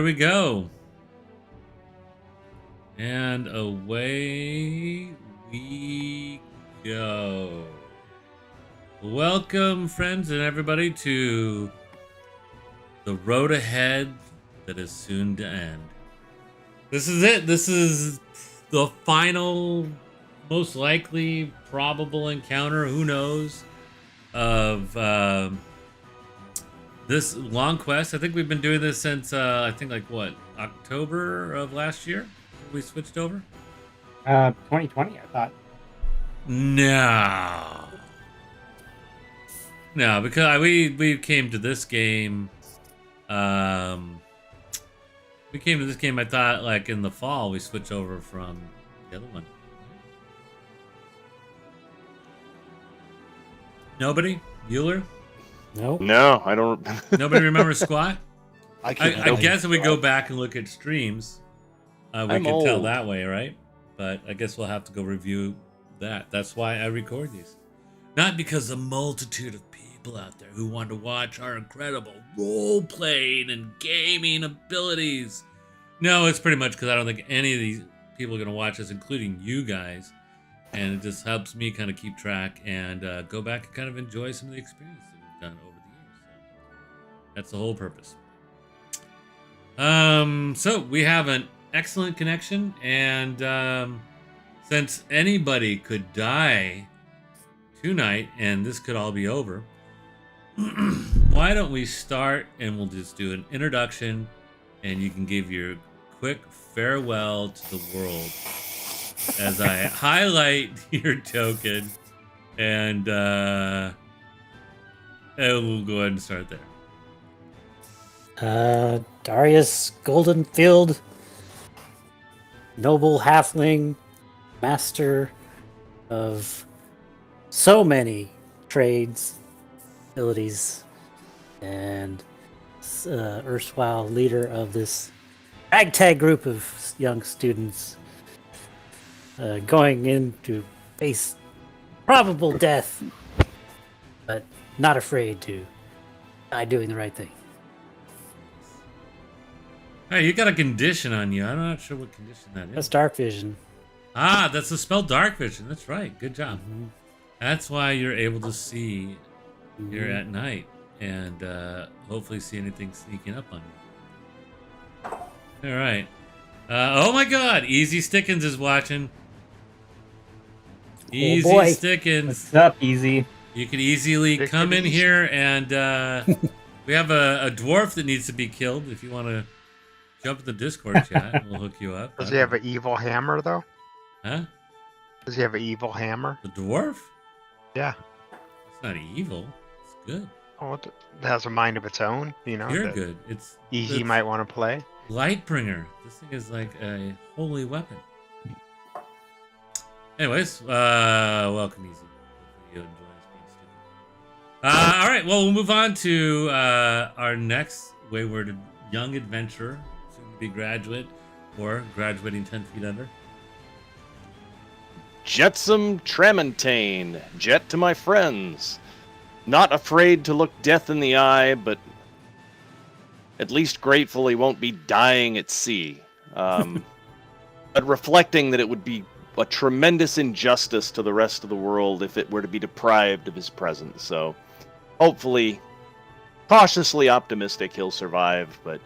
we go. And away we go. Welcome, friends and everybody, to the road ahead that is soon to end. This is it. This is the final, most likely, probable encounter, who knows, of this long quest. I think we've been doing this since, October of last year? We switched over? 2020, I thought. No, because we came to this game. We came to this game. I thought like in the fall we switched over from the other one. Nobody? Bueller? Nope. No, I don't. Nobody remembers Squat? I guess if we go back and look at streams, we can tell old. that way, right? But I guess we'll have to go review that. That's why I record these. Not because the multitude of people out there who want to watch our incredible role-playing and gaming abilities. No, it's pretty much because I don't think any of these people are going to watch this, including you guys. And it just helps me kind of keep track and go back and kind of enjoy some of the experience that we've done over the years. So that's the whole purpose. So we have an excellent connection, and since anybody could die tonight and this could all be over, why don't we start and we'll just do an introduction and you can give your quick farewell to the world as I highlight your token, and we'll go ahead and start there. Darius Goldenfield, noble halfling, master of so many trades, abilities, and erstwhile leader of this ragtag group of young students going in to face probable death, but not afraid to die doing the right thing. Hey, you got a condition on you. I'm not sure what condition that is. That's dark vision. Ah, that's the spell dark vision. That's right. Good job. Mm-hmm. That's why you're able to see here at night and hopefully see anything sneaking up on you. All right. Oh my God, Easy Stickins is watching. Easy boy. Stickins. What's up, Easy? You can easily come in here and we have a dwarf that needs to be killed. If you want to jump in the Discord chat, we'll hook you up. Does he have an evil hammer, though? Huh? Does he have an evil hammer? The dwarf? Yeah. It's not evil. It's good. Oh, it has a mind of its own, you know? You're that good. It's Easy might want to play. Lightbringer. This thing is like a holy weapon. Anyways, welcome, Easy. Hopefully you enjoy us being stupid. All right, well, we'll move on to our next wayward young adventurer, soon to be graduate or graduating 10 feet under. Jetsam Tramontane, jet to my friends. Not afraid to look death in the eye, but at least grateful he won't be dying at sea. But reflecting that it would be a tremendous injustice to the rest of the world if it were to be deprived of his presence. So, hopefully, cautiously optimistic he'll survive, but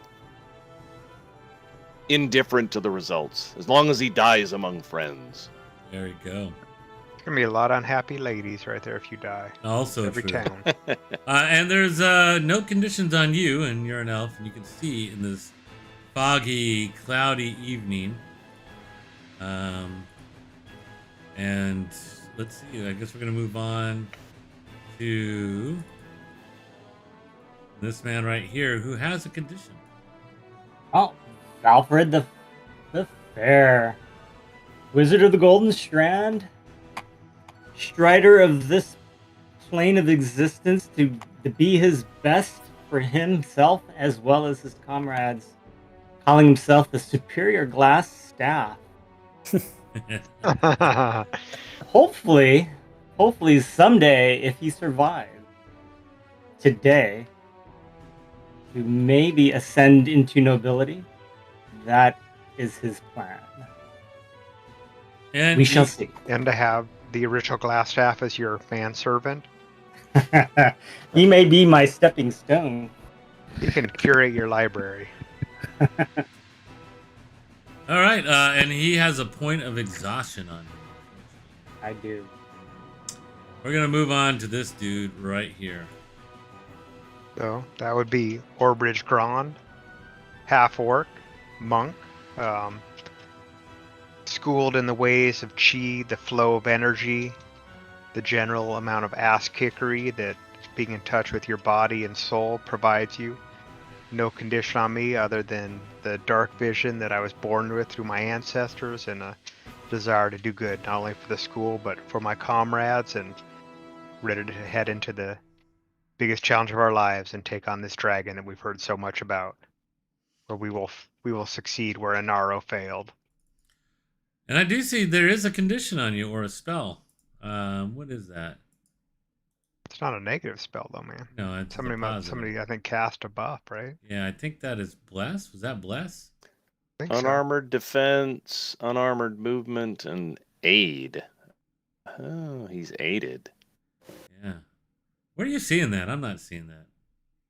indifferent to the results, as long as he dies among friends. There you go. There's going to be a lot of unhappy ladies right there if you die. Also Every true. town. And there's no conditions on you, and you're an elf, and you can see in this foggy, cloudy evening. And let's see, I guess we're going to move on to this man right here who has a condition. Oh, Alfred the Fair, Wizard of the Golden Strand, Strider of this plane of existence to be his best for himself as well as his comrades, calling himself the Superior Glass Staff. Hopefully someday, if he survives today, to maybe ascend into nobility That is his plan. And We shall see. And to have the original glass staff as your manservant. He may be my stepping stone. You can curate your library. All right, and he has a point of exhaustion on him. I do. We're gonna move on to this dude right here. So that would be Orbridge Grand, half orc, monk, schooled in the ways of chi, the flow of energy, the general amount of ass kickery that being in touch with your body and soul provides you. No condition on me other than the dark vision that I was born with through my ancestors and a desire to do good, not only for the school, but for my comrades, and ready to head into the biggest challenge of our lives and take on this dragon that we've heard so much about, where we will succeed where Inaro failed. And I do see there is a condition on you or a spell. What is that? It's not a negative spell though, man. No, it's Somebody I think cast a buff, right? Yeah, I think that is bless. Was that bless? I think so. Unarmored defense, unarmored movement, and aid. Oh, he's aided. Yeah. Where are you seeing that? I'm not seeing that.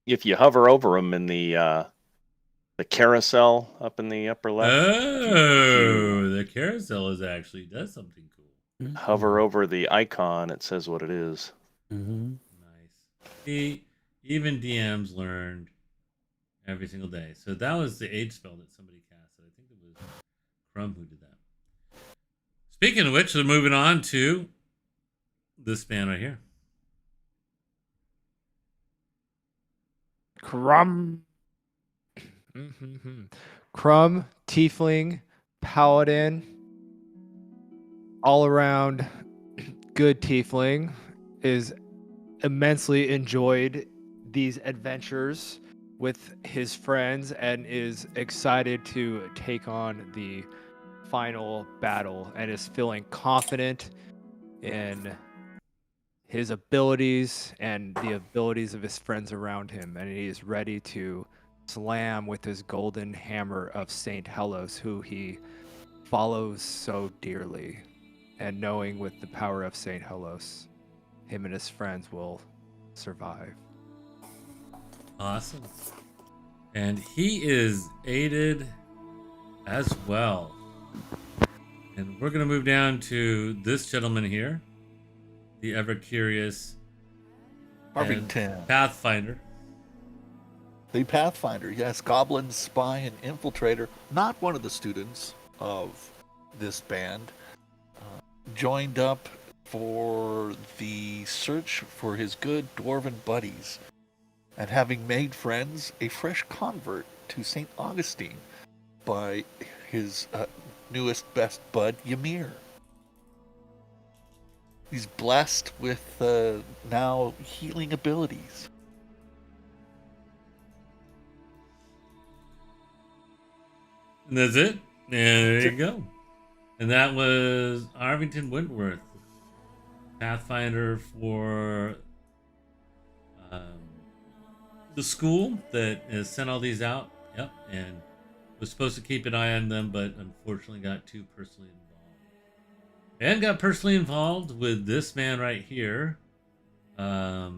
If you hover over him in the carousel up in the upper left. Oh, the carousel is actually does something cool. Hover over the icon, it says what it is. Mm-hmm. Nice. See, even DMs learned every single day. So that was the age spell that somebody casted. I think it was Crumb who did that. Speaking of which, we're moving on to this man right here. Crumb. Crumb, Tiefling, Paladin, all around good Tiefling, is immensely enjoyed these adventures with his friends and is excited to take on the final battle and is feeling confident in his abilities and the abilities of his friends around him, and he is ready to slam with his golden hammer of Saint Helos, who he follows so dearly, and knowing with the power of Saint Helos, him and his friends will survive. Awesome. And he is aided as well. And we're going to move down to this gentleman here, the ever curious Harvington. Pathfinder. The Pathfinder, yes, Goblin, Spy, and Infiltrator. Not one of the students of this band. Joined up for the search for his good dwarven buddies. And having made friends, a fresh convert to St. Augustine by his newest best bud, Ymir. He's blessed with now healing abilities. And that's it. And there you go. And that was Arvington Wentworth, Pathfinder for the school that has sent all these out. Yep. And was supposed to keep an eye on them, but unfortunately got too personally involved. And got personally involved with this man right here. The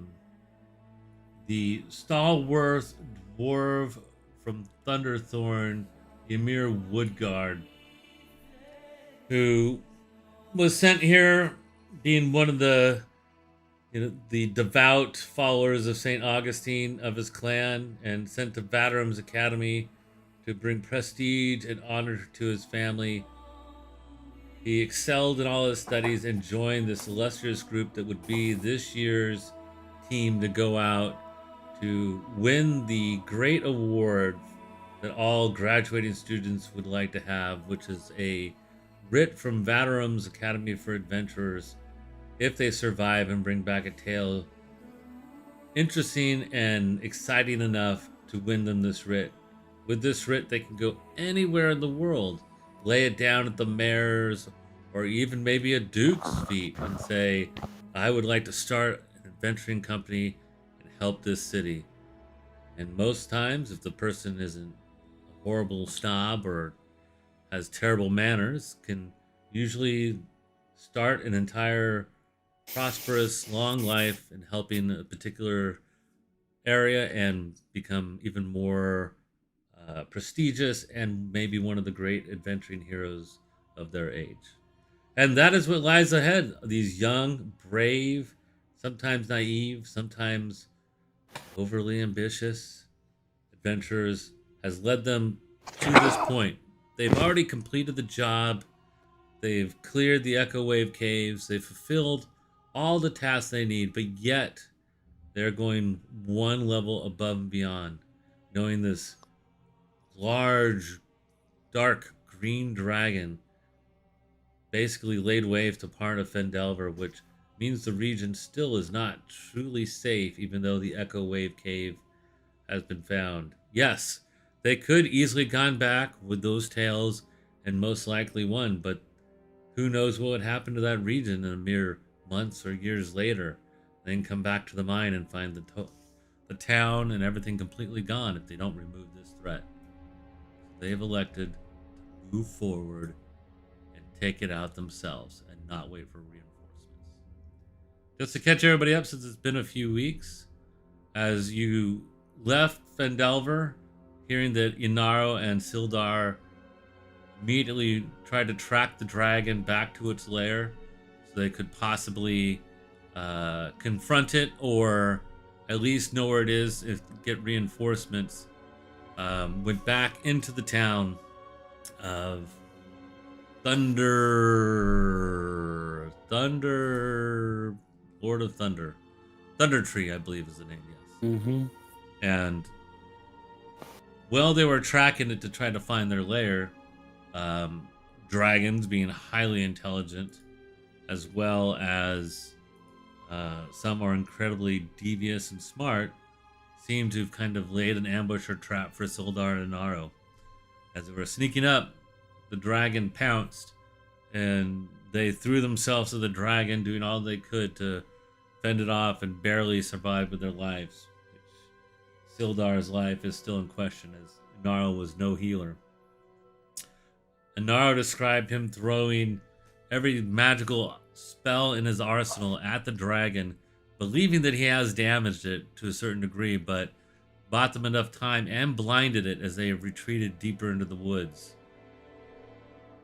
stalwart dwarf from Thunderthorn, Ymir Woodguard, who was sent here being one of the the devout followers of St. Augustine of his clan, and sent to Vaterum's Academy to bring prestige and honor to his family. He excelled in all his studies and joined this illustrious group that would be this year's team to go out to win the great award that all graduating students would like to have, which is a writ from Vaterum's Academy for Adventurers if they survive and bring back a tale interesting and exciting enough to win them this writ. With this writ, they can go anywhere in the world, lay it down at the mayor's or even maybe a duke's feet and say, I would like to start an adventuring company and help this city. And most times, if the person isn't a horrible snob or has terrible manners can usually start an entire prosperous, long life in helping a particular area and become even more prestigious and maybe one of the great adventuring heroes of their age. And that is what lies ahead. These young, brave, sometimes naive, sometimes overly ambitious adventurers has led them to this point. They've already completed the job. They've cleared the Echo Wave caves. They've fulfilled all the tasks they need, but yet they're going one level above and beyond, knowing this large, dark green dragon basically laid waste to part of Fendelver, which means the region still is not truly safe, even though the Echo Wave cave has been found. Yes, they could easily gone back with those tales and most likely won, but who knows what would happen to that region in a mere months or years later, then come back to the mine and find the town and everything completely gone if they don't remove this threat. They've elected to move forward and take it out themselves and not wait for reinforcements. Just to catch everybody up, since it's been a few weeks, as you left Fendelver, hearing that Inaro and Sildar immediately tried to track the dragon back to its lair so they could possibly confront it or at least know where it is if get reinforcements, went back into the town of Lord of Thunder. Thunder Tree, I believe is the name, yes. Mm-hmm. And while they were tracking it to try to find their lair, dragons being highly intelligent, as well as some are incredibly devious and smart, seem to have kind of laid an ambush or trap for Sildar and Inaro. As they were sneaking up, the dragon pounced, and they threw themselves at the dragon, doing all they could to fend it off and barely survive with their lives. Sildar's life is still in question, as Inaro was no healer. Inaro described him throwing every magical spell in his arsenal at the dragon, believing that he has damaged it to a certain degree, but bought them enough time and blinded it as they have retreated deeper into the woods.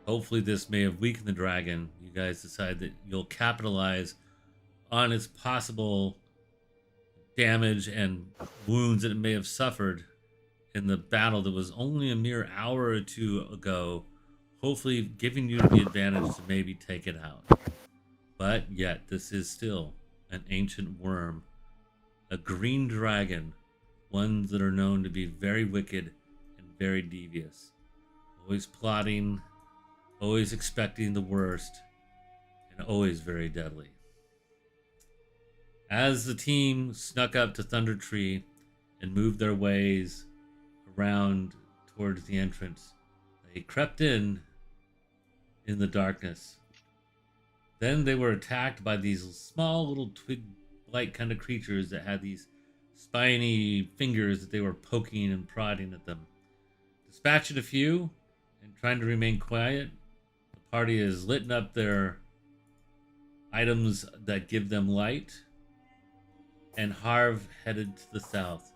Hopefully this may have weakened the dragon. You guys decide that you'll capitalize on its possible damage and wounds that it may have suffered in the battle that was only a mere hour or two ago, hopefully giving you the advantage to maybe take it out. But yet, this is still an ancient worm, a green dragon, ones that are known to be very wicked and very devious, always plotting, always expecting the worst, and always very deadly. As the team snuck up to Thunder Tree and moved their ways around towards the entrance, they crept in the darkness. Then they were attacked by these small little twig-like kind of creatures that had these spiny fingers that they were poking and prodding at them. Dispatching a few and trying to remain quiet, the party is lighting up their items that give them light, and Harv headed to the south.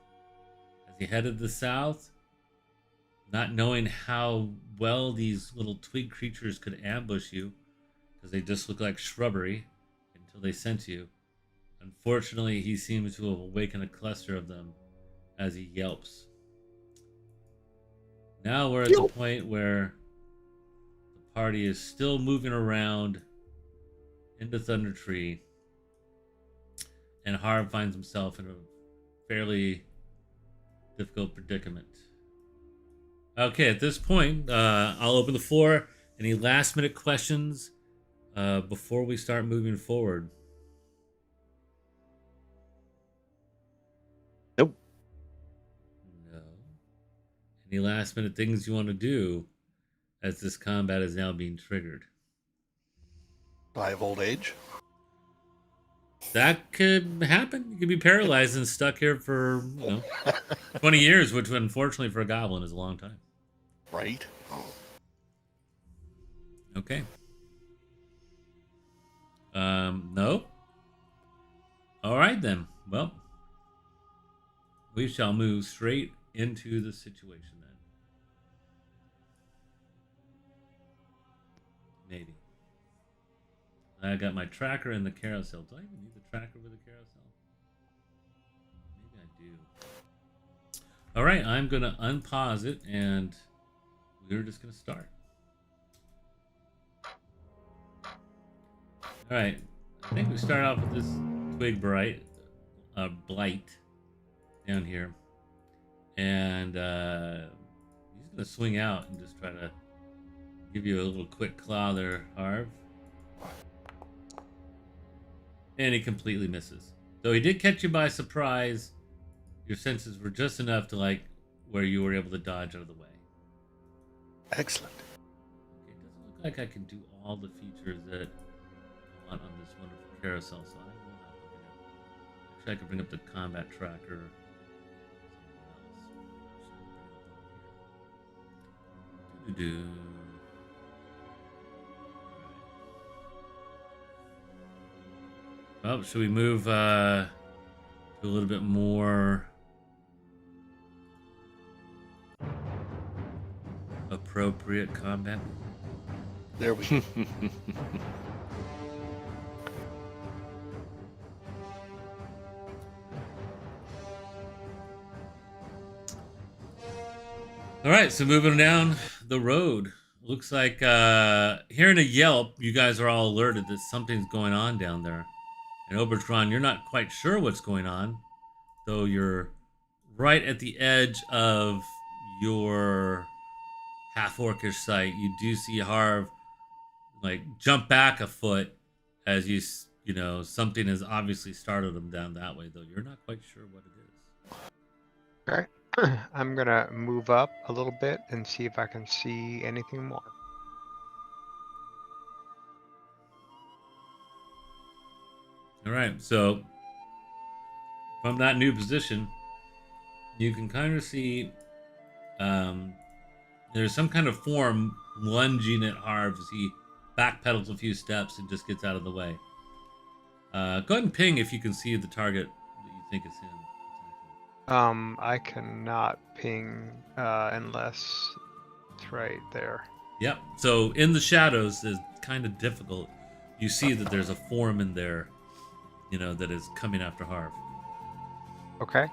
As he headed to the south, not knowing how well these little twig creatures could ambush you, because they just look like shrubbery until they sense you. Unfortunately, he seems to have awakened a cluster of them as he yelps. Now we're at the point where the party is still moving around into Thunder Tree, and Harv finds himself in a fairly difficult predicament. Okay, at this point, I'll open the floor. Any last minute questions before we start moving forward? Nope. No. Any last minute things you want to do as this combat is now being triggered? Die of old age. That could happen. You could be paralyzed and stuck here for 20 years, which unfortunately for a goblin is a long time. right. Okay. No. All right then. Well, we shall move straight into the situation then. Maybe. I got my tracker in the carousel. Do I even need the tracker with the carousel? Maybe I do. All right, I'm going to unpause it, and we're just going to start. All right. I think we start off with this twig blight down here. And he's going to swing out and just try to give you a little quick claw there, Harv. And he completely misses. Though he did catch you by surprise, your senses were just enough to like where you were able to dodge out of the way. Excellent. Okay, it doesn't look like I can do all the features that I want on this wonderful carousel, so I will have to bring up. Actually, I could bring up the combat tracker. Do. Well, should we move to a little bit more appropriate combat? There we go. All right, so moving down the road. Looks like hearing a yelp, you guys are all alerted that something's going on down there. And Obertron, you're not quite sure what's going on, though you're right at the edge of your half-orcish sight. You do see Harv like jump back a foot as you know, something has obviously startled him down that way, though you're not quite sure what it is. Okay. I'm gonna move up a little bit and see if I can see anything more. All right, so from that new position, you can kind of see there's some kind of form lunging at Harv as he backpedals a few steps and just gets out of the way. Go ahead and ping if you can see the target that you think is him. I cannot ping unless it's right there. Yep. So in the shadows is kind of difficult. You see that there's a form in there, you know, that is coming after Harv. Okay.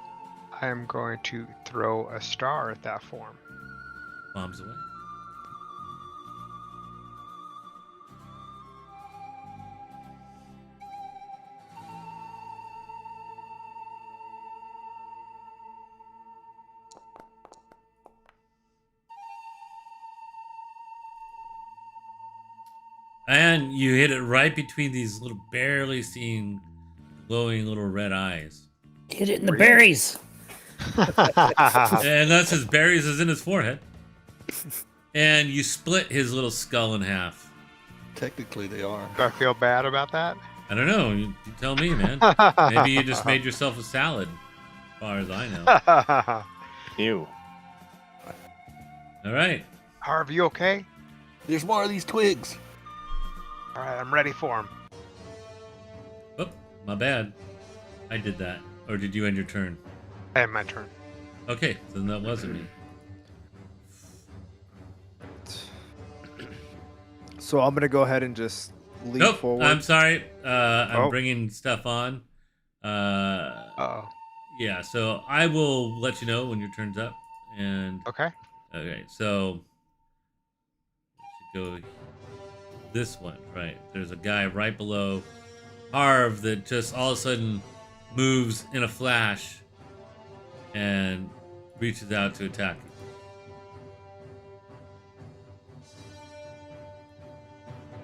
I am going to throw a star at that form. Bombs away. And you hit it right between these little barely seen glowing little red eyes. Hit it in the berries. And that's his berries is in his forehead. And you split his little skull in half. Technically, they are. Do I feel bad about that? I don't know. You tell me, man. Maybe you just made yourself a salad, as far as I know. Ew. All right. Harv, you okay? There's more of these twigs. All right, I'm ready for him. Oh, my bad. I did that. Or did you end your turn? Hey, my turn. Okay, then that wasn't me. So I'm gonna go ahead and just leap Nope, forward. I'm sorry. I'm Oh. bringing stuff on. Uh-oh. Yeah, so I will let you know when your turn's up. And Okay. okay, so we should go this one, right? There's a guy right below Harv that just all of a sudden moves in a flash and reaches out to attack you.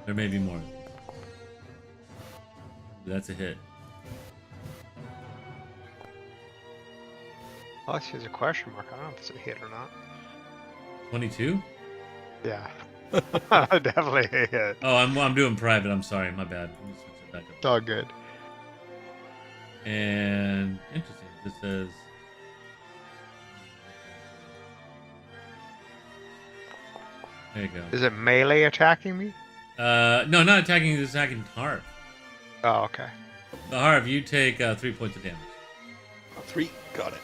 There may be more. That's a hit. Well, this is a question mark. I don't know if it's a hit or not. 22? Yeah. Definitely a hit. Oh, I'm doing private. I'm sorry. My bad. Let me switch it back It's all good. up. And interesting. This says There you go. Is it melee attacking me? No, not attacking. It's attacking Harv. Oh, okay. So Harv, you take 3 points of damage. 3. Got it.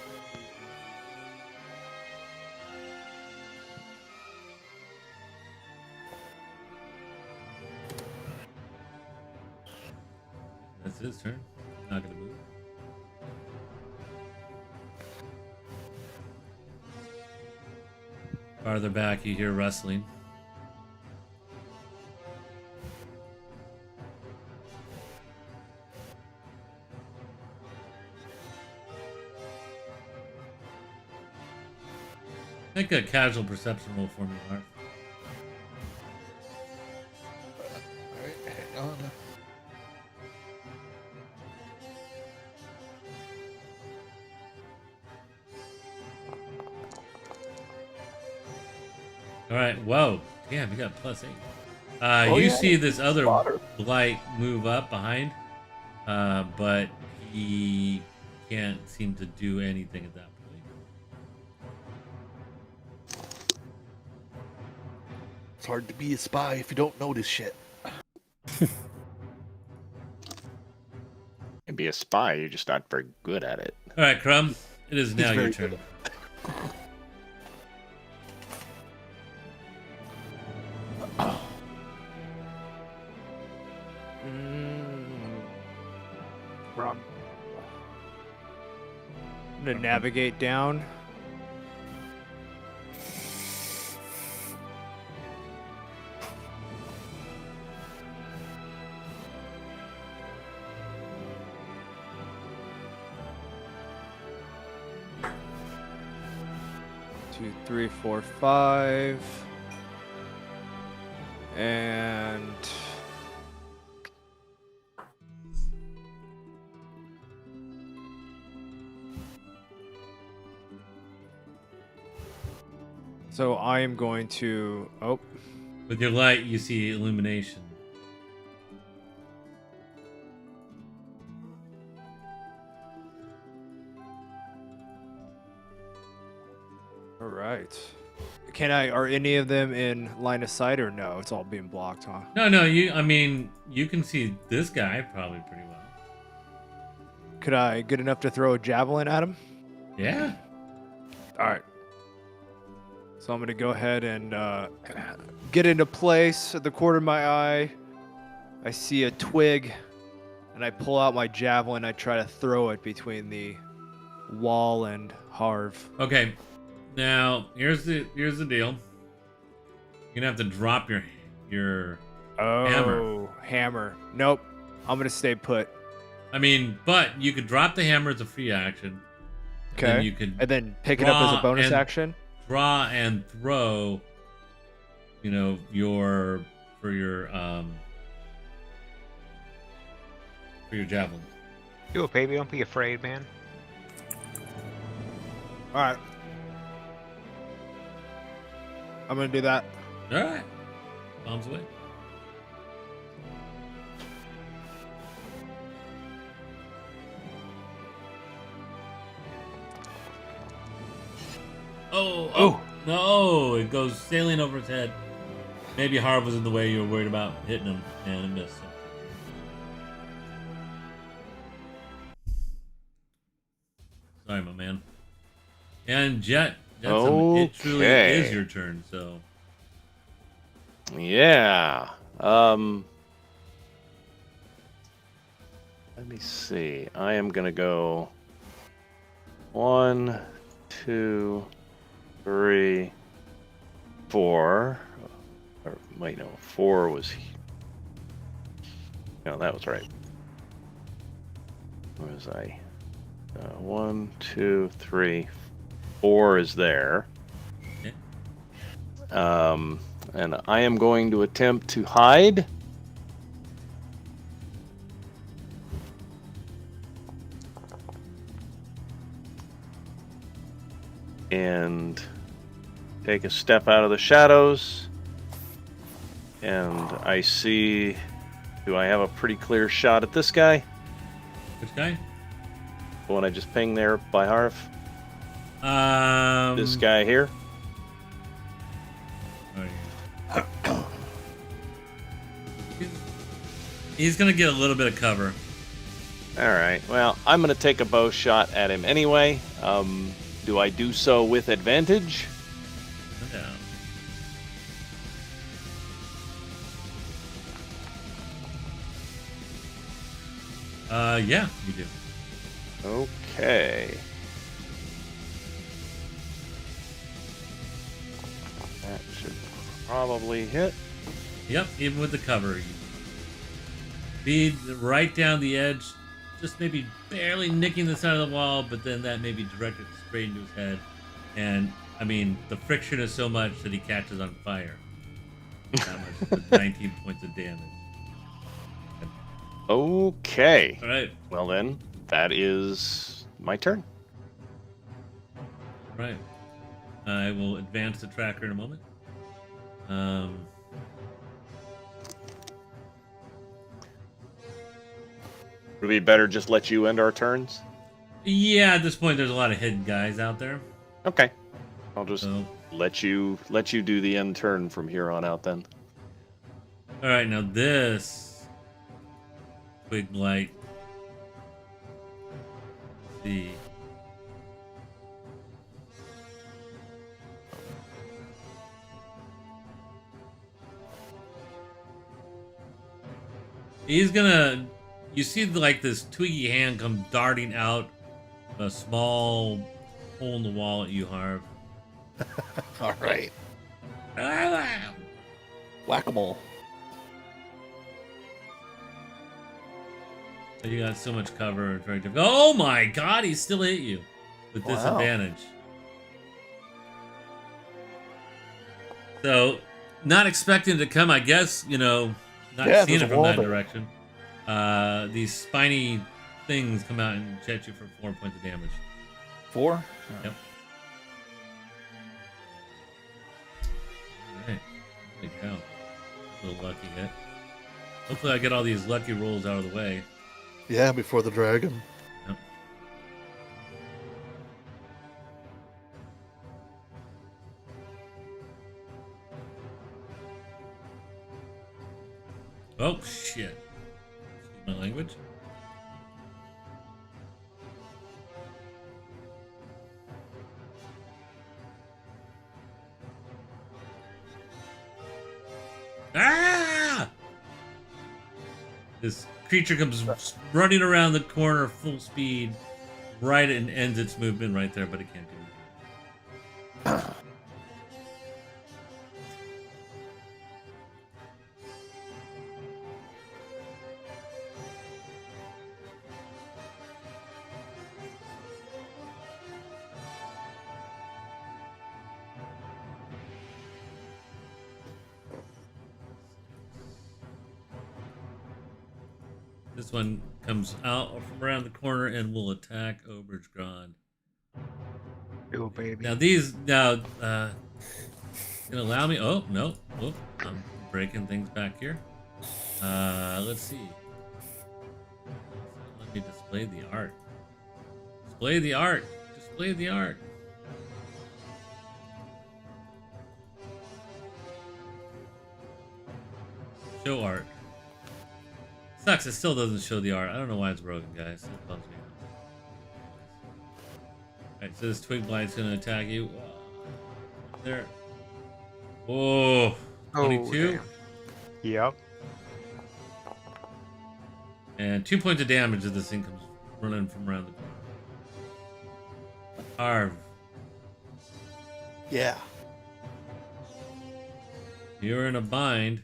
That's his turn. Not gonna move. Farther back, you hear rustling. Make a casual perception roll for me, Mark. Alright, hang on. All right. Whoa. Damn, you got +8. Oh, you yeah, see this other spotter. blight move up behind, but he can't seem to do anything at that point. It's hard to be a spy if you don't notice shit. And be a spy, you're just not very good at it. All right, Crumb. It is now your very turn. good I'm gonna navigate down. Two, three, four, five, and so I am going to. Oh, With your light, you see illumination. all right. Can I? Are any of them in line of sight or no? It's all being blocked, huh? No, no. I mean, you can see this guy probably pretty well. Could I get enough to throw a javelin at him? Yeah. All right. So I'm gonna go ahead and get into place at the corner of my eye. I see a twig, and I pull out my javelin. I try to throw it between the wall and Harv. Okay. Now here's the deal. You're gonna have to drop your Oh, hammer. Nope. I'm gonna stay put. I mean, but you could drop the hammer as a free action. Okay. Then you could And then pick it up as a draw bonus and- action. draw and throw. You know your javelin. Do it, baby. Don't be afraid, man. All right. I'm gonna do that. All right. Bombs away. Oh, no, it goes sailing over his head. Maybe Harv was in the way. You were worried about hitting him, and it missed. Sorry, my man. And Jet, it truly Okay. is your turn. So Yeah. Let me see. I am gonna go 1, 2, 3, 4. Or wait, no, 4 was. No, that was right. Where was I? 1, 2, 3, 4 is there. Okay. And I am going to attempt to hide. And take a step out of the shadows. And I see. Do I have a pretty clear shot at this guy? which guy? The one I just pinged there by Harv? This guy here? Oh, yeah. He's gonna get a little bit of cover. All right. Well, I'm going to take a bow shot at him anyway. Do I do so with advantage? Yeah. Yeah, you do. Okay. That should probably hit. Yep, even with the cover, you speed right down the edge, just maybe barely nicking the side of the wall, but then that may be directed straight into his head. And I mean, the friction is so much that he catches on fire. That much, 19 points of damage. Okay. All right, Well then, that is my turn. all right. I will advance the tracker in a moment. Would it be better just let you end our turns? Yeah, at this point, there's a lot of hidden guys out there. Okay. I'll just So, let you do the end turn from here on out then. all right, now this twig blight. Let's see. He's gonna. You see, like this twiggy hand come darting out a small hole in the wall at you, Harv. All right. Whack-a-mole. So you got so much cover. It's very difficult. Oh my God! He still hit you with Wow. disadvantage. So, not expecting it to come. I guess not Yeah, seeing there's it a from wall that there. direction. These spiny things come out and hit you for 4 points of damage. 4? Yep. Alright. Holy cow. A little lucky hit. Hopefully I get all these lucky rolls out of the way. Yeah, before the dragon. Yep. Oh, shit. Excuse my language. Ah! This creature comes running around the corner full speed, right, and ends its movement right there, but it can't do it. This one comes out from around the corner and will attack Ober's Grand. Oh, baby. Now gonna allow me. Oh no, oh, I'm breaking things back here. Let's see. Let me display the art. Display the art. Display the art. Show art. Sucks, it still doesn't show the art. I don't know why it's broken, guys. It bums me out. Alright, so this twig blight's gonna attack you. There. Whoa. 22. damn. Yep. And 2 points of damage as this thing comes running from around the corner. Harv, Yeah. you're in a bind,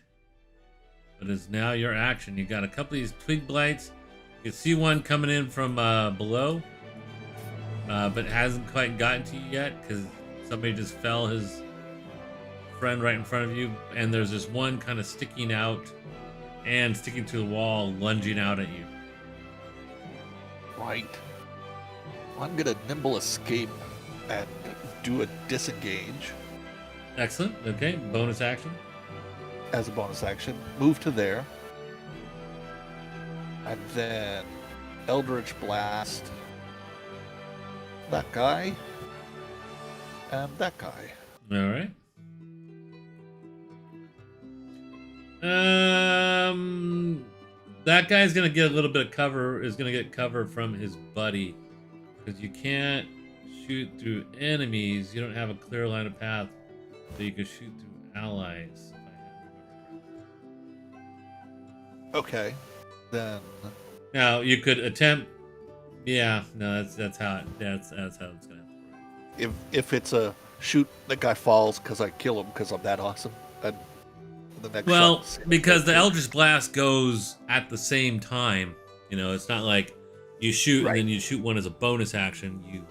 but it's now your action. You got a couple of these twig blights. You can see one coming in from below, but hasn't quite gotten to you yet because somebody just fell his friend right in front of you. And there's this one kind of sticking out and sticking to the wall, lunging out at you. Right. I'm gonna nimble escape and do a disengage Excellent. Okay, bonus action. as a bonus action. Move to there. And then Eldritch Blast that guy and that guy. All right. That guy's gonna get a little bit of cover. Is gonna get cover from his buddy because you can't shoot through enemies. You don't have a clear line of path, so you can shoot through allies. Okay. Then Now you could attempt. Yeah, no, that's how that's how it's gonna have to work. if it's a shoot, the guy falls because I kill him because I'm that awesome. And the next Well, shot, because the Eldritch Blast goes at the same time. You know, it's not like you shoot and then you shoot one as a bonus action. You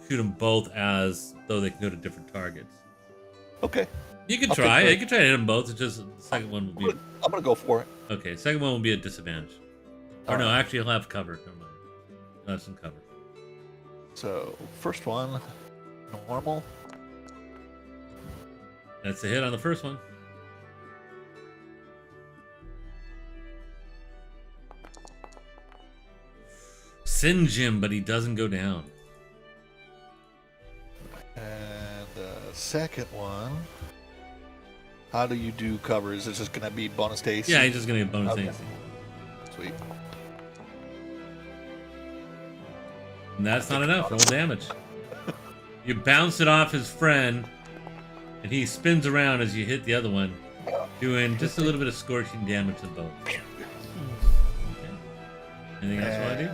shoot them both as though they can go to different targets. Okay. You can Okay, try. good. You can try to hit them both. It's just the second one will be I'm gonna go for it. okay. Second one will be a disadvantage. Or All no, right. actually, he'll have cover. Never mind. He'll have some cover. So first one, normal. That's a hit on the first one. Singe him, but he doesn't go down. And the second one. How do you do cover? Is it just gonna be bonus to AC? Yeah, he's just gonna get bonus Okay. AC. Sweet. And that's not enough. Roll damage. You bounce it off his friend, and he spins around as you hit the other one, doing just a little bit of scorching damage to both. Okay. Anything else you want to do?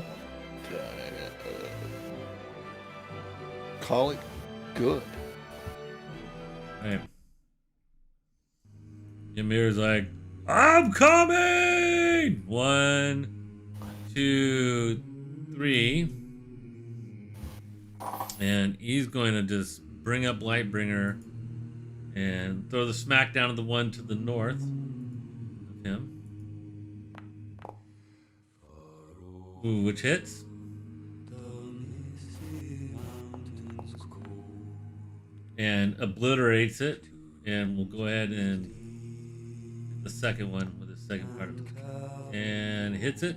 Call it good. Right. Ymir's like, I'm coming! 1, 2, 3. And he's going to just bring up Lightbringer and throw the smack down to the one to the north of him. Ooh, which hits. And obliterates it. And we'll go ahead and hit the second one with the second part of it. And hits it.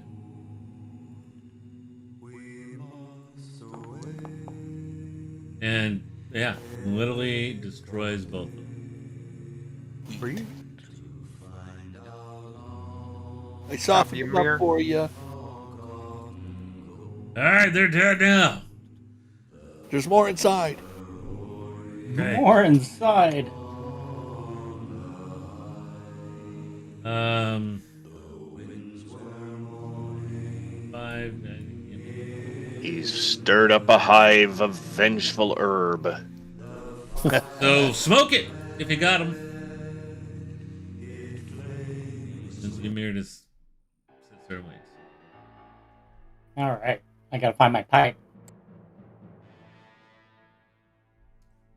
And yeah, literally destroys both of them. Were you? I softened them Ymir? up for you. Alright, they're dead now. There's more inside. Okay. More inside. Five. He's stirred up a hive of vengeful herb. So smoke it if you got him. Since Ymir just sits there and waits. All right. I gotta find my pipe.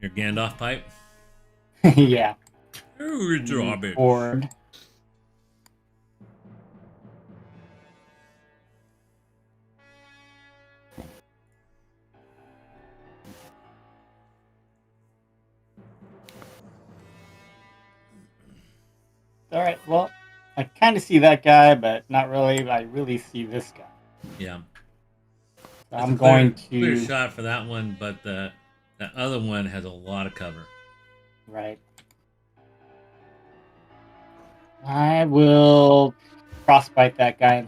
Your Gandalf pipe. Yeah. Oh, drop it. Board. All right. Well, I kind of see that guy, but not really. I really see this guy. Yeah. So That's I'm a clear- going clear to. shot for that one, but that other one has a lot of cover. Right. I will frostbite that guy.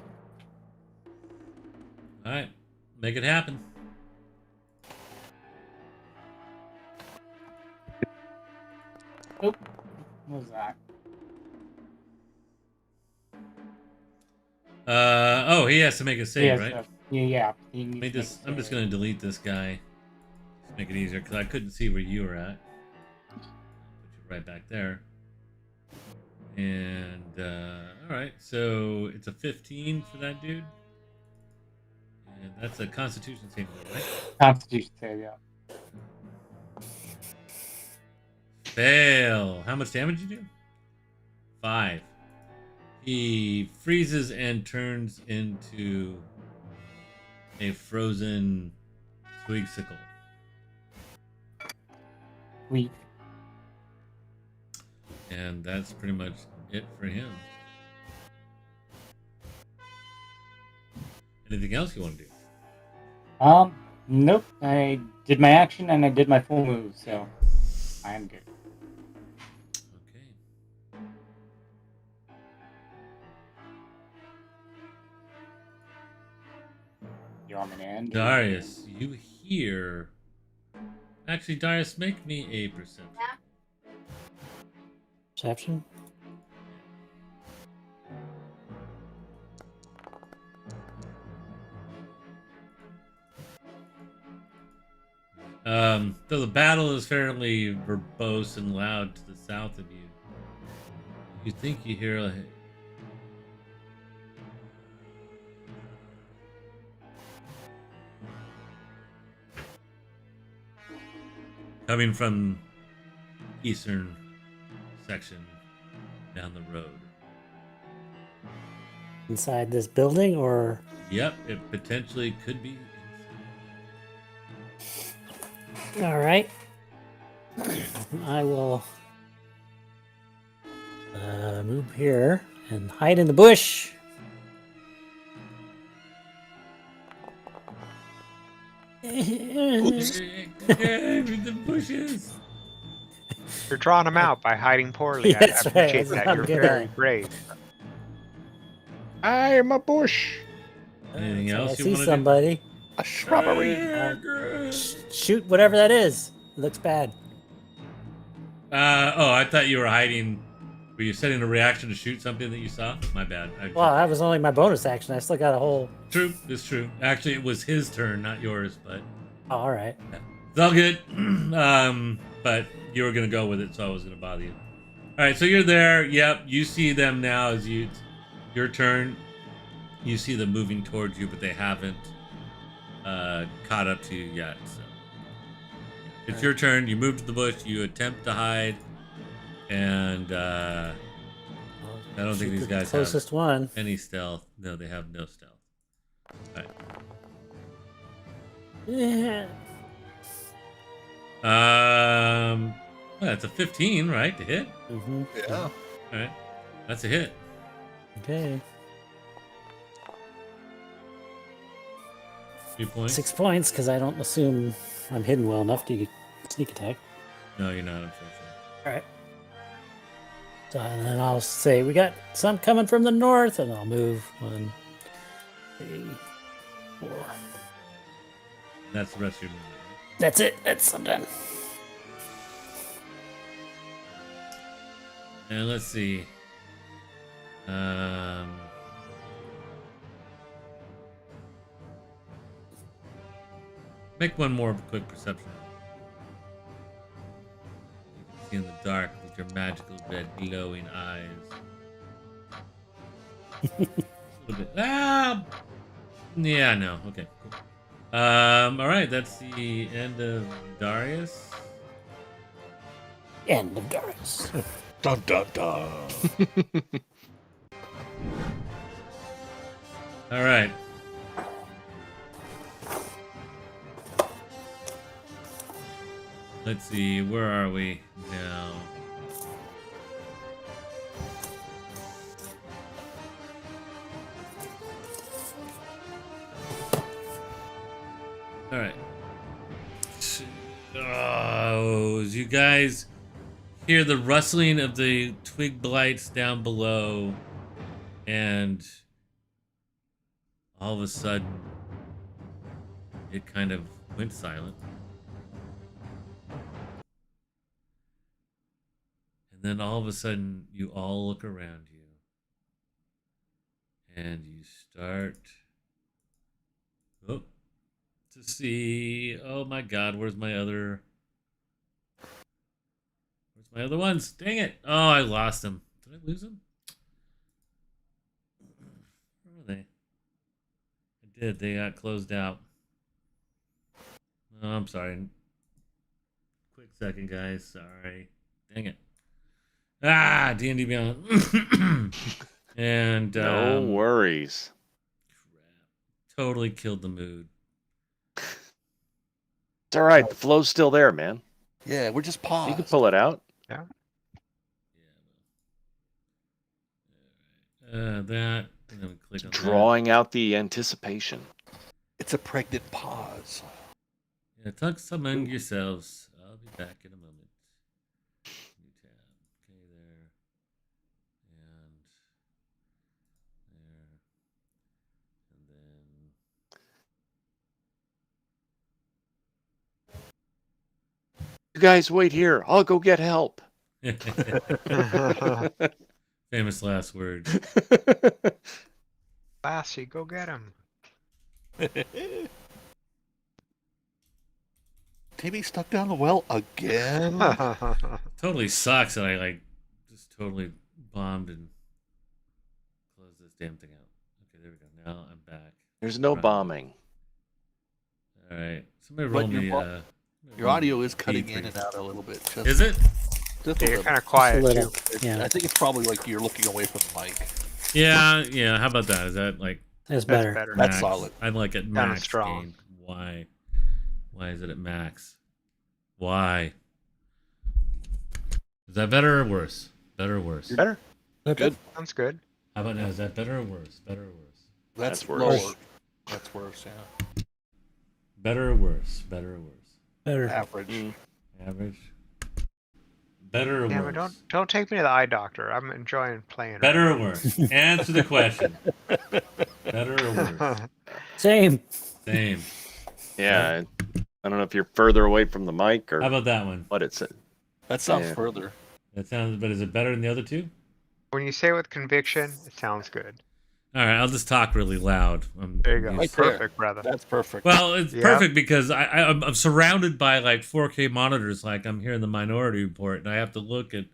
All right, make it happen. What was that? Oh, he has to make a save, Yes, right? yeah. he Let needs me to just, make I'm a just save. gonna delete this guy. Just make it easier because I couldn't see where you were at. Put you right back there. And all right, so it's a 15 for that dude, and that's a Constitution saving throw, right? Constitution save, yeah. Fail. How much damage you do? 5. He freezes and turns into a frozen twigsicle. We And that's pretty much it for him. Anything else you want to do? Nope. I did my action and I did my full move, so I am good. Okay. You want me to end? Darius, you hear. Actually, Darius, make me a perception. Perception. Though the battle is fairly verbose and loud to the south of you, you think you hear a. Coming from eastern section down the road. Inside this building, or Yep, it potentially could be all right. I will move here and hide in the bush. inside. The bushes. You're drawing them out by hiding poorly. I That's right, appreciate that's that. what I'm You're good very at. brave. I am a bush. Anything So else I you see want to somebody. A shrubbery. Shoot whatever that is. It looks bad. Oh, I thought you were hiding. Were you setting a reaction to shoot something that you saw? My bad. Well, that was only my bonus action. I still got a whole. True, it's true. Actually, it was his turn, not yours, but Oh, all right. it's all good. But you were gonna go with it, so I was gonna bother you. All right, so you're there. Yep, you see them now as your turn. You see them moving towards you, but they haven't caught up to you yet. So it's your turn. You move to the bush. You attempt to hide, and I don't think these guys have Closest one. any stealth. No, they have no stealth. All right. Yeah. That's a 15, right, to hit. Mm-hmm. Yeah. All right, that's a hit. Okay. 3 points. 6 points because I don't assume I'm hidden well enough to sneak attack. No, you're not, unfortunately. All right. So and then I'll say we got some coming from the north, and I'll move 1, 3, 4. That's the rest of your movement. Right? That's it. I'm done. And let's see. Make one more quick perception. You can see in the dark with your magical red glowing eyes. A little bit. Ah! Yeah, no. Okay, cool. All right, that's the end of Darius. End of Darius. Dun dun dun. All right. Let's see, where are we now? All right. Oh, you guys hear the rustling of the twig blights down below, and all of a sudden, it kind of went silent. And then all of a sudden, you all look around you, and you start to see. Oh my God, where's my other ones? Dang it! Oh, I lost them. Did I lose them? Where are they? I did. They got closed out. Oh, I'm sorry. Quick second, guys. Sorry. Dang it. Ah, D&D Beyond. And No worries. crap. Totally killed the mood. It's all right. The flow's still there, man. Yeah, we're just You paused. can pull it out. That. And then we click on Drawing out the anticipation. It's a pregnant pause. that. Yeah, talk among yourselves. I'll be back in a moment. New tab. Okay, there. And there. And then You guys wait here. I'll go get help. Famous last words. Lassie, go get him. Timmy stuck down the well again. Totally sucks that I like just totally bombed and closed this damn thing out. Okay, there we go. Now I'm back. There's no Right. bombing. All right. Somebody roll But your me. vo- Your audio is cutting D3. in and out a little bit. Just, Is it? Just a Yeah, you're little. kind of quiet little. too. Yeah, I think it's probably like you're looking away from the mic. Yeah, yeah. How about that? Is that like that's That's better. better. That's max? solid. I like it Kinda max strong. gain. Why? Why is it at max? Why? Is that better or worse? Better or worse? Better. Good. Sounds good. How about now? Is that better or worse? Better or worse? That's That's worse. lower. That's worse. Yeah. Better or worse? Better or worse? Better. Average. Mm. Average. Better or Yeah, worse? but don't take me to the eye doctor. I'm enjoying playing. it. Better or worse? Answer the question. Better or worse? Same. Same. Yeah. I don't know if you're further away from the mic or How about that one? what it's. That sounds Yeah. further. That sounds. But is it better than the other two? When you say it with conviction, it sounds good. All right, I'll just talk really loud. There you go. Right there. Perfect, brother. That's perfect. Well, it's Yeah. perfect because I'm surrounded by like 4K monitors, like I'm here in the Minority Report, and I have to look at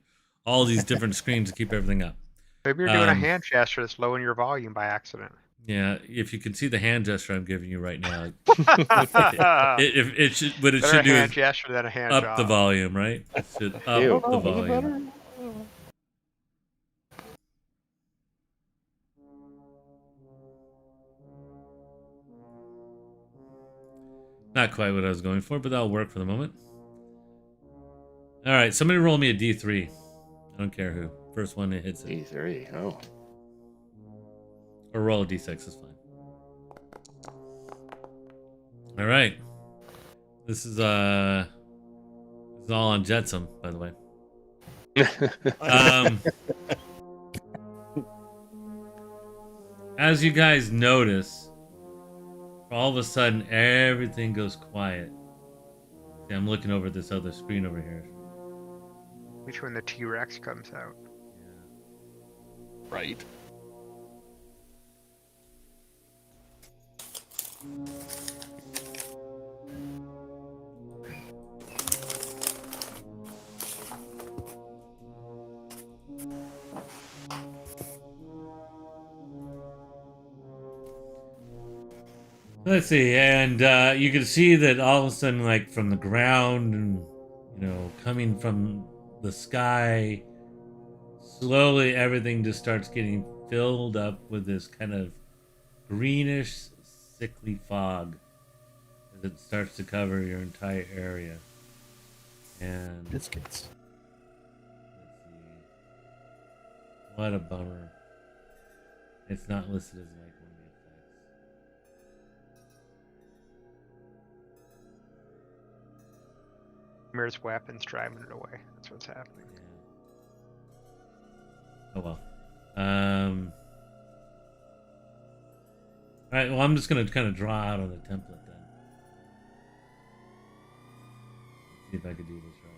all these different screens to keep everything up. Maybe you're doing a Um, hand gesture that's lowering your volume by accident. Yeah, if you can see the hand gesture I'm giving you right now, Better it should what it a should do hand is gesture than a hand up job. the volume, right? It should up Ew. the volume. Not quite what I was going for, but that'll work for the moment. All right, somebody roll me a D3. I don't care who. First one that hits it. E3. Oh. Or roll a D6 is fine. All right. This is all on Jetsam, by the way. As you guys notice, all of a sudden everything goes quiet. See, I'm looking over this other screen over here. Which when the T-Rex comes out. Right. Let's see, and you can see that all of a sudden, like from the ground, and coming from the sky, slowly everything just starts getting filled up with this kind of greenish, sickly fog as it starts to cover your entire area. And let's Biscuits. see, what a bummer! It's not listed as like one of the effects. Mirror's weapons driving it away. That's what's happening. Yeah. Oh well. All right. Well, I'm just gonna kind of draw out on the template then. See if I could do this right.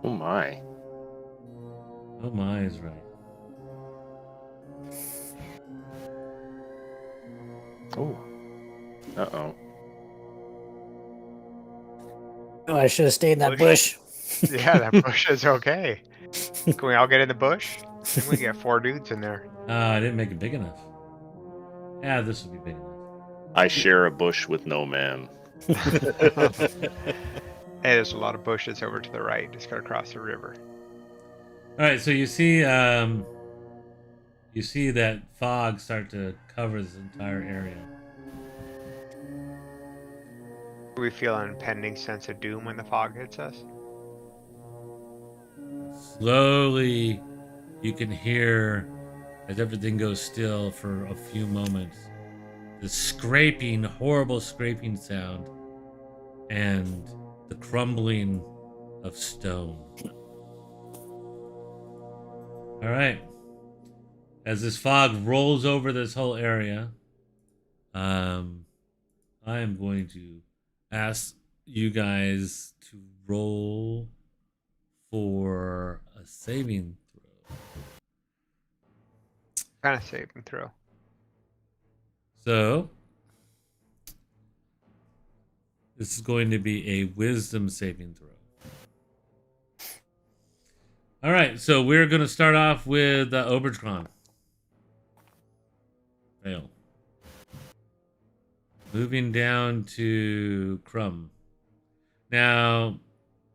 Oh my. Oh my is right. Oh. Uh-oh. Oh, I should have stayed in that bush. Yeah, that bush is okay. Can we all get in the bush? We get 4 dudes in there. I didn't make it big enough. Yeah, this will be big enough. I share a bush with no man. Hey, there's a lot of bushes over to the right. Just gotta cross the river. All right. So you see that fog start to cover this entire area. Do we feel an impending sense of doom when the fog hits us? Slowly, you can hear, as everything goes still for a few moments, the scraping, horrible scraping sound. And the crumbling of stone. All right. As this fog rolls over this whole area, I am going to ask you guys to roll for a saving throw. Kind of saving throw. So, this is going to be a wisdom saving throw. All right, so we're going to start off with Obertron. Fail. Moving down to Crumb. Now,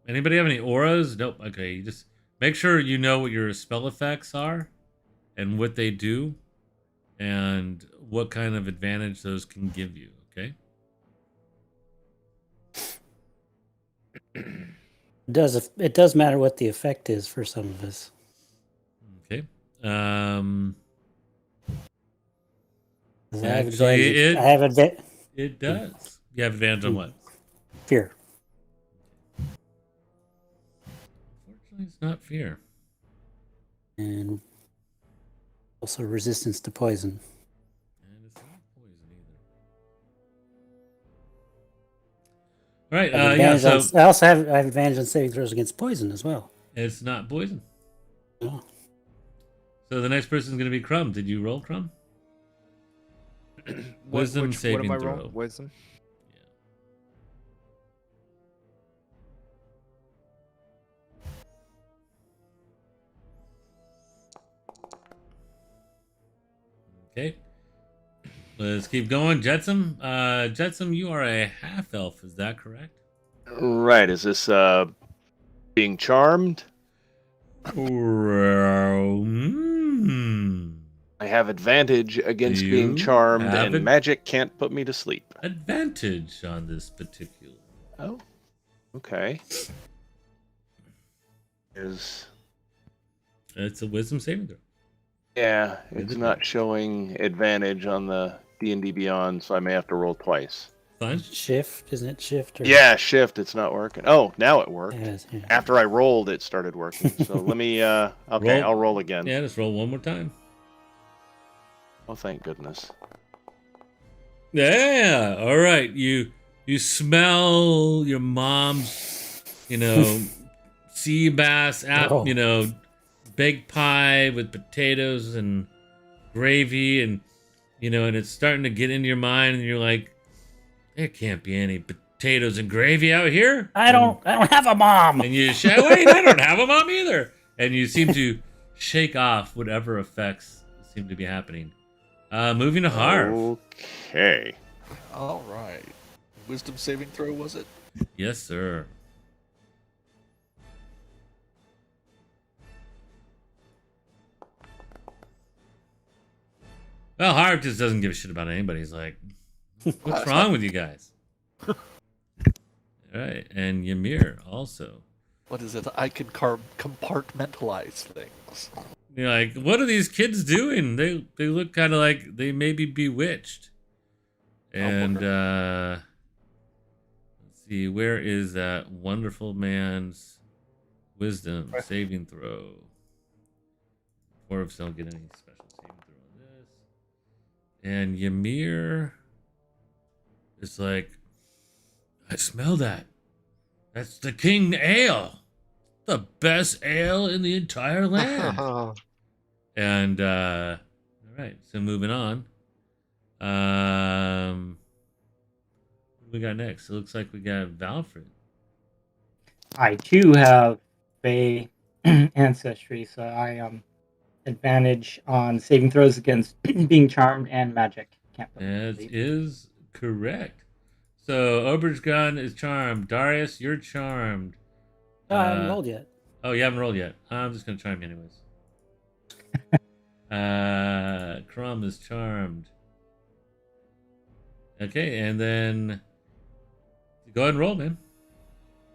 anybody have any auras? Nope. Okay, you just make sure you know what your spell effects are and what they do and what kind of advantage those can give you, okay? It does matter what the effect is for some of us. Okay. 'Cause Actually, I have advantage. it does. You have advantage on what? Fear. Unfortunately, it's not fear. And also resistance to poison. And it's not poison either. All right. I have Yeah. advantage So I also have advantage on saving throws against poison as well. it's not poison. Oh. So the next person is going to be Crumb. Did you roll, Crumb? Wisdom saving what am I throw. rolling? Wisdom. Okay. Let's keep going. Jetsam. Jetsam, you are a half elf. Is that correct? Right. Is this being charmed? I have advantage against being You charmed, have and magic can't put me to sleep. advantage on this particular. Oh, okay. Is It's a wisdom saving throw. yeah, it's not showing advantage on the D&D Beyond, so I may have to roll twice. Fine. Shift, isn't it? Shift? Or... Yeah, shift. It's not working. Oh, now it worked. Yes, yeah. After I rolled, it started working. So let me. Okay, Roll. I'll roll again. Yeah, let's roll one more time. Oh, thank goodness. Yeah. All right. You smell your mom's, sea bass Oh. baked pie with potatoes and gravy and and it's starting to get into your mind and you're like, there can't be any potatoes and gravy out here. I don't have a mom. And you say, wait, I don't have a mom either. And you seem to shake off whatever effects seem to be happening. Moving to Harv. Okay. All right. Wisdom saving throw, was it? Yes, sir. Well, Harv just doesn't give a shit about anybody. He's like, what's wrong with you guys? All right. And Ymir also. What is it? I can compartmentalize things. You're like, what are these kids doing? They look kind of like they may be bewitched. And let's see, where is that wonderful man's wisdom saving throw? Dwarves don't get any special saving throw on this. And Ymir is like, I smell that. That's the King Ale. The best ale in the entire land. And all right, so moving on. What do we got next? It looks like we got Valfred. I too have Fey ancestry, so I advantage on saving throws against being charmed and magic. Can't put me to That sleep. is correct. So Obertron is charmed. Darius, you're charmed. I haven't rolled yet. Oh, you haven't rolled yet. I'm just gonna charm you anyways. Crumb is charmed. Okay, and then go ahead and roll, man.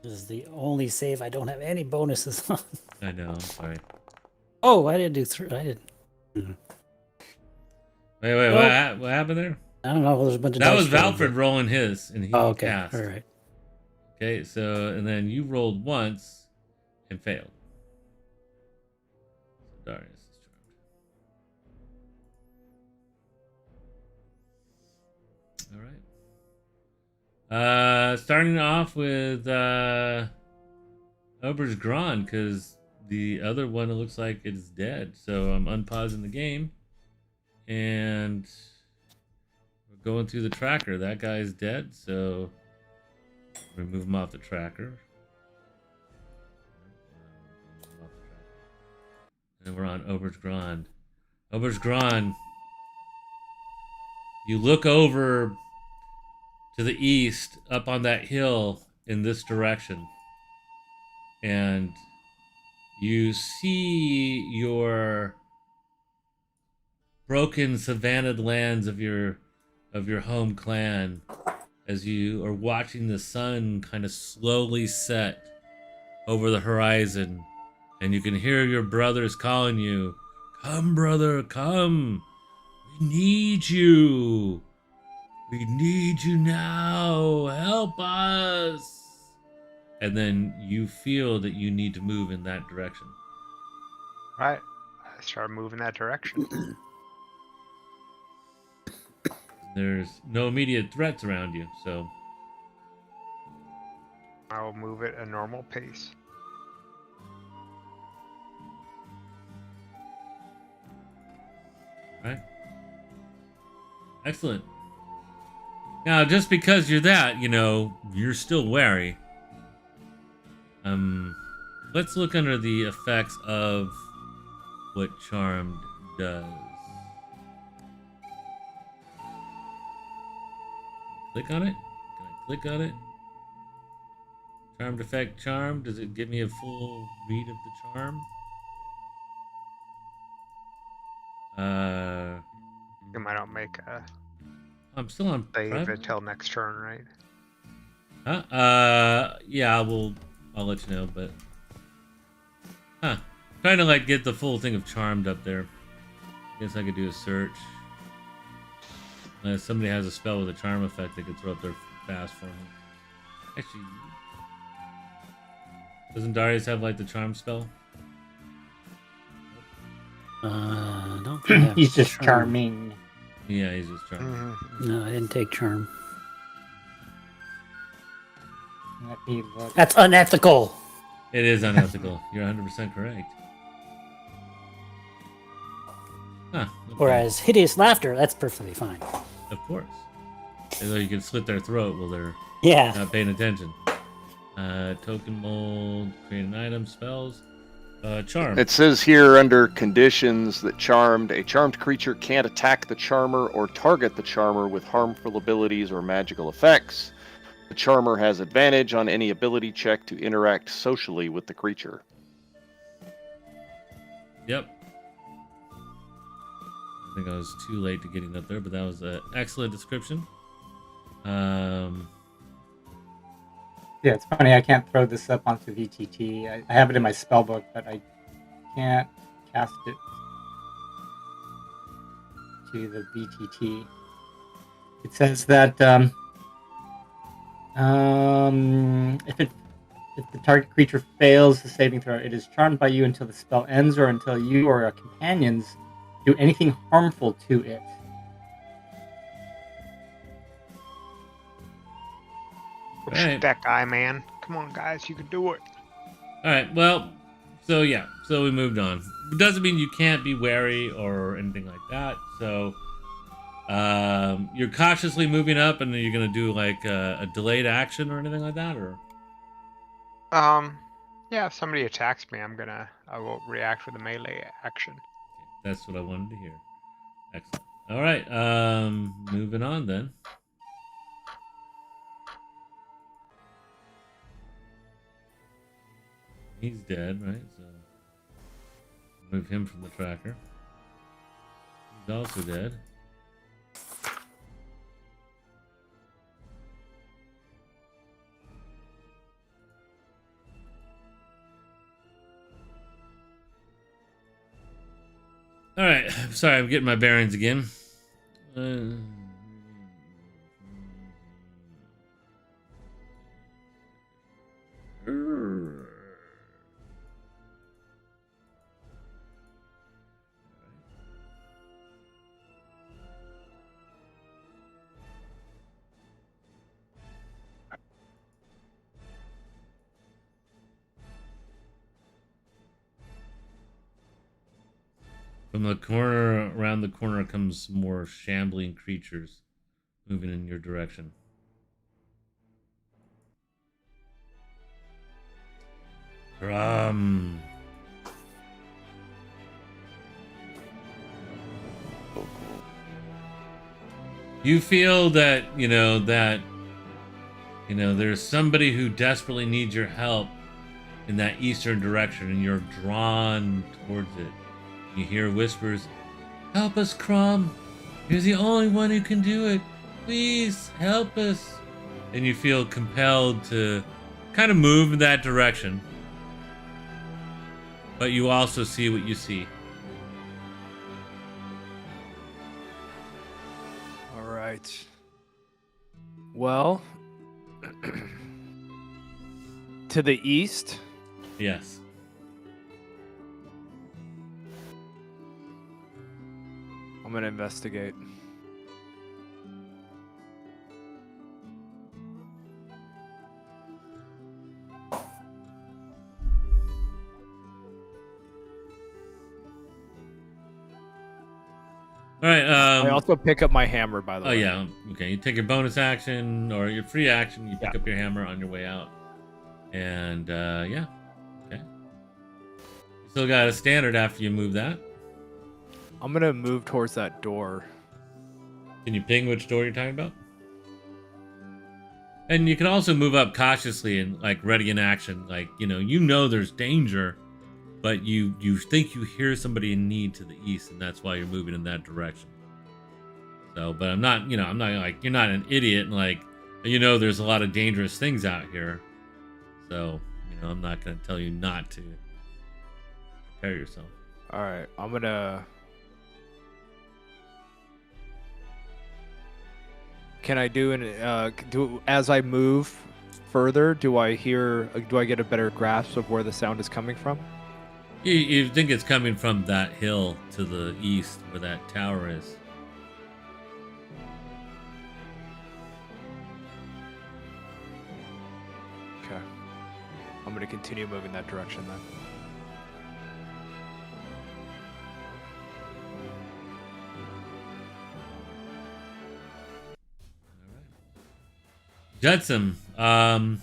This is the only save I don't have any bonuses on. I know. I'm sorry. Oh, I didn't do three. I didn't. Wait. What happened there? I don't know. There's a bunch of. That dice was rolls. Valfred rolling his, and he Oh, okay. cast. All right. Okay, so and then you rolled once and failed. So Darius is charmed. All right. Starting off with Ober's Grand, because the other one, it looks like it is dead. So I'm unpausing the game, and we're going through the tracker. That guy's dead, so remove him off the tracker. And we're on Ober's Grand. Ober's Grand. You look over to the east, up on that hill in this direction, and you see your broken savannah lands of your home clan as you are watching the sun kind of slowly set over the horizon, and you can hear your brothers calling you, "Come, brother, come. We need you. We need you now. Help us." And then you feel that you need to move in that direction. Right. I start moving that direction. There's no immediate threats around you, so I will move at a normal pace. right. Excellent. Now, just because you're that, you're still wary. Let's look under the effects of what Charmed does. Click on it? Can I click on it? Charmed effect, charm. Does it give me a full read of the charm? I don't make a I'm still on save private. until next turn, right? Huh? Yeah, I'll let you know, but trying to get the full thing of charmed up there. Guess I could do a search. If somebody has a spell with a charm effect, they could throw up there fast for me. Actually, doesn't Darius have the charm spell? I don't think I have He's just charm. charming. Yeah, he's just charming. Mm-hmm. No, I didn't take charm. Let me look. That's unethical. It is unethical. You're 100% correct. Huh. Okay. Whereas hideous laughter, that's perfectly fine. Of course. As though you can slit their throat while they're Yeah. not paying attention. Token mold, create an item, spells, charm. It says here under conditions that a charmed creature can't attack the charmer or target the charmer with harmful abilities or magical effects. The charmer has advantage on any ability check to interact socially with the creature. Yep. I think I was too late to getting up there, but that was an excellent description. Yeah, it's funny. I can't throw this up onto VTT. I have it in my spell book, but I can't cast it to the VTT. It says that if the target creature fails the saving throw, it is charmed by you until the spell ends or until you or your companions do anything harmful to it. All right. That guy, man. Come on, guys. You can do it. All right. Well, so we moved on. It doesn't mean you can't be wary or anything like that. So you're cautiously moving up, and then you're gonna do a delayed action or anything like that, or Yeah, if somebody attacks me, I will react with a melee action. that's what I wanted to hear. Excellent. All right. Moving on then. He's dead, right? So move him from the tracker. He's also dead. All right. Sorry, I'm getting my bearings again. From the corner, around the corner, comes more shambling creatures moving in your direction. Rum. You feel that, there's somebody who desperately needs your help in that eastern direction, and you're drawn towards it. You hear whispers, "Help us, Crumb. You're the only one who can do it. Please help us." And you feel compelled to kind of move in that direction. But you also see what you see. All right. Well, to the east. Yes. I'm gonna investigate. All right. I also pick up my hammer, by the Oh way. yeah. Okay. You take your bonus action or your free action. You pick up your hammer on your way out, and yeah. Okay. You still got a standard after you move that. I'm gonna move towards that door. Can you ping which door you're talking about? And you can also move up cautiously and like ready in action. Like, there's danger, but you think you hear somebody in need to the east, and that's why you're moving in that direction. So, but I'm not like, you're not an idiot, and like, there's a lot of dangerous things out here. So, I'm not going to tell you not to prepare yourself. All right, I'm gonna. Can I do as I move further? Do I get a better grasp of where the sound is coming from? You think it's coming from that hill to the east where that tower is. Okay. I'm going to continue moving that direction then. Judson, the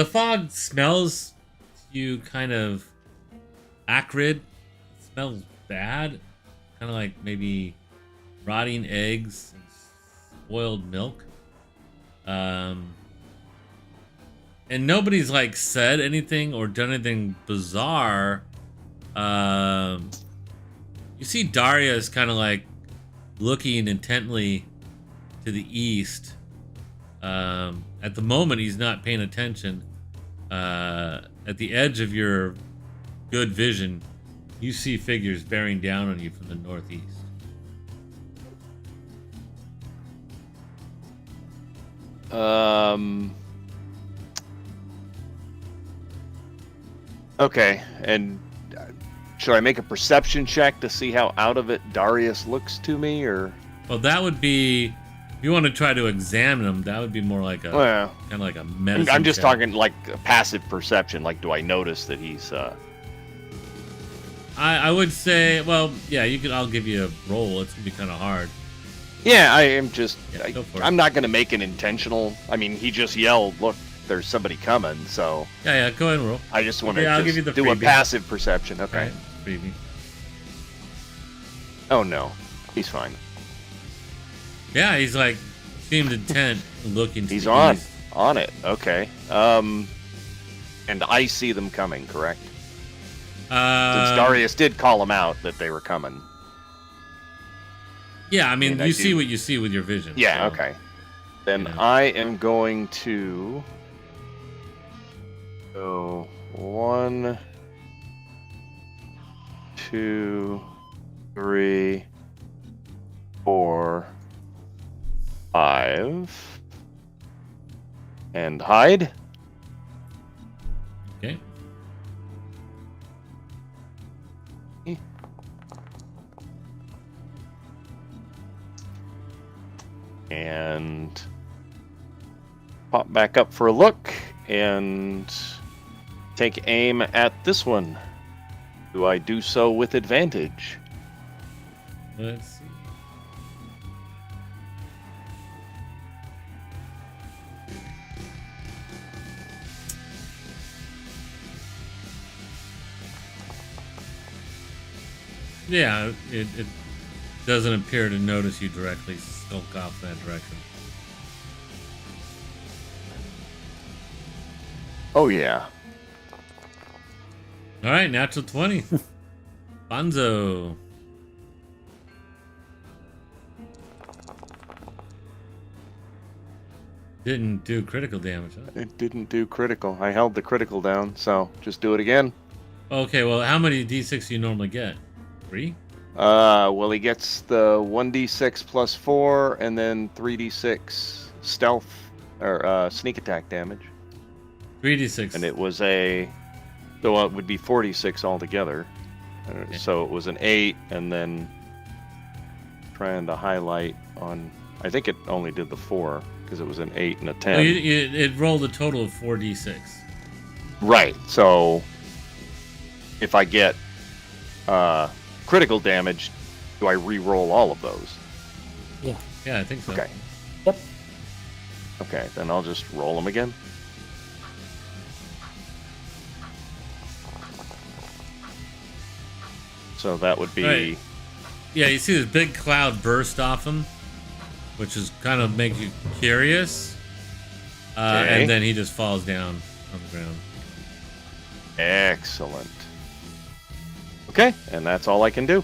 fog smells you kind of acrid. It smells bad, kind of like maybe rotting eggs and spoiled milk. And nobody's like said anything or done anything bizarre. You see Darius kind of like looking intently to the east. At the moment, he's not paying attention. At the edge of your good vision, you see figures bearing down on you from the northeast. Okay, and should I make a perception check to see how out of it Darius looks to me, or? Well, that would be, if you want to try to examine him, that would be more like a kind of like a medicine. I'm just check. talking like a passive perception. Like, do I notice that he's? I would say, well, yeah, you could. I'll give you a roll. It's gonna be kind of hard. Yeah, I am just. Yeah, go for it. I'm not going to make an intentional. I mean, he just yelled, "Look, there's somebody coming!" So. Yeah, go ahead and roll. I just want to I'll give you the do a freebie. passive perception. Okay. All right, freebie. Oh no, he's fine. Yeah, he's like seemed intent, looking. To He's the on east. it. Okay. And I see them coming, correct? Since Darius did call them out that they were coming. Yeah, I mean, And you see what you see with your vision. Yeah. so, Okay. Then Yeah. I am going to go 1, 2, 3, 4, 5, and hide. Okay. And pop back up for a look and take aim at this one. Do I do so with advantage? Let's see. Yeah, it doesn't appear to notice you directly skulk off that direction. Oh, yeah. All right, natural 20. Bonzo. Didn't do critical damage, huh? It didn't do critical. I held the critical down, so just do it again. Okay, well, how many d6 do you normally get? 3? Well, he gets the 1d6 plus 4, and then 3d6 stealth, or sneak attack damage. 3d6. And it was so it would be 46 altogether. Okay. So it was an 8, and then trying to highlight on, I think it only did the 4, because it was an 8 and a 10. Well, it rolled a total of 4d6. Right, so if I get critical damage, do I re-roll all of those? Yeah. Yeah, I think so. Okay. Yep. Okay, then I'll just roll them again. So that would be... Right. Yeah, you see this big cloud burst off him, which is kind of make you curious. Okay. And then he just falls down on the ground. Excellent. Okay, and that's all I can do.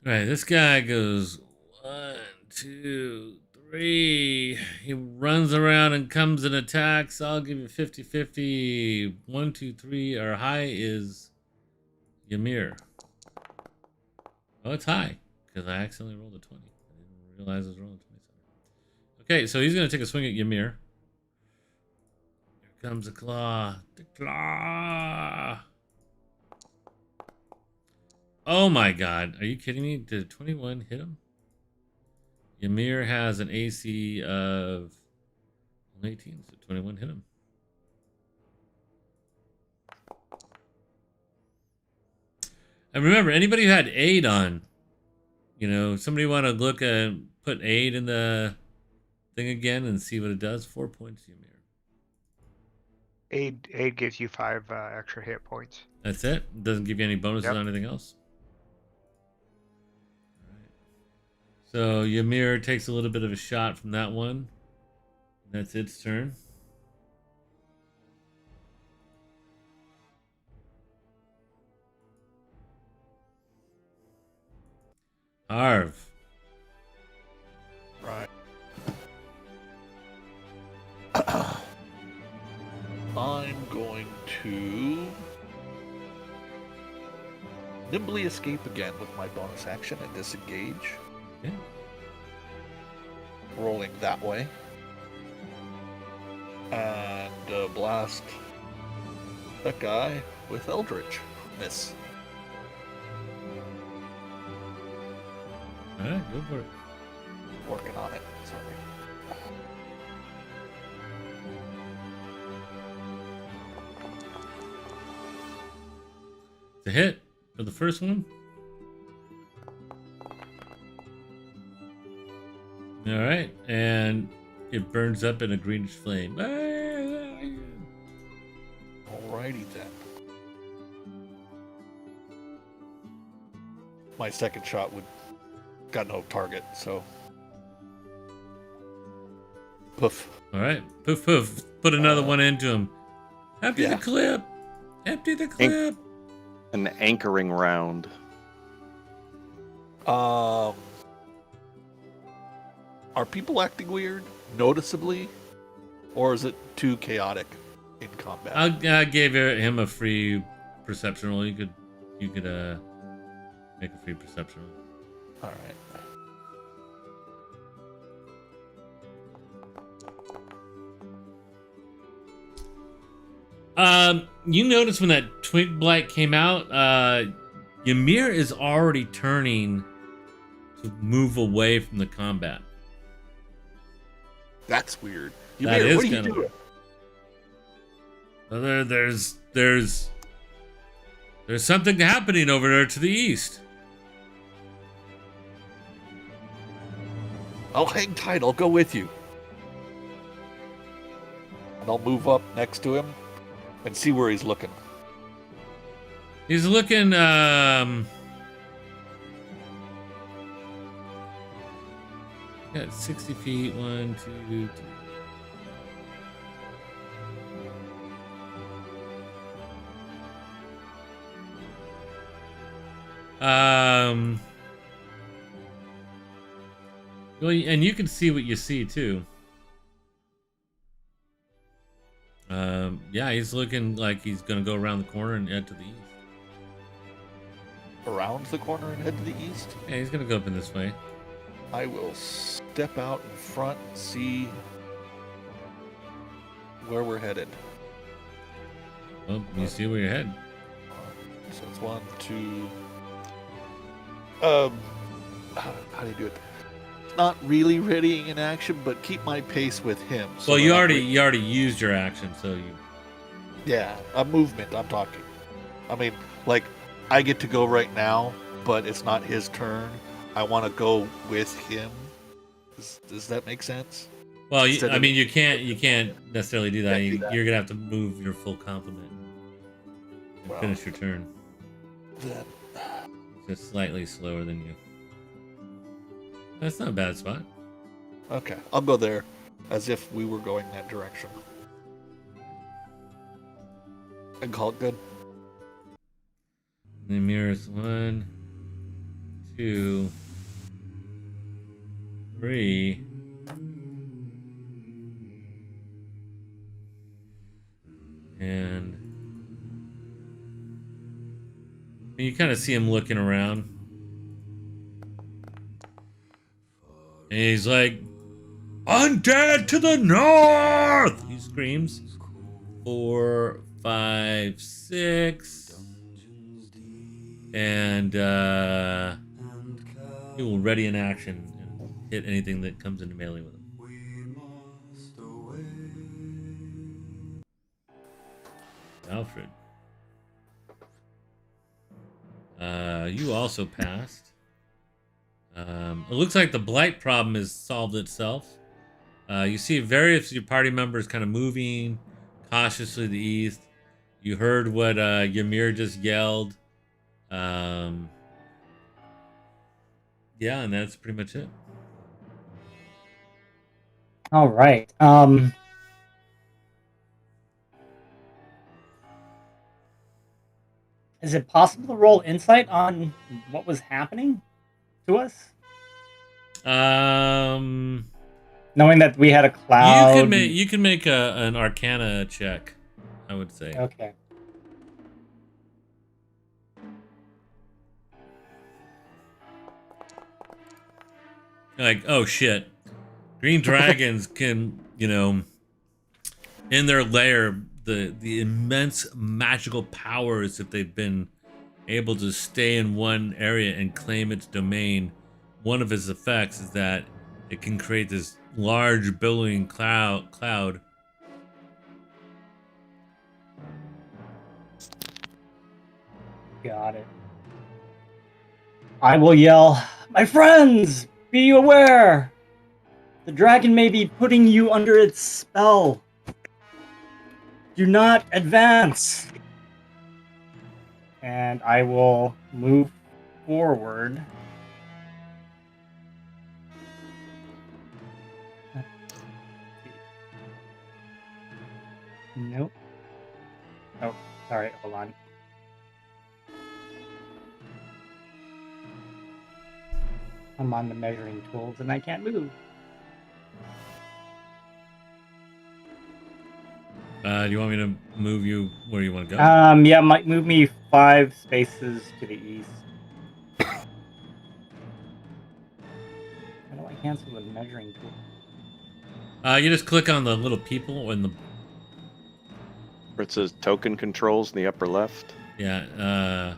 All right, this guy goes 1, 2, 3. He runs around and comes and attacks. I'll give you 50-50. 1, 2, 3. Our high is Ymir. Oh, it's high because I accidentally rolled a 20. I didn't realize I was rolling 27. Okay, so he's going to take a swing at Ymir. Here comes the claw. The claw. Oh my god. Are you kidding me? Did 21 hit him? Ymir has an AC of 18, so 21 hit him. And remember, anybody who had aid on, somebody want to look at put aid in the thing again and see what it does? 4 points, Ymir. Aid gives you 5 extra hit points. That's it? Doesn't give you any bonuses Yep. on anything else? Alright. So Ymir takes a little bit of a shot from that one. That's its turn. Harv. Right. I'm going to nimbly escape again with my bonus action and disengage. Yeah. Rolling that way. And blast that guy with Eldritch. Miss. Alright, go for it. Working on it. Sorry. It's a hit for the first one. Alright, and it burns up in a greenish flame. Alrighty then. My second shot got no target, so poof. Alright, poof poof. Put another one into him. Empty yeah. the clip. Empty the clip. An anchoring round. Are people acting weird, noticeably, or is it too chaotic in combat? I gave him a free perception roll. You could make a free perception roll. All right. You notice when that twig blight came out, Ymir is already turning to move away from the combat. That's weird. That Ymir, is what are you kinda doing? weird. There's something happening over there to the east. I'll hang tight. I'll go with you. And I'll move up next to him and see where he's looking. He's looking, yeah, 60 feet, 1, 2, 3. Well, and you can see what you see too. Yeah, he's looking like he's gonna go around the corner and head to the east. Around the corner and head to the east. Yeah, he's gonna go up in this way. I will step out in front and see where we're headed. Well, you see where you're heading. So it's 1, 2. How do you do it? Not really readying in action, but keep my pace with him. So Well, that you I'm already used your action, so you. Yeah, a movement. I'm talking. I mean, like, I get to go right now, but it's not his turn. I want to go with him. Does that make sense? Well, Instead I of- mean, you can't necessarily do that. Can't do that. You're gonna have to move your full complement and Well. finish your turn. Then Just slightly slower than you. That's not a bad spot. okay, I'll go there, as if we were going that direction. And call it good. The mirrors 1, 2, 3. And you kind of see him looking around. And he's like, "Undead to the north!" He screams. 4, 5, 6. And he will ready in action and hit anything that comes into melee with him. Alfred. You also passed. It looks like the blight problem has solved itself. You see various of your party members kind of moving cautiously to the east. You heard what Ymir just yelled. Yeah, and that's pretty much it. All right. Is it possible to roll insight on what was happening to us? Um, Knowing that we had a cloud. you can make an Arcana check, I would say. Okay. Like, oh shit, green dragons can, in their lair, the immense magical powers, if they've been able to stay in one area and claim its domain. One of its effects is that it can create this large billowing cloud. Got it. I will yell, "My friends, be aware! The dragon may be putting you under its spell. Do not advance." And I will move forward. Nope. Oh, sorry, hold on. I'm on the measuring tools and I can't move. Do you want me to move you where you want to go? Yeah, might move me 5 spaces to the east. How do I cancel the measuring tool? You just click on the little people in the Where it says token controls in the upper left. yeah,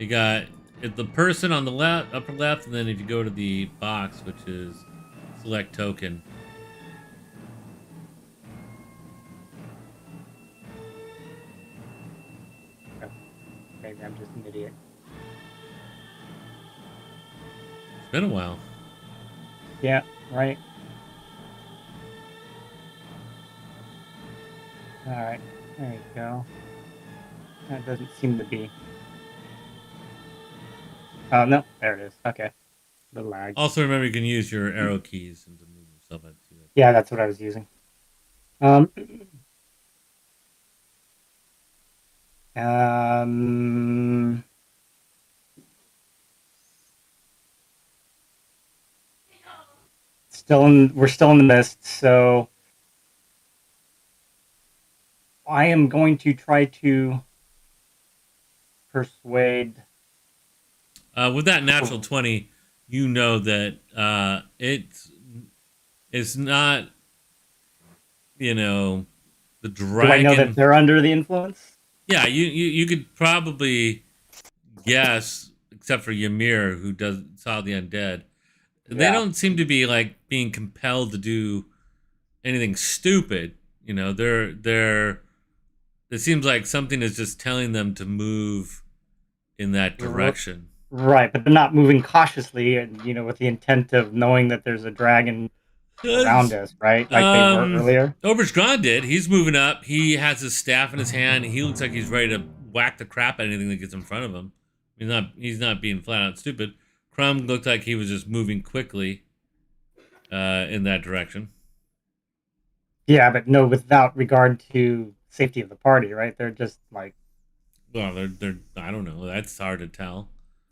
You got the person on the left, upper left, and then if you go to the box, which is select token. Maybe I'm just an idiot. It's been a while. Yeah, right. All right, there you go. That doesn't seem to be. Oh no, there it is. Okay, the lag. Also, remember you can use your arrow keys and to move yourself out too. Yeah, that's what I was using. Um, um, we're still in the mist, so I am going to try to persuade. With that natural 20, you know that it's not, the Do dragon. I know that they're under the influence? Yeah, you could probably guess, except for Ymir, who saw the undead. They Yeah. don't seem to be like being compelled to do anything stupid. They're. It seems like something is just telling them to move in that direction. Right, but they're not moving cautiously, and with the intent of knowing that there's a dragon around us, right? Like they were earlier. Oberstrahn did. He's moving up. He has his staff in his hand. He looks like he's ready to whack the crap out of anything that gets in front of him. He's not being flat out stupid. Crumb looked like he was just moving quickly in that direction. Yeah, but no, without regard to safety of the party, right? They're just like. Well, they're I don't know. That's hard to tell.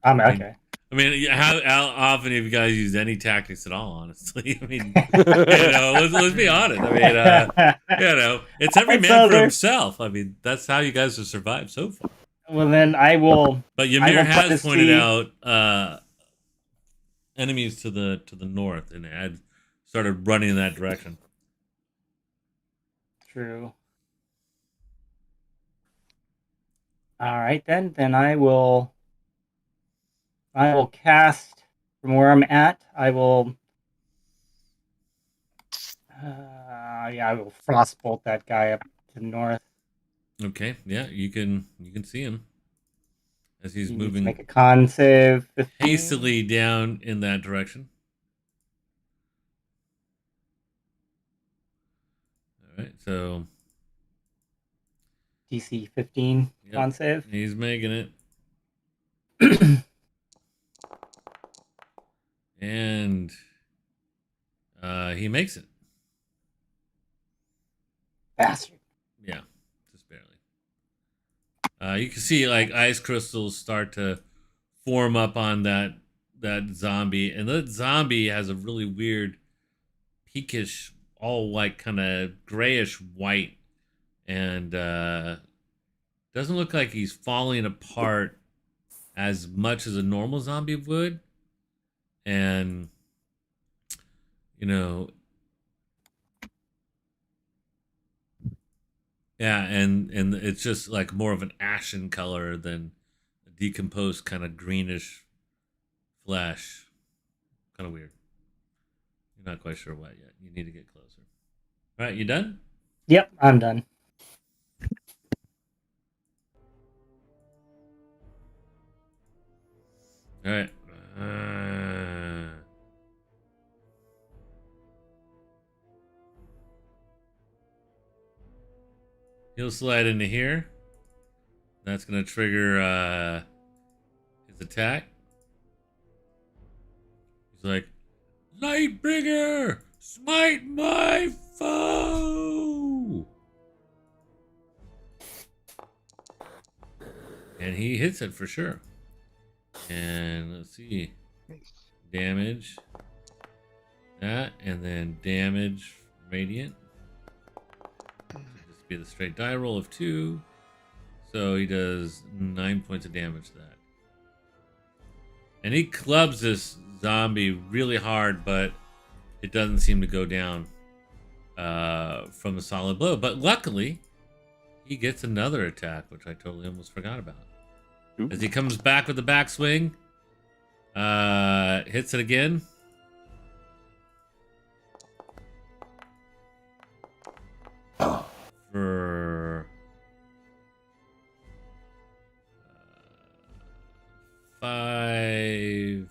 Okay. I mean, how often have you guys used any tactics at all? Honestly, I mean, let's be honest. I mean, it's every man for himself. I mean, that's how you guys have survived so far. Well, then I will. But Ymir has pointed out enemies to the north, and had started running in that direction. True. All right, then. Then I will cast from where I'm at. I will. I will frostbolt that guy up to the north. Okay, yeah, you can see him as he's moving. Make a con save. 15. Hastily down in that direction. All right, so DC 15 con save. He's making it. And he makes it. Bastard. Yeah, just barely. You can see like ice crystals start to form up on that zombie, and that zombie has a really weird, peakish, all like kind of grayish white, and doesn't look like he's falling apart as much as a normal zombie would. And yeah, and it's just like more of an ashen color than a decomposed kind of greenish flesh. Kind of weird. You're not quite sure what yet. You need to get closer. All right, you done? Yep, I'm done. All right. He'll slide into here. That's going to trigger his attack. He's like, Lightbringer, smite my foe! And he hits it for sure. And let's see. Damage. That, and then damage radiant. Just be the straight die roll of 2. So he does 9 points of damage to that. And he clubs this zombie really hard, but it doesn't seem to go down from the solid blow. But luckily, he gets another attack, which I totally almost forgot about. Ooh. As he comes back with the backswing, hits it again. For 5 and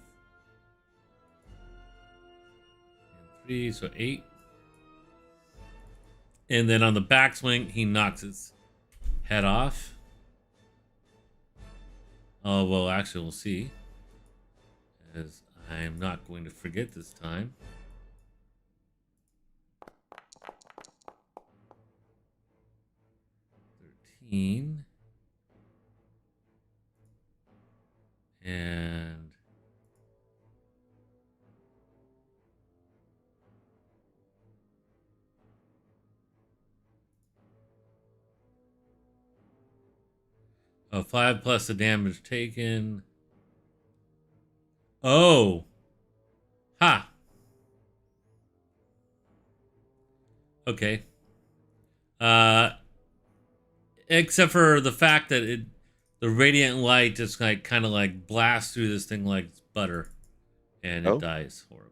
3, so 8. And then on the backswing, he knocks its head off. Oh, well, actually, we'll see. As I am not going to forget this time. And 5 plus the damage taken. Oh. Ha. Okay. Except for the fact that the radiant light just like kind of like blasts through this thing like butter, and it dies horribly.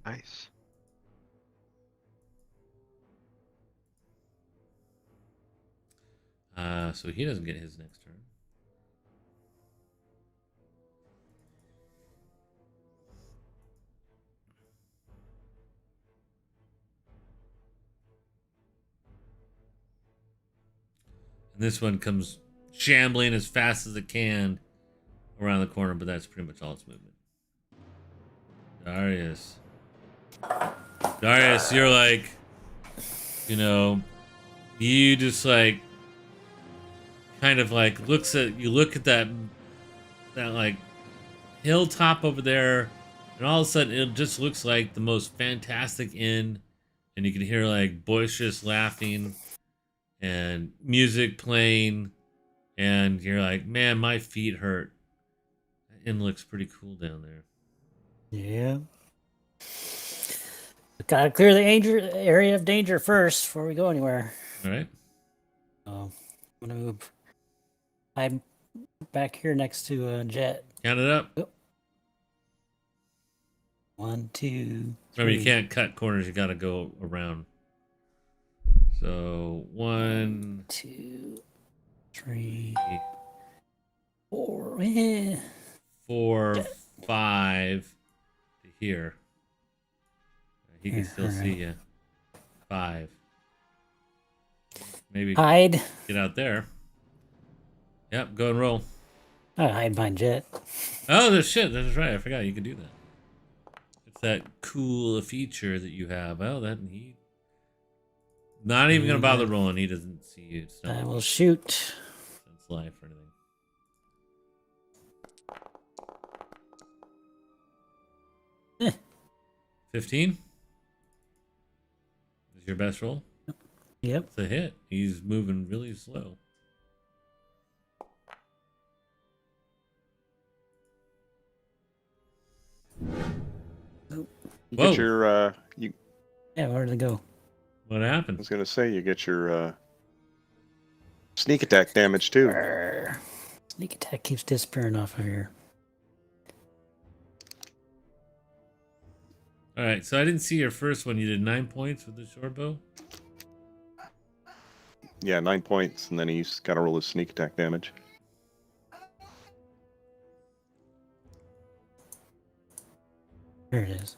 Nice. So he doesn't get his next turn. And this one comes shambling as fast as it can around the corner, but that's pretty much all its movement. Darius. Darius, you're like, you just like kind of like you look at that like hilltop over there, and all of a sudden it just looks like the most fantastic inn, and you can hear like boisterous laughing and music playing, and you're like, man, my feet hurt. That inn looks pretty cool down there. Yeah. Gotta clear the area of danger first before we go anywhere. All right. I'm gonna move. I'm back here next to Jet. Count it up. 1, 2, 3. Remember, you can't cut corners. You got to go around. So 1, 2, 3, 3, 4. 4, 5 to here. He can still see you. 5. Maybe Hide. get out there. Yep, go and roll. I hide behind Jet. Oh, that's right. I forgot you can do that. It's that cool feature that you have. Oh, that he not even gonna bother rolling. He doesn't see you. It's not I will shoot. Sense life or anything. 15 is your best roll. Yep. It's a hit. He's moving really slow. You Whoa. get your Yeah, where did it go? What I happened? was gonna say you get your sneak attack damage too. Brr. Sneak attack keeps disappearing off of here. All right, so I didn't see your first one. You did 9 points with the short bow. Yeah, 9 points, and then he's got to roll his sneak attack damage. There it is.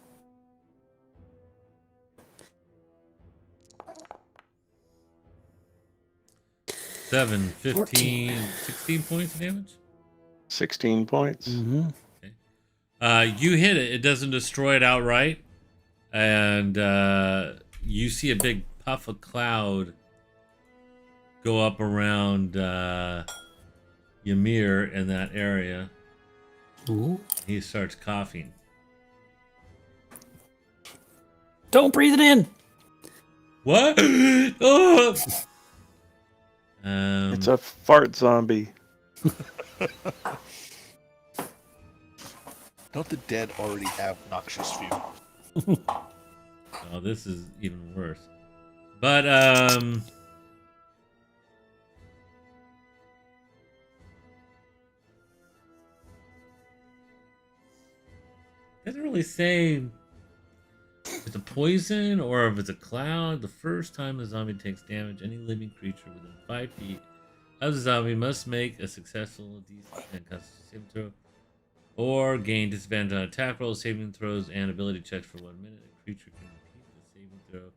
Seven, 15, 14. 16 points of damage. 16 points. Mm-hmm. You hit it. It doesn't destroy it outright, and you see a big puff of cloud go up around Ymir in that area. Ooh. He starts coughing. Don't breathe it in. What? Oh! It's a fart zombie. Don't the dead already have noxious fumes? Oh, this is even worse. But Doesn't really say if it's a poison or if it's a cloud. The first time the zombie takes damage, any living creature within 5 feet of the zombie must make a successful DC and Constitution saving throw, or gain disadvantage on attack rolls, saving throws, and ability checks for 1 minute. A creature can repeat the saving throw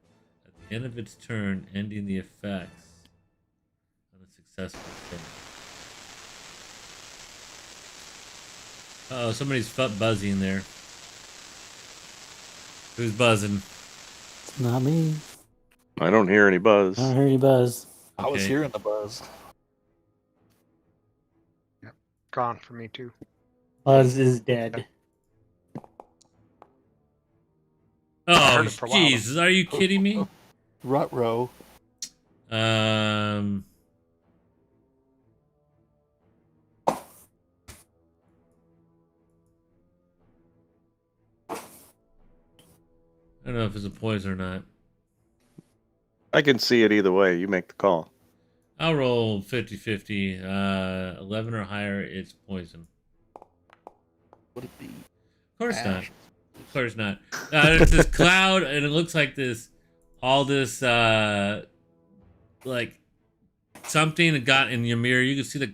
at the end of its turn, ending the effects on a successful save. Oh, somebody's buzzing there. Who's buzzing? It's not me. I don't hear any buzz. I don't hear any buzz. I was Okay. hearing the buzz. Gone for me too. Buzz is dead. Oh, heard it for a while, though. Jesus! Are you kidding me? Rutro. I don't know if it's a poison or not. I can see it either way. You make the call. I'll roll 50-50. 11 or higher, it's poison. Would it be? Of course not. Ash? Of course not. It's this cloud, and it looks like all this, like something that got in your mirror. You can see the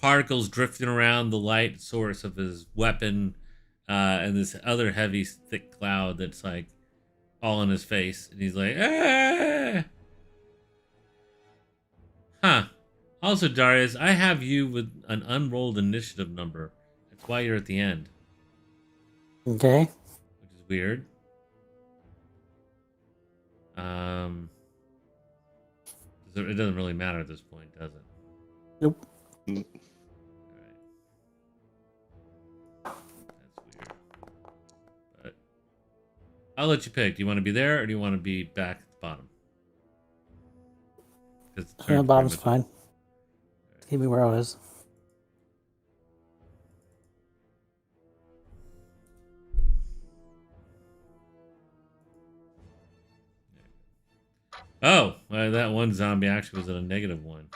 particles drifting around the light source of his weapon, and this other heavy, thick cloud that's like all in his face, and he's like, ah! Huh. Also, Darius, I have you with an unrolled initiative number. That's why you're at the end, Okay. which is weird. It doesn't really matter at this point, does it? Nope. Alright. That's weird. But I'll let you pick. Do you want to be there or do you want to be back at the bottom? 'Cause the turn's Bottom's pretty much- fine. Keep me where I was. Oh, well, that one zombie actually was at a -1.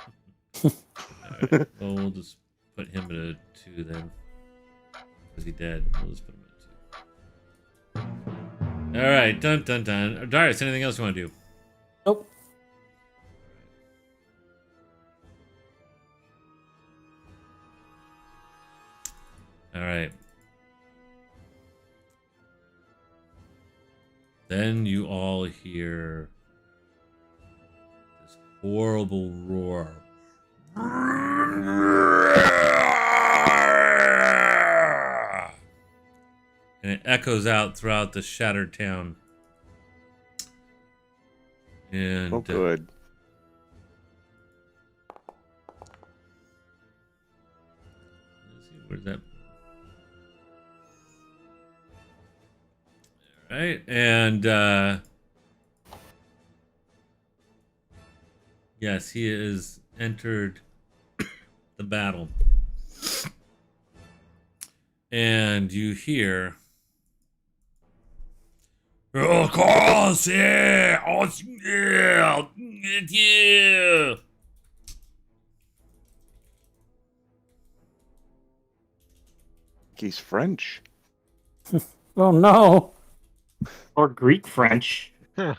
Alright, well, we'll just put him at a 2 then. Is he dead? We'll just put him at a 2. Alright, dun dun dun. Darius, anything else you want to do? Nope. Alright. Then you all hear this horrible roar. And it echoes out throughout the shattered town. And Oh, good. let's see, where's that? All right, and yes, he has entered the battle. And you hear, of course, yeah, oh, yeah, yeah. He's French. Oh no. Or Greek French. I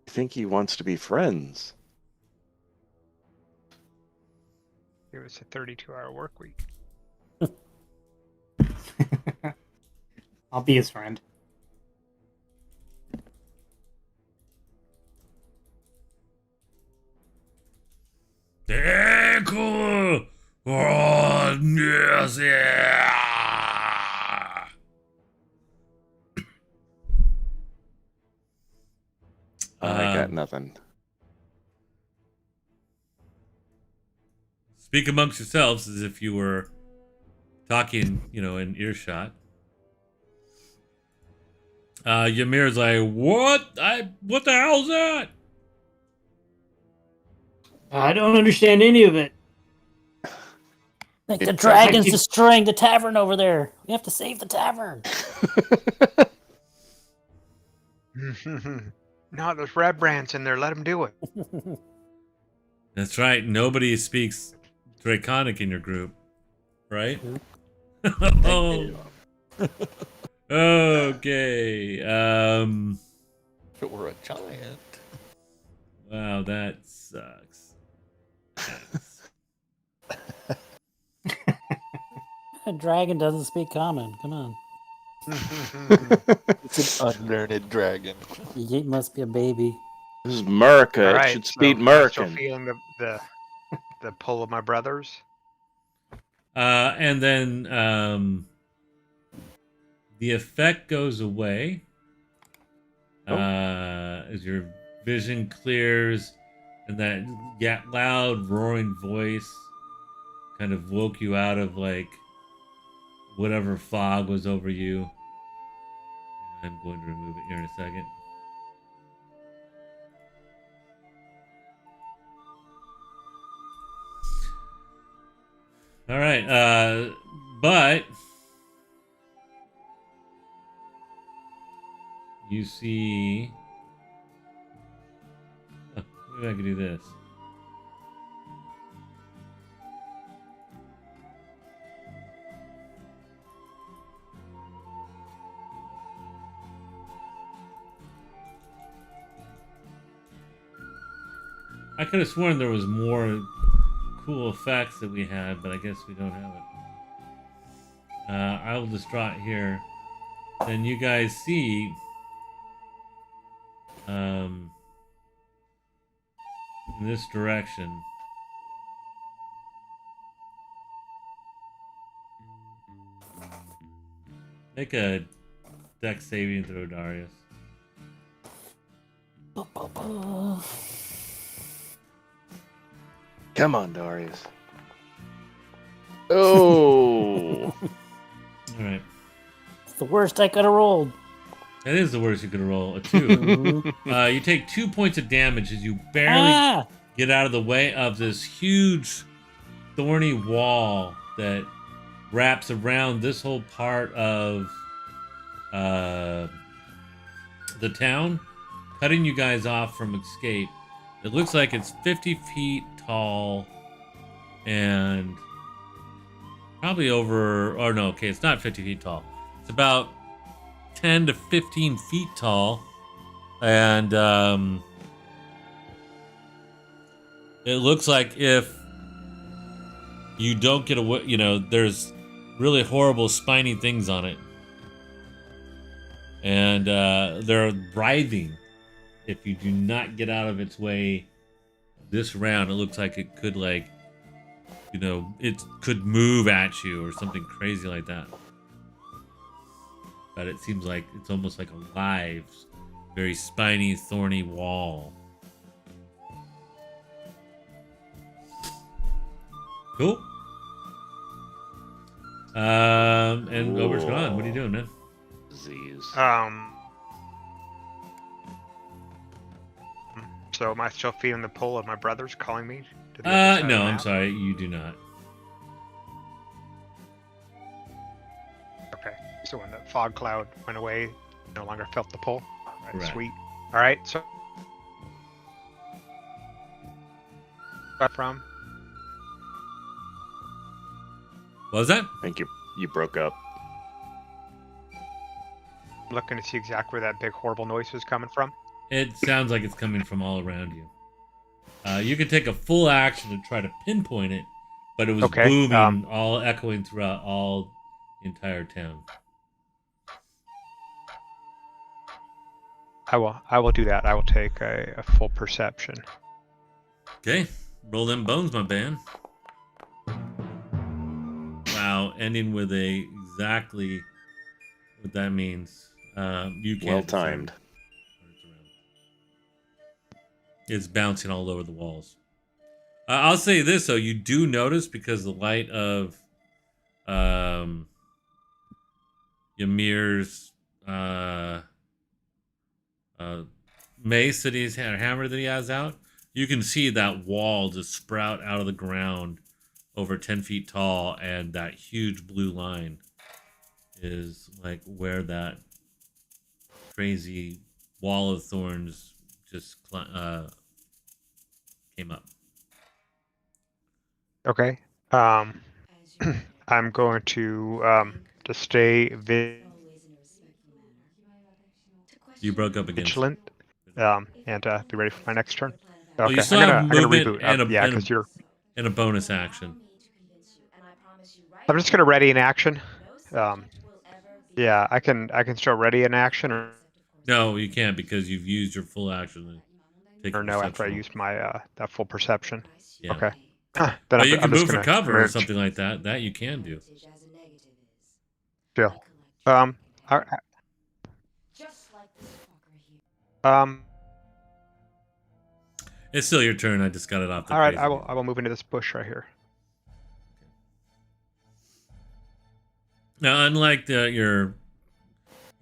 think he wants to be friends. It was a 32-hour work week. I'll be his friend. Echo! Oh, yes, yeah! I got nothing. Speak amongst yourselves as if you were talking, in earshot. Ymir's like, what the hell's that? I don't understand any of it. I think the It dragon's doesn't- destroying the tavern over there. We have to save the tavern. No, there's red brands in there. Let him do it. That's right. Nobody speaks Draconic in your group, right? Oh, okay. If it were a giant. Wow, that sucks. A dragon doesn't speak common. Come on. It's an unlearned dragon. He must be a baby. This is Merca. All It right, should so speak am I still Mercan. feeling the pull of my brothers. And then the effect goes away as your vision clears, and that loud roaring voice kind of woke you out of like whatever fog was over you. And I'm going to remove it here in a second. All right, but you see, maybe I could do this. I could have sworn there was more cool effects that we had, but I guess we don't have it. I will just draw it here. Then you guys see in this direction. Make a dex saving throw, Darius. Come on, Darius. Oh. All right. It's the worst I could have rolled. That is the worst you could roll. A 2. Mhm. You take 2 points of damage as you barely get out of the way of this huge thorny wall that wraps around this whole part of the town, cutting you guys off from escape. It looks like it's 50 feet tall and probably over, or no, okay, it's not 50 feet tall. It's about 10 to 15 feet tall. And it looks like if you don't get away, there's really horrible spiny things on it. And they're writhing. If you do not get out of its way this round, it looks like it could, it could move at you or something crazy like that. But it seems like it's almost like a live, very spiny, thorny wall. Cool. And Ober's gone. What are you doing, man? Disease. So am I still feeling the pull of my brothers calling me? To the other side of No, the I'm map? sorry. You do not. Okay. So when the fog cloud went away, no longer felt the pull. All right, Correct. sweet. All right. So from What was that? I think you broke up. looking to see exactly where that big horrible noise was coming from. It sounds like it's coming from all around you. You could take a full action to try to pinpoint it, but it was Okay, booming, all echoing throughout all the entire town. I will do that. I will take a full perception. Okay, roll them bones, my man. Wow, ending with exactly what that means. You can't Well discern timed. what it's around. It's bouncing all over the walls. I'll say this though, you do notice because the light of Ymir's mace that he's had, or hammer that he has out, you can see that wall just sprout out of the ground over 10 feet tall, and that huge blue line is like where that crazy wall of thorns just came up. Okay. I'm going to stay You broke up again. vigilant, and be ready for my next turn. Well, you Okay, still I'm have gonna movement reboot. and Yeah, because you're. a bonus action. I'm just gonna ready in action. Yeah, I can still ready in action No, you can't because you've used your full action. And take a or no after I perception. used my that full perception. Yeah. Okay. Then But you I'm can just move for gonna cover or something like that. That you can do. chill. All right. Um. It's still your turn. I just got it off the All right. crazy. I will move into this bush right here. Now, unlike your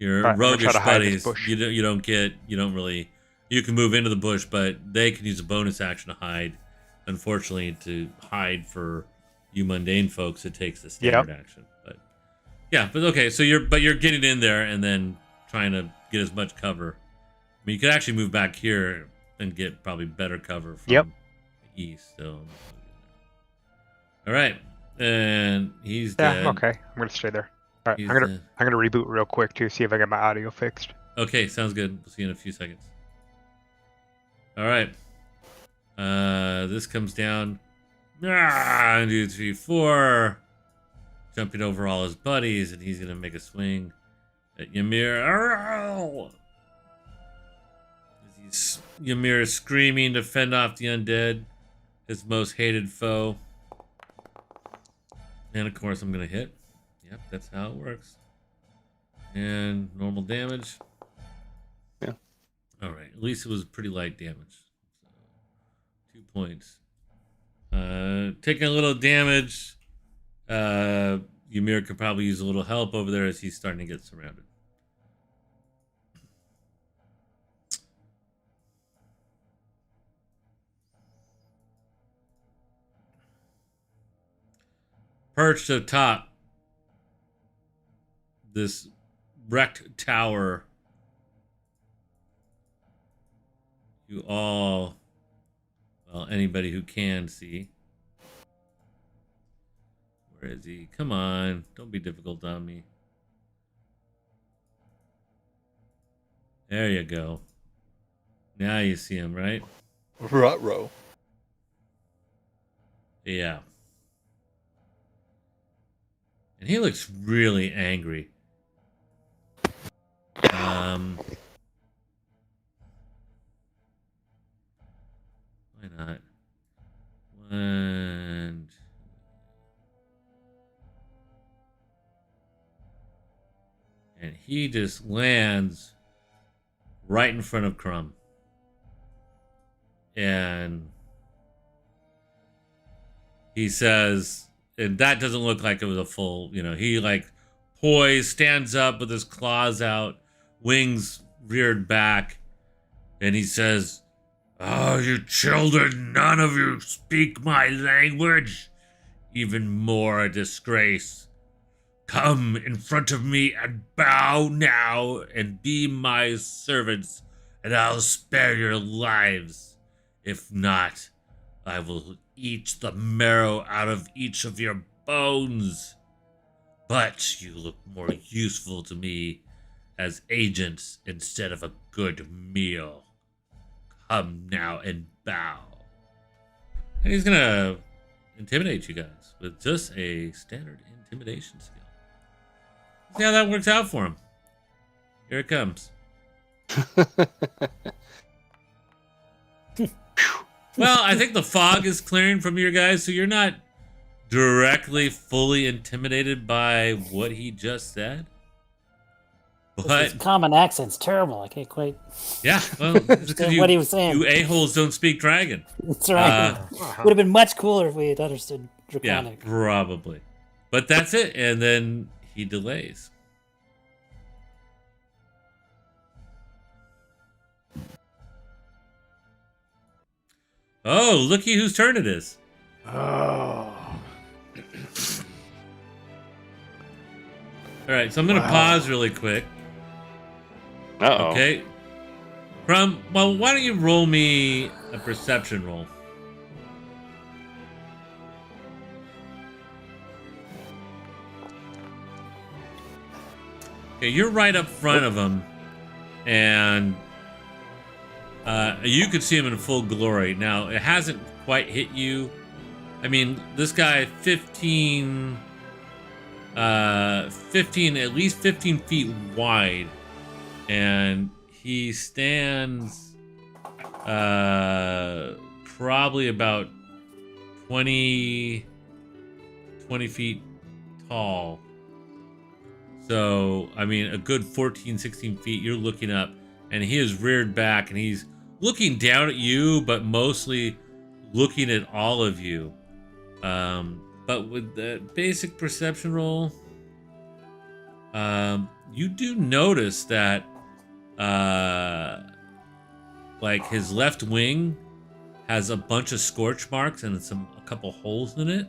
All right, I'm gonna roguish try to hide this buddies, bush. you don't really. You can move into the bush, but they can use a bonus action to hide. Unfortunately, to hide for you mundane folks, it takes the standard action. But yeah, but okay. So you're getting in there and then trying to get as much cover. I mean, you could actually move back here and get probably better cover from the east. So, all right, and he's dead. Yeah. Okay. I'm gonna stay there. All right. He's I'm dead. gonna reboot real quick to see if I get my audio fixed. Okay, sounds good. We'll see you in a few seconds. All right. This comes down. 1, 2, 3, 4. Jumping over all his buddies, and he's gonna make a swing at Ymir. Ymir is screaming to fend off the undead, his most hated foe. And of course, I'm gonna hit. Yep, that's how it works. And normal damage. Yeah. All right. At least it was pretty light damage. So, 2 points. Taking a little damage. Ymir could probably use a little help over there as he's starting to get surrounded. Perched atop this wrecked tower, you all, well, anybody who can see. Where is he? Come on, don't be difficult on me. There you go. Now you see him, right? Ruh-roh. Yeah. And he looks really angry. Why not? And he just lands right in front of Crumb. And he says, and that doesn't look like it was a full, he like poised, stands up with his claws out, wings reared back, and he says, "Oh, you children, none of you speak my language. Even more a disgrace. Come in front of me and bow now and be my servants, and I'll spare your lives. If not, I will eat the marrow out of each of your bones. But you look more useful to me as agents instead of a good meal. Come now and bow." And he's gonna intimidate you guys with just a standard intimidation skill. See how that works out for him. Here it comes. Well, I think the fog is clearing from your guys, so you're not directly fully intimidated by what he just said. But his common accent's terrible. I can't quite. Yeah, well, it's because what he was saying. You a-holes don't speak dragon. That's right. Would have been much cooler if we had understood Draconic. Yeah, probably. But that's it, and then he delays. Oh, looky whose turn it is. Oh. All right, so I'm going to pause really quick. Uh-oh. Okay. Well, why don't you roll me a perception roll? Okay, you're right up front of him, and you could see him in full glory. Now, it hasn't quite hit you. I mean, this guy, 15, at least 15 feet wide, and he stands probably about 20 feet tall. So, I mean, a good 14, 16 feet, you're looking up, and he is reared back, and he's looking down at you, but mostly looking at all of you. But with the basic perception roll, you do notice that, like, his left wing has a bunch of scorch marks and a couple holes in it.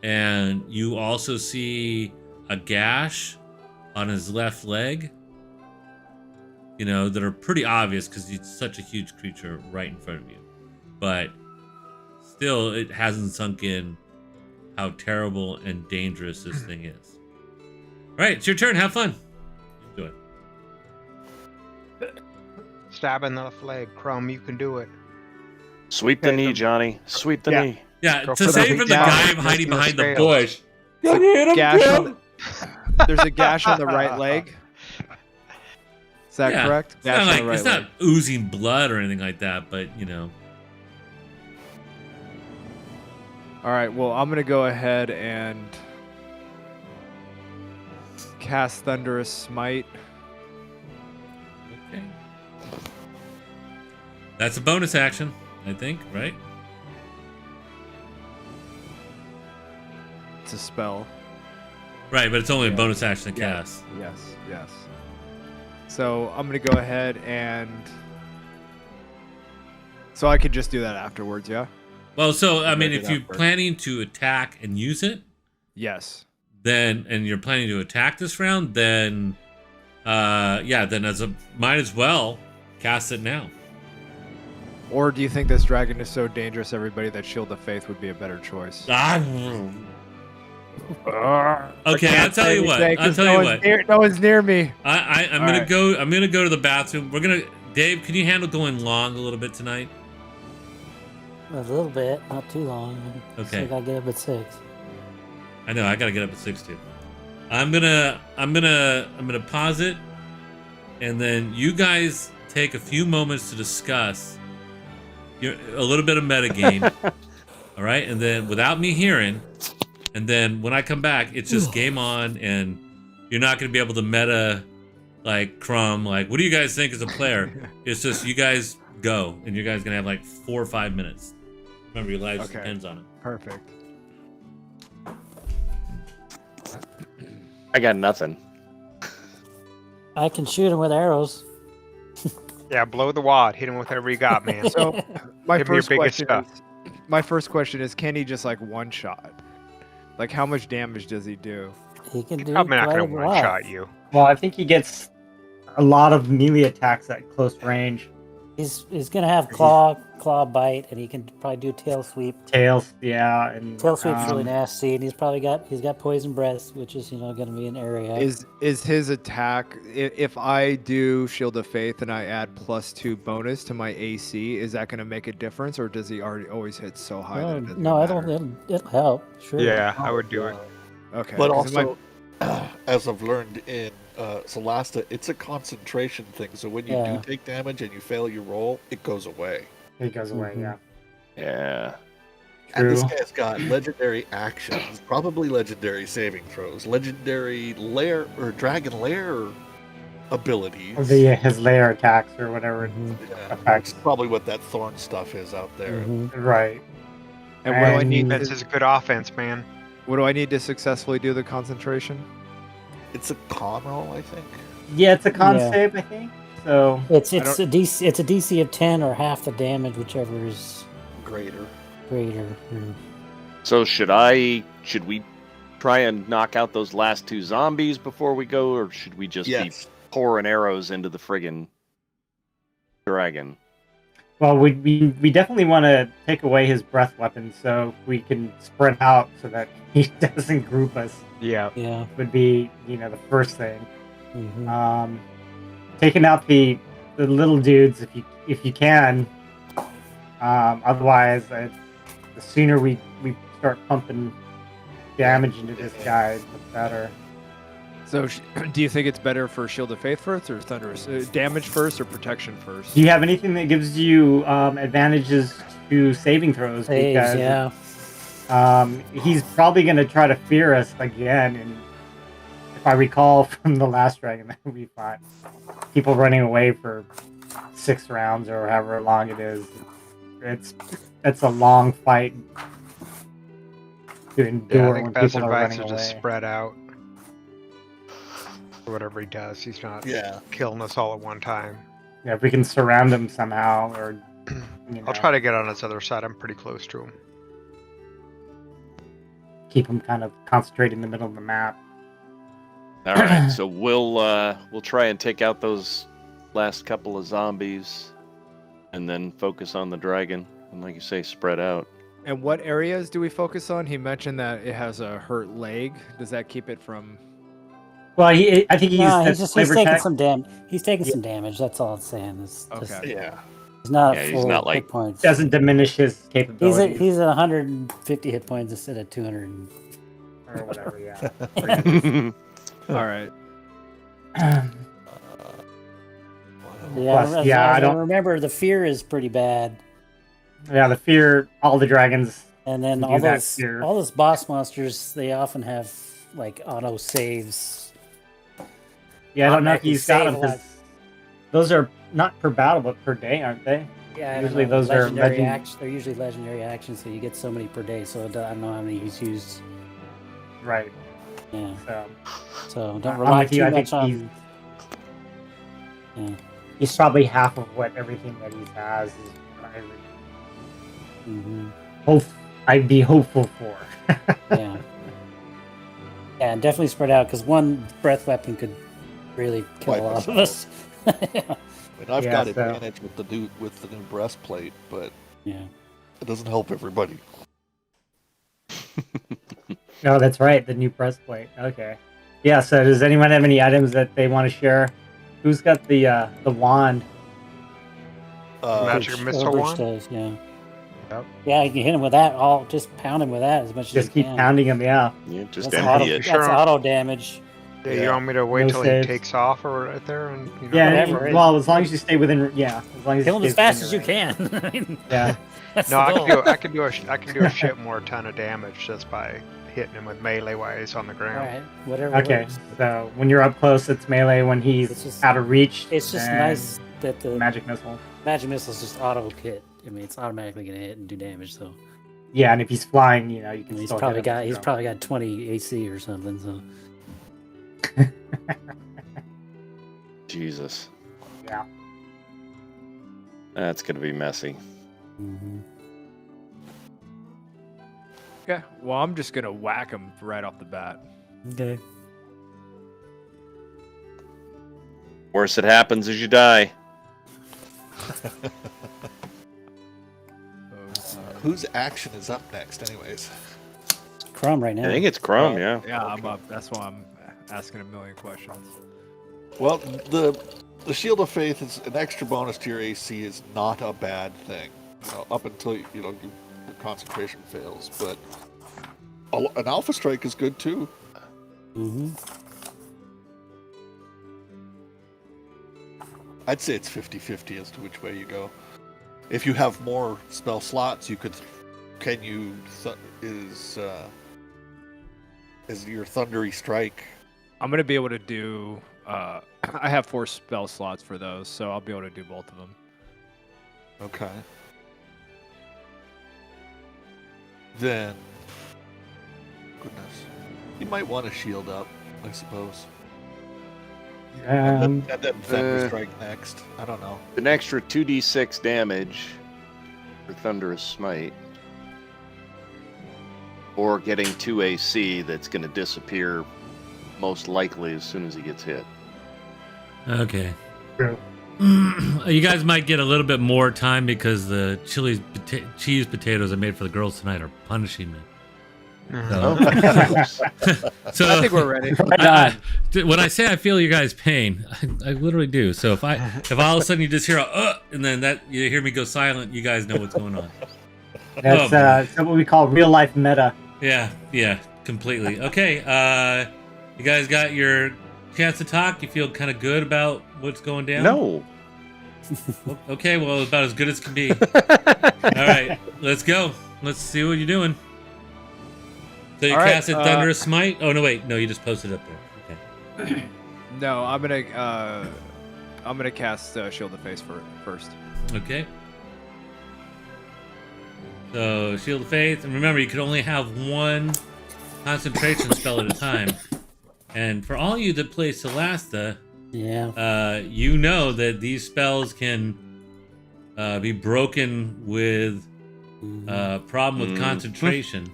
And you also see a gash on his left leg, you know, that are pretty obvious because he's such a huge creature right in front of you. But still, it hasn't sunk in how terrible and dangerous this thing is. All right, it's your turn. Have fun. Enjoy. Stab in the left leg. Crumb, you can do it. Sweep the knee, Johnny. Sweep the knee. Yeah, Go to for the save from the down. guy hiding behind the Scales. bush. There's a gash on the right leg. Is that Yeah, correct? It's Gash not on like the right it's leg. not oozing blood or anything like that, but you know. All right. Well, I'm gonna go ahead and cast Thunderous Smite. Okay. That's a bonus action, I think, right? It's a spell. Right, but it's only a Yeah. bonus action to Yeah. cast. Yes. So I'm gonna go ahead and. So I could just do that afterwards, yeah. Well, so I mean, do if that you're first. planning to attack and use it, Yes. then and you're planning to attack this round, then then might as well cast it now. Or do you think this dragon is so dangerous, everybody, that Shield of Faith would be a better choice? Okay, I'll tell you what. I'll tell you what. No one's near me. I'm All gonna right. go. I'm gonna go to the bathroom. Dave, can you handle going long a little bit tonight? A little bit, not too long. Okay. Still gotta get up at 6. I know. I gotta get up at 6 too. I'm gonna pause it, and then you guys take a few moments to discuss a little bit of metagame. All right, and then without me hearing, and then when I come back, it's just game on, and you're not gonna be able to meta like Crumb. Like, what do you guys think as a player? It's just you guys go, and you guys gonna have like 4 or 5 minutes. Remember, your lives Okay. depends on it. Perfect. I got nothing. I can shoot him with arrows. Yeah, blow the wad. Hit him with whatever you got, man. So my Give me your first biggest question my first question is, can he just like one shot? Like, how much damage does he do? He can do Probably not quite going to a lot. one-shot you. Well, I think he gets a lot of melee attacks at close range. He's gonna have claw bite, and he can probably do tail sweep. Tails, yeah, and Tail sweep's really nasty, and he's got poison breath, which is gonna be an area. Is his attack, if I do Shield of Faith and I add +2 bonus to my AC, is that going to make a difference, or does he always hit so high? that it doesn't no, I matter? don't. It'll help. Sure. Yeah, I would do it. Okay. But 'cause it also, as I've learned in Solasta, it's a concentration thing. So when you Yeah. do take damage and you fail your roll, it goes away. He goes away, Mhm. yeah. Yeah. And this True. guy's got legendary actions, probably legendary saving throws, legendary lair or dragon lair abilities. Or his lair attacks or whatever. Mhm. Yeah, effects. that's probably what that thorn stuff is out there. Mhm. Right. and what do I need? Defense is good offense, man. What do I need to successfully do the concentration? It's a con roll, I think. Yeah, it's a con Yeah. save, I think. So It's don't- a DC. It's a DC of 10 or half the damage, whichever is Greater. greater. So should we try and knock out those last 2 zombies before we go, or should we just be Yes. pouring arrows into the friggin'? dragon. Well, we definitely want to take away his breath weapon so we can spread out so that he doesn't group us. Yeah. Yeah. Would be the first thing. Hmm. Taking out the little dudes if you can. Otherwise, the sooner we start pumping damage into this guy, the better. So, do you think it's better for Shield of Faith first or Thunderous? Damage first or protection first? Do you have anything that gives you advantages to saving throws? Saves, Because yeah. he's probably going to try to fear us again. And if I recall from the last dragon that we fought, people running away for 6 rounds or however long it is, it's a long fight to endure Yeah, I think when best people are advice running is away. just spread out. Or whatever he does, he's not Yeah. killing us all at one time. Yeah, if we can surround him somehow, or I'll try to get on his other side. I'm pretty close to him. keep him kind of concentrated in the middle of the map. All right, so we'll try and take out those last couple of zombies, and then focus on the dragon, and like you say, spread out. And what areas do we focus on? He mentioned that it has a hurt leg. Does that keep it from? Well, I think No, he's he's flavor taking tech. some damage. He's taking some damage. That's all it's saying. It's just, Okay. Yeah. he's not Yeah, at he's full not, like- hit points. Doesn't diminish his He's capabilities he's at 150 hit points instead of 200. or whatever. Yeah. All right. Yeah, Plus, as yeah, I don't. remember. The fear is pretty bad, Yeah, the fear. All the dragons. and then Do all that those fear. boss monsters, they often have like auto saves. Yeah, I don't know if Automatically he's got them save a lot. 'cause those are not per battle, but per day, aren't they? Yeah, I don't Usually know, those are legendary legend- actions. They're usually legendary actions, so you get so many per day. So I don't know how many he's used. Right. Yeah, So so don't I'm rely with you, too I think much on. Yeah. he's probably half of what everything that he has is. Hmm. I'd be hopeful for. Yeah. Yeah, and definitely spread out because one breath weapon could really kill Wipe a lot us of us. I mean, I've Yeah, got so- advantage with the new breastplate, but Yeah. it doesn't help everybody. No, that's right. The new breastplate. Okay. Yeah. So, does anyone have any items that they want to share? Who's got the wand? Magic Which missile Overge wand? does, yeah. Yep. Yeah, you can hit him with that. Just pound him with that as much as Just you keep can. pounding him. Yeah. Yeah, just That's empty auto, it. Sure. that's auto damage. Yeah, Yeah. you want me to wait No till saves. he takes off or right there and Yeah. Whatever. Well, as long as you stay within. Yeah. As long as Kill him you as stay fast as you within can. I mean, range. Yeah. that's No, the I goal. can do a shit more ton of damage just by hitting him with melee while he's on the ground. All right, whatever. Okay. works. So when you're up close, it's melee. When he's It's just- out of reach, It's just then nice that the magic missile. magic missile's just auto hit. I mean, it's automatically gonna hit and do damage. So Yeah, and if he's flying, you can. he's still probably hit him, got so. 20 AC or something. So Jesus, Yeah. that's gonna be messy. mhm. Okay. Well, I'm just gonna whack him right off the bat. Okay. Worst that happens is you die. Whose action is up next, anyways? Crumb right now. I think it's Crumb, yeah. Yeah, I'm up. That's why I'm asking a million questions. Well, the Shield of Faith is an extra bonus to your AC is not a bad thing, up until your concentration fails. But an Alpha Strike is good too. Hmm. I'd say it's 50-50 as to which way you go. If you have more spell slots, you could. Can you? Is your Thundery Strike? I'm gonna be able to do. I have 4 spell slots for those, so I'll be able to do both of them. Okay. Then, goodness, you might want to shield up, I suppose. And then Thunder Strike next. I don't know. An extra 2d6 damage for Thunderous Smite. Or getting 2 AC that's going to disappear most likely as soon as he gets hit. Okay. True. You guys might get a little bit more time because the cheese potatoes I made for the girls tonight are punishing me. So, so I think we're ready. when I say I feel you guys' pain, I literally do. So if all of a sudden you just hear and then that you hear me go silent, you guys know what's going on. That's what we call real life meta. Yeah, completely. Okay, you guys got your chance to talk. You feel kind of good about what's going down? No. Okay, well, about as good as can be. All right, let's go. Let's see what you're doing. So you All right, casted Thunderous Smite? Oh no, wait, no, you just posted up there. Okay. No, I'm gonna cast Shield of Face first. Okay. So Shield of Faith, and remember, you can only have one concentration spell at a time. And for all you that play Celasta, you know that these spells can be broken with problem with concentration.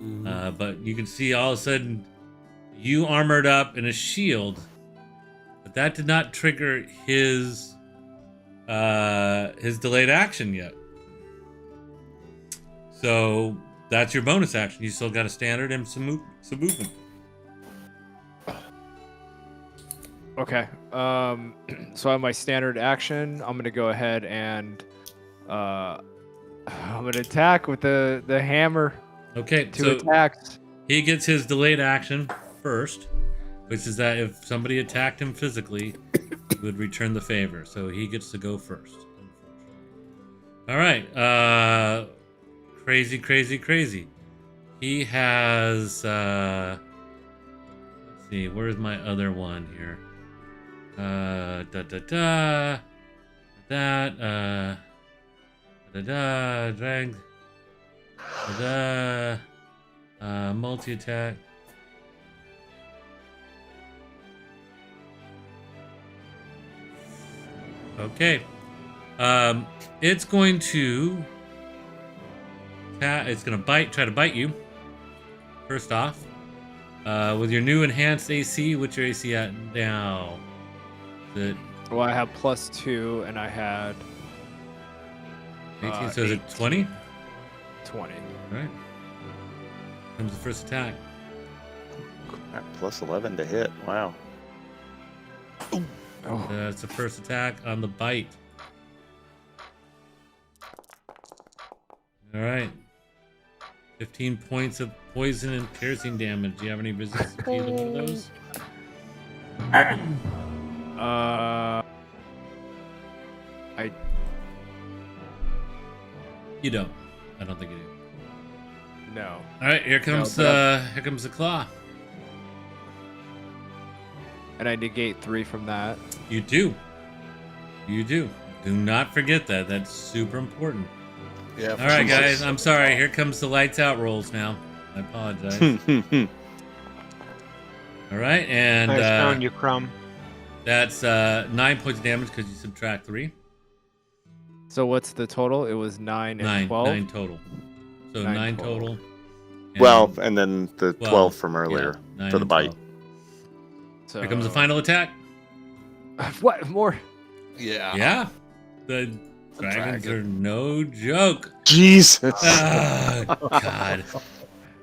But you can see all of a sudden you armored up in a shield, but that did not trigger his delayed action yet. So that's your bonus action. You still got a standard and some movement. Okay. So I have my standard action. I'm gonna go ahead and I'm gonna attack with the hammer. Okay, Two attacks. He gets his delayed action first, which is that if somebody attacked him physically, he would return the favor. So he gets to go first. All right. Crazy. He has. Let's see. Where's my other one here? Drag. Multi-attack. Okay. It's going to try to bite you. First off. With your new enhanced AC, what's your AC at now? Well, I have +2 and I had 18, so is it 20? 20. All right. Comes the first attack. Plus 11 to hit. Wow. That's the first attack on the bite. All right. 15 points of poison and piercing damage. Do you have any resistance to either one of those? You don't. I don't think you do. No. All right, here comes the claw. And I negate 3 from that. You do. Do not forget that. That's super important. Yeah. All right, guys. I'm sorry. Here comes the lights out rolls now. I apologize. All right, and Nice found you, Crumb. that's 9 points of damage because you subtract 3. So what's the total? It was 9 and 12? 9 total. So 9 total. Well, and then the 12, 12 from earlier yeah, 9 for the and bite. 12. So... Here comes the final attack. What? More? Yeah. Yeah. The dragons are no joke. Jesus. Oh, God.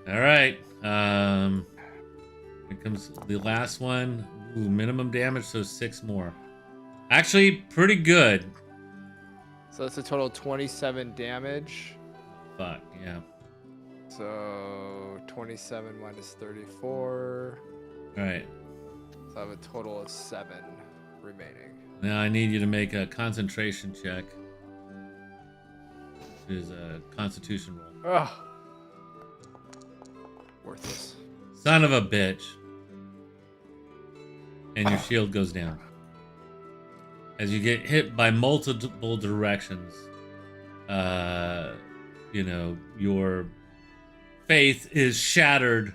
All right. Here comes the last one. Ooh, minimum damage, so 6 more. Actually, pretty good. So that's a total of 27 damage. Fuck, yeah. So 27 minus 34. All right. So I have a total of 7 remaining. Now I need you to make a concentration check. Which is a constitution roll. Ugh. Worthless. Son of a bitch. And your shield goes down. As you get hit by multiple directions, your faith is shattered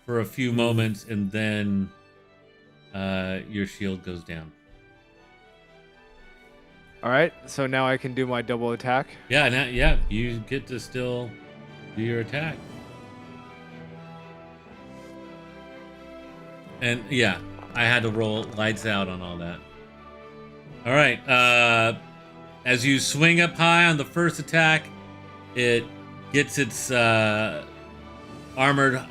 for a few moments, and then your shield goes down. All right, so now I can do my double attack. Yeah, you get to still do your attack. And yeah, I had to roll lights out on all that. All right. As you swing up high on the first attack, it gets its armored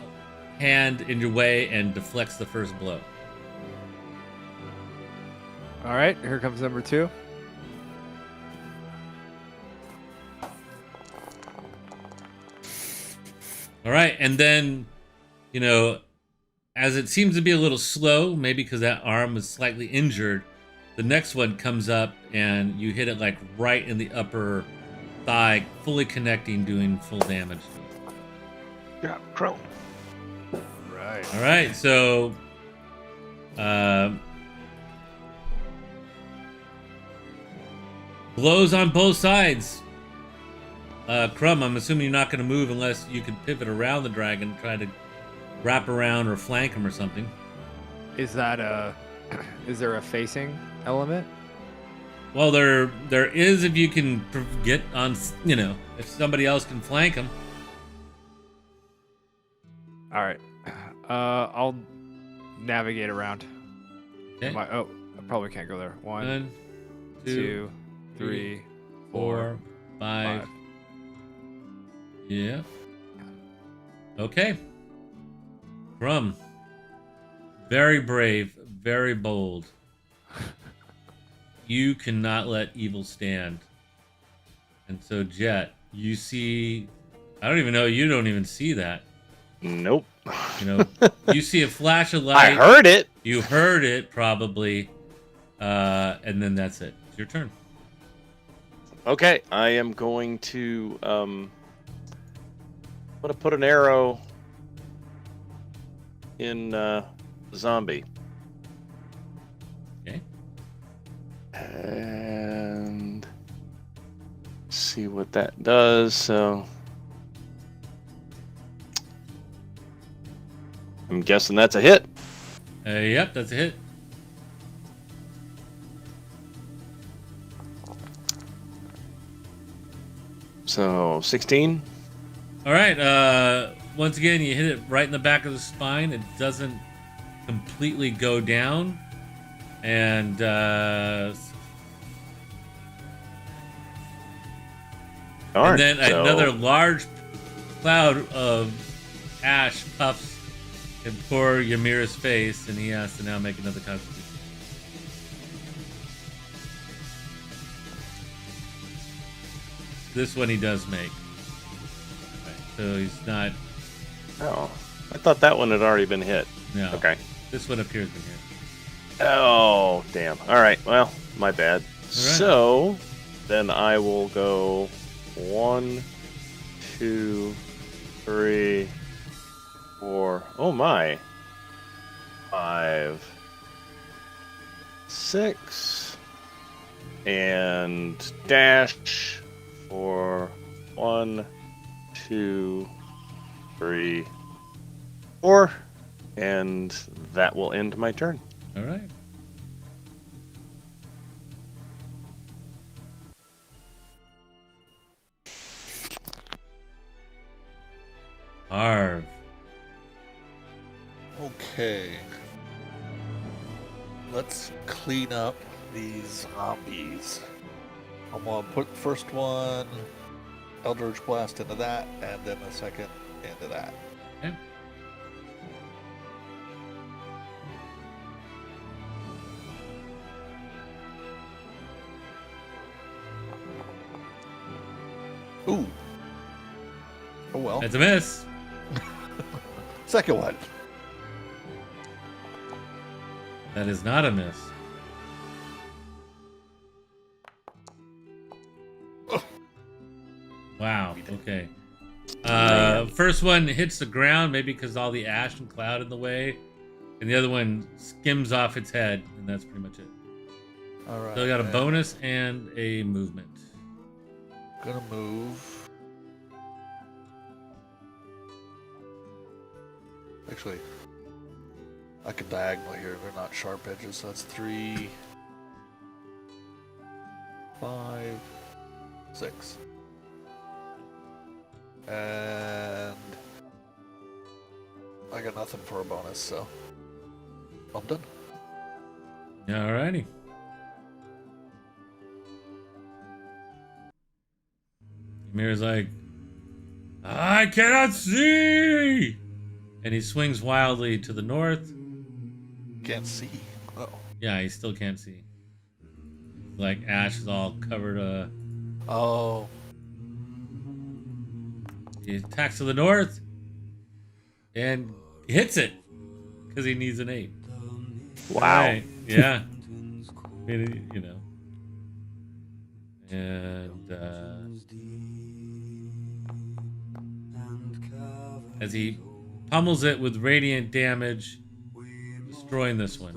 hand in your way and deflects the first blow. All right, here comes number 2. All right, and then, you know, as it seems to be a little slow, maybe because that arm was slightly injured, the next one comes up and you hit it like right in the upper thigh, fully connecting, doing full damage. Yeah, prone. Right. All right, so blows on both sides. Crumb, I'm assuming you're not going to move unless you can pivot around the dragon and try to wrap around or flank him or something. Is that is there a facing element? Well, there is if you can get on, you know, if somebody else can flank him. All right. I'll navigate around. Okay. I probably can't go there. 1, 1, 2, 3, 4, 5. 5. Yeah. Okay. Crumb. Very brave, very bold. You cannot let evil stand. And so, Jet, you see... I don't even know. You don't even see that. Nope. You know, you see a flash of light. I heard it. You heard it, probably. And then that's it. It's your turn. Okay, I am going to I'm gonna put an arrow in zombie. Okay. And see what that does. So I'm guessing that's a hit. Yep, that's a hit. So 16. All right. Once again, you hit it right in the back of the spine. It doesn't completely go down, and Darn. then So another large cloud of ash puffs and pour Ymira's face, and he has to now make another constitution. This one he does make. Right, so he's not. Oh, I thought that one had already been hit. No. Okay. This one appears in here. Oh, damn. All right. Well, my bad. So then I will go 1, 2, 3, 4. Oh my. 5, 6, and dash for 1, 2, 3, 4, and that will end my turn. All right. Harv. Okay. Let's clean up these zombies. I'm gonna put the first one, Eldritch Blast into that, and then the second into that. Okay. Ooh. Oh well. That's a miss. Second one. That is not a miss. Wow. Okay. First one hits the ground, maybe because all the ash and cloud in the way, and the other one skims off its head, and that's pretty much it. All right. So I got a and bonus and a movement. Gonna move. Actually, I could diagonal here. They're not sharp edges, so that's 3, 5, 6. And I got nothing for a bonus, so I'm done. Alrighty. Mirror's like, I cannot see! And he swings wildly to the north. Can't see. Oh. Yeah, he still can't see. Like ash is all covered. Oh. He attacks to the north and hits it because he needs an 8. Wow. Right. Yeah. You know. And as he pummels it with radiant damage, destroying this one.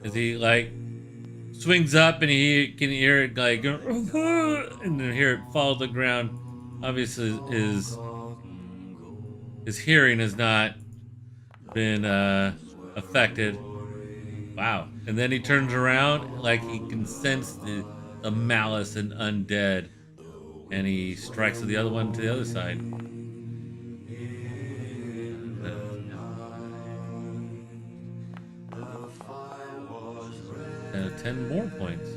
As he like swings up and he can hear it like, and then hear it fall to the ground. Obviously, his hearing has not been affected. Wow. And then he turns around like he can sense the malice and undead. And he strikes the other one to the other side. And 10 more points.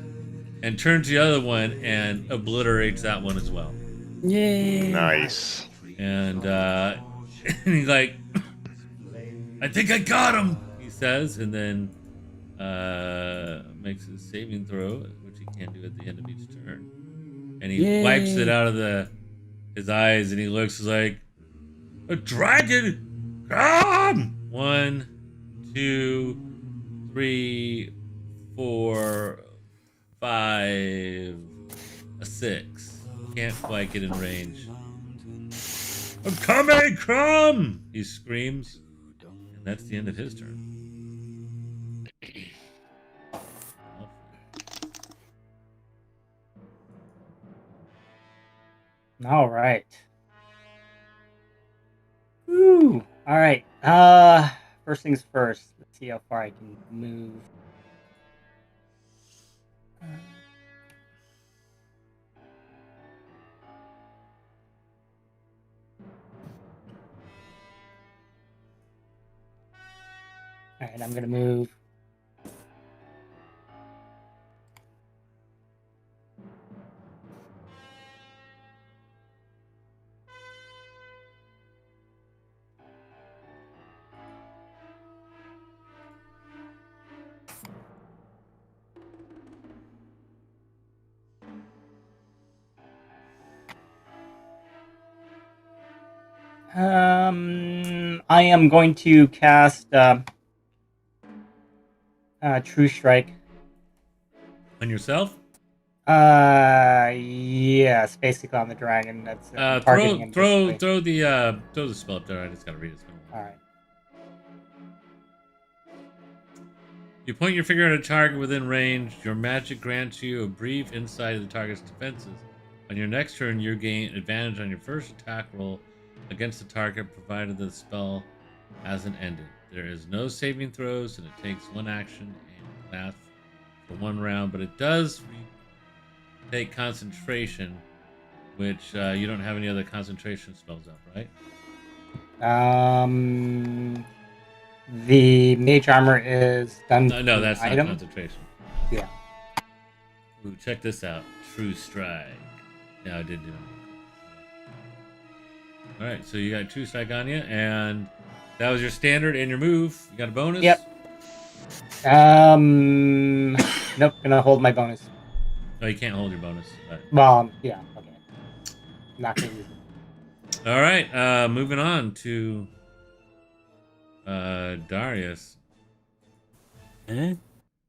And turns the other one and obliterates that one as well. Yay! Nice. And, and he's like, I think I got him, he says, and then makes a saving throw, which he can't do at the end of each turn. And he wipes it out of his eyes, and he looks like, a dragon, come! 1, 2, 3, 4, 5, a 6. Can't quite get in range. I'm coming, Crumb! He screams. And that's the end of his turn. All right. Woo. All right. First things first. Let's see how far I can move. All right, I'm gonna move. I am going to cast True Strike. On yourself? Yes, basically on the dragon. That's targeting him. Throw the spell up there. I just gotta read it. All right. You point your finger at a target within range. Your magic grants you a brief insight of the target's defenses. On your next turn, you gain advantage on your first attack roll against the target, provided the spell hasn't ended. There is no saving throws, and it takes one action and lasts for 1 round, but it does take concentration, which you don't have any other concentration spells up, right? The mage armor is done. No, that's not item. concentration. Yeah. Ooh, check this out. True Strike. Yeah, I did do it. All right, so you got True Strike on you, and that was your standard and your move. You got a bonus? Yep. Nope. Gonna hold my bonus. No, you can't hold your bonus. But... Well, yeah. Okay. Not gonna use it. All right, moving on to Darius. Okay.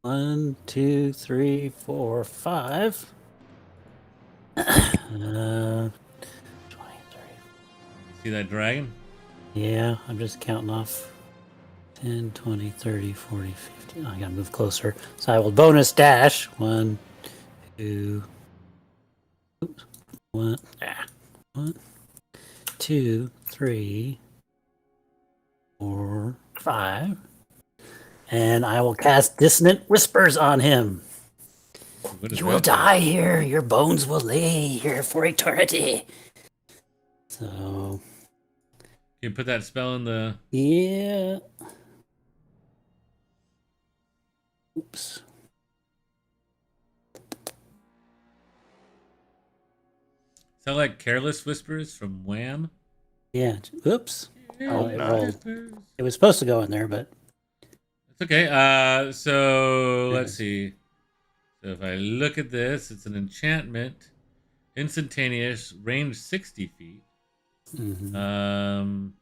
1, 2, 3, 4, 5. 23. See that dragon? Yeah, I'm just counting off 10, 20, 30, 40, 50. I gotta move closer. So I will bonus dash. 1, 2. Oops. 1, 2, 3, 4, 5. And I will cast Dissonant Whispers on him. You will die here. Your bones will lay here for eternity. So. You put that spell in the. Yeah. Oops. that like Careless Whispers from Wham? Yeah. Oops. Oh, it no. rolled. It was supposed to go in there, but It's okay. So There it let's is. see. So if I look at this, it's an enchantment, instantaneous, range 60 feet. mhm.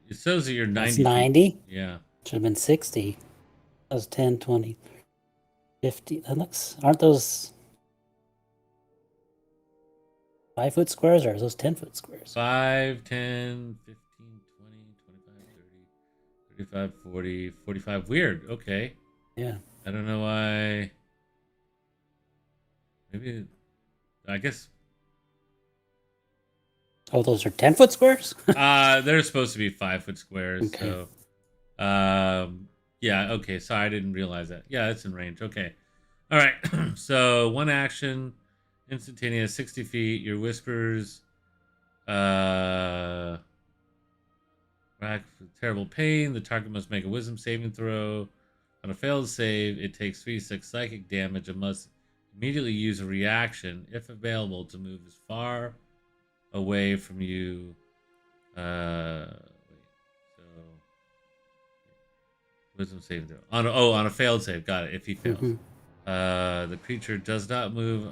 It says that you're 90 That's feet. 90. Yeah. Should have been 60. That was 10, 20, 50. That looks. Aren't those 5-foot squares or are those 10-foot squares? 5, 10, 15, 20, 25, 30, 35, 40, 45. Weird. Okay. Yeah. I don't know why. Maybe, I guess, Oh, those are 10-foot squares? they're supposed to be 5-foot squares. Okay. So, yeah, okay. Sorry, I didn't realize that. Yeah, it's in range. Okay. All right. So, one action, instantaneous, 60 feet. Your whispers, rack with terrible pain. The target must make a wisdom saving throw. On a failed save, it takes 3d6 psychic damage and must immediately use a reaction, if available, to move as far away from you. Wait. So wisdom saving throw. On a failed save. Got it. If he fails, Mhm. the creature does not move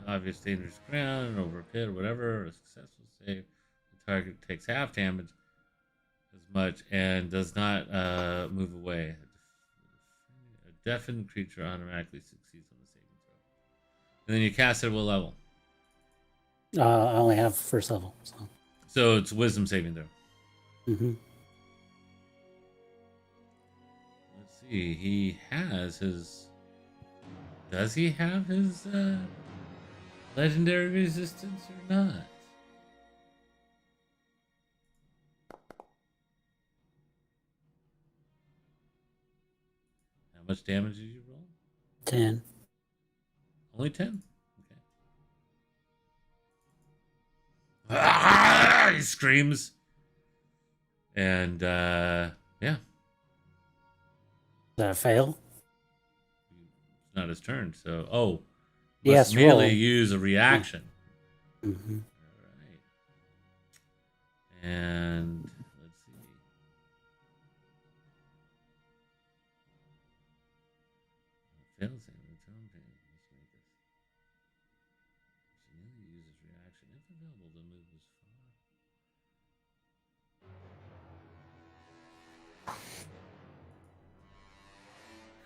obvious dangerous ground, over a pit, or whatever. A successful save. The target takes half damage as much and does not move away. A deafened creature automatically succeeds on the saving throw. And then you cast it at what level? I only have first level. So it's wisdom saving throw. Mm-hmm. Let's see. He has his. Does he have his legendary resistance or not? How much damage did you roll? 10. Only 10. Okay. Ah! He screams. And yeah, Is that a fail? it's not his turn. So must Yes, immediately roll. use a reaction. Mm-hmm. All right. And let's see. Fails it. Return pain. Let's make this. Immediately uses reaction if available to move as far.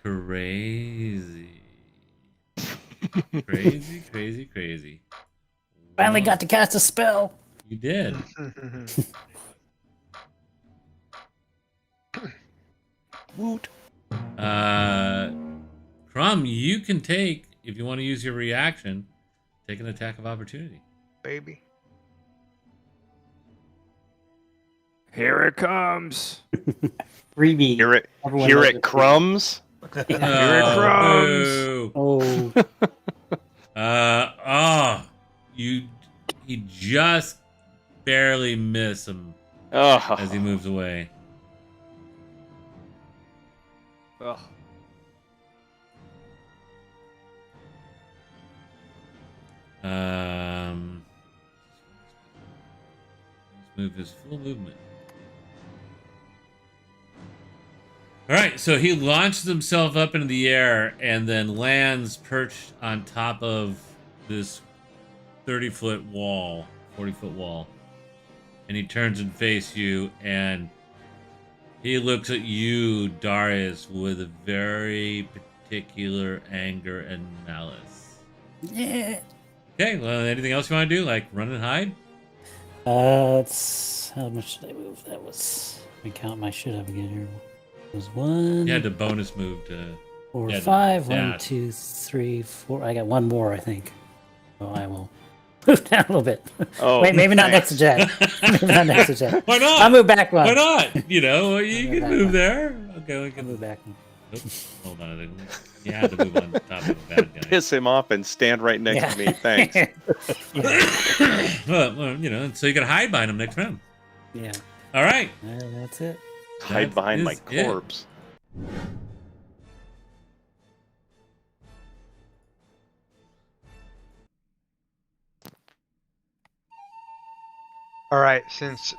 Crazy. Crazy. Finally Well, got to cast a spell. You did. Woot. Crumb, you can take, if you want to use your reaction, take an attack of opportunity. Baby. Here it comes. Freebie. Hear it, Everyone hear knows it it's crumbs. Here it crumbs. Boo. Oh, He just barely miss him Oh, as he moves away. Ugh. Let's move his full movement. All right, so he launches himself up into the air and then lands perched on top of this 30-foot wall, 40-foot wall. And he turns and faces you, and he looks at you, Darius, with a very particular anger and malice. yeah. Okay, well, anything else you want to do? Like run and hide? It's how much did I move? That was. Let me count my shit up again here. It was 1, You had to bonus move to... 4, yeah, 5. yeah. 1, 2, 3, 4. I got one more, I think. So I will move down a little bit. Oh, Wait, maybe not next thanks. to Jet. Maybe not next to Jet. Why not? I'll move back one. Why not? You know, you Move can back move one. there. Okay, we I'll can move back one. Oops, hold on. You had to move on top of a bad guy. Piss him off and stand right next to me. Thanks. Well, you know, so you gotta hide behind him next round. Yeah. All right. That's it. Hide That behind my is it. corpse. All right, since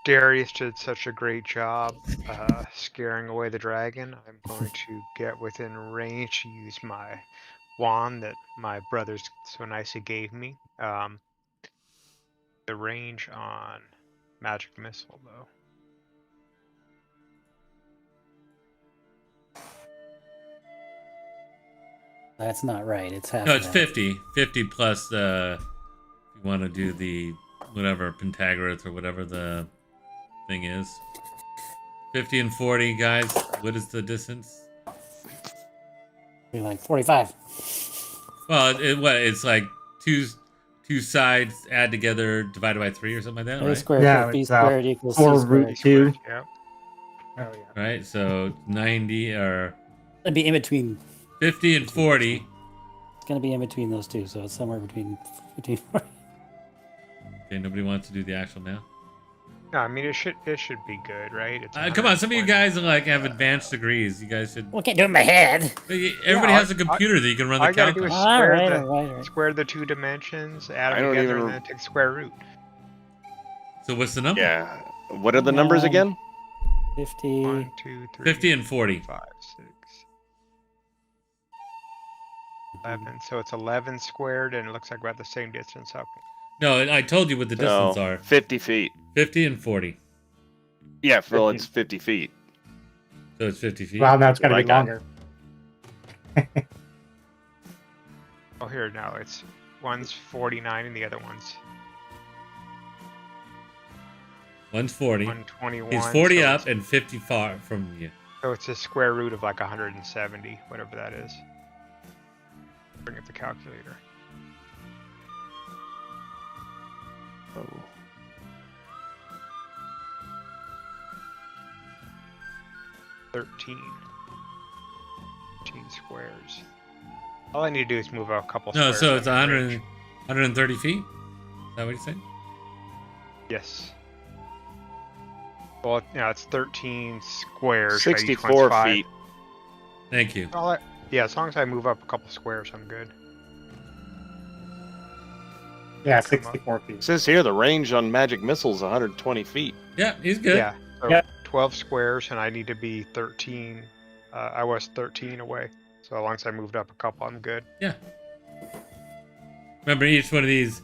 Darius did such a great job scaring away the dragon, I'm going to get within range to use my wand that my brothers so nicely gave me. The range on magic missile, though. That's not right. It's half. No, of it's that. 50. 50 plus if you want to do the whatever Pythagoras or whatever the thing is. 50 and 40, guys. What is the distance? Be like 45. Well, it's like two sides add together divided by 3 or something like that, A right? squared Yeah, plus B it's, squared equals 4 C squared. root 2. Yep. Oh yeah. Right. So 90 or It'd be in between. 50 and 40. It's gonna be in between those two, so it's somewhere between 40. Okay, nobody wants to do the actual math. No, I mean it should be good, right? It's Come on, some of you 120. guys are like have advanced degrees. You guys should. Well, I can't do it in my head. Everybody has a computer that you can run all the I gotta do is calculator. All right. square the 2 dimensions, add I them don't together, even- and then take the square root. So what's the number? Yeah. What are the numbers again? 50. 1, 2, 3, 50 and 40. 5, 6, 11. So it's 11 squared, and it looks like we're at the same distance. Okay. No, I told you what the distance No, are. 50 feet. 50 and 40. Yeah, well, it's 50 feet. So it's 50 feet. Well, now it's gotta What I be got. longer. Oh, here now it's one's 49 and the other one's One's 40. 121. He's 40 so up it's- and 50 far from you. So it's a square root of like 170, whatever that is. Bring up the calculator. Oh. Thirteen squares. All I need to do is move a couple No, squares. so it's out of 100, range. 130 feet? Is that what you said? Yes. Well, yeah, it's 13 squares. but each one's 64 5. feet. Thank you. Yeah, as long as I move up a couple squares, I'm good. Yeah, 64 feet. It says here the range on magic missiles 120 feet. Yeah, he's good. Yeah. So Yep. 12 squares, and I need to be 13. I was 13 away. So as long as I moved up a couple, I'm good. Yeah. Remember, each one of these,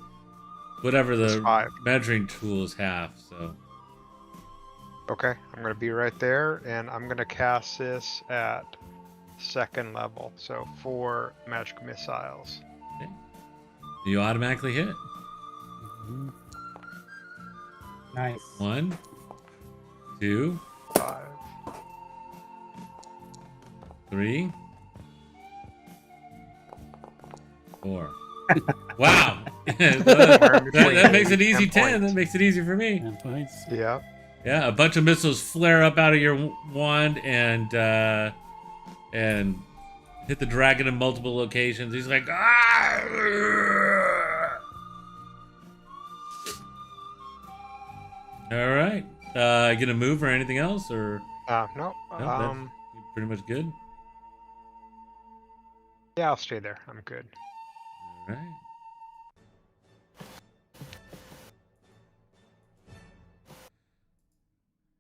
whatever It's the 5. measuring tool is half, so. Okay, I'm gonna be right there, and I'm gonna cast this at 2nd level. So 4 magic missiles. You automatically hit. Mhm. Nice. 1, 2, 5. 3, 4. Wow. that makes it easy 10. That makes it easy for me. 10 points. Yeah. Yeah, a bunch of missiles flare up out of your wand and hit the dragon in multiple locations. He's like, ah! All right. Gonna move or anything else, or No. no, that's pretty much good. Yeah, I'll stay there. I'm good. All right.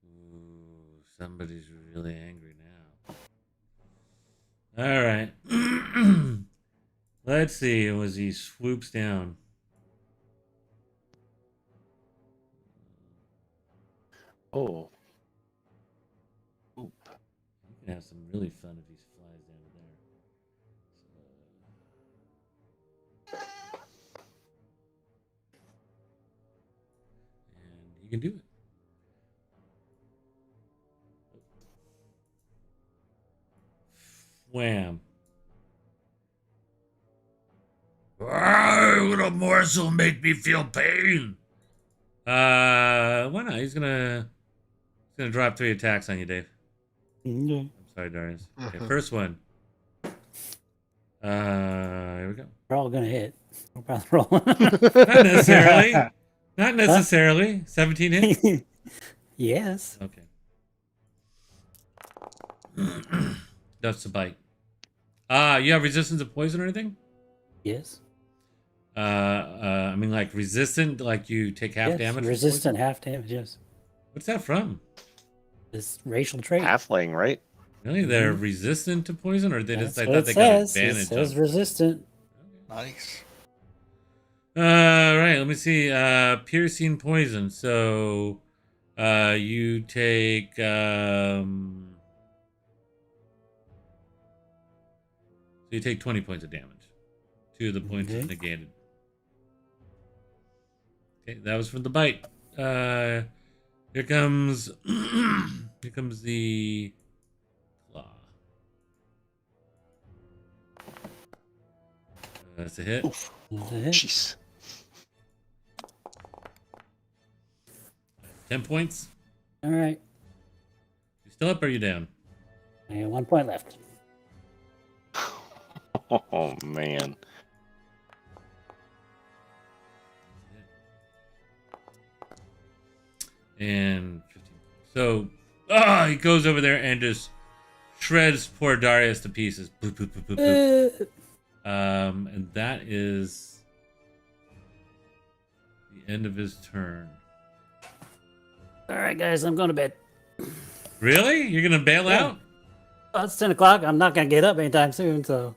Ooh, somebody's really angry now. All right. Let's see. As he swoops down. Oh. You can have some really fun if he flies down there. And he can do it. Wham. What a morsel make me feel pain. Why not? He's gonna drop 3 attacks on you, Dave. Okay. I'm sorry, Darius. Okay, first one. Here we go. We're all gonna hit. No problem rolling. Not necessarily. Not necessarily. 17 hit? Yes. Okay. That's a bite. You have resistance to poison or anything? Yes. I mean, like resistant, like you take half Yes, damage. from resistant, poison? half damage. Yes, What's that from? this racial trait. Halfling, right? Really, they're resistant to poison, or they just? That's I what thought it they got says. It advantage says on. resistant. Nice. Right. Let me see. Piercing poison. So, you take So you take 20 points of damage. 2 of the points is Okay. negated. Okay, that was from the bite. Here comes here comes the claw. That's a hit. Oof. That's a hit. Jeez. 10 points. All right. You still up or are you down? I got 1 point left. Oh man. And 15. So, he goes over there and just shreds poor Darius to pieces. Boop, boop, boop, boop, boop. And that is the end of his turn. All right, guys, I'm going to bed. Really? You're gonna bail Yeah. out? Oh, it's 10 o'clock. I'm not going to get up anytime soon, so.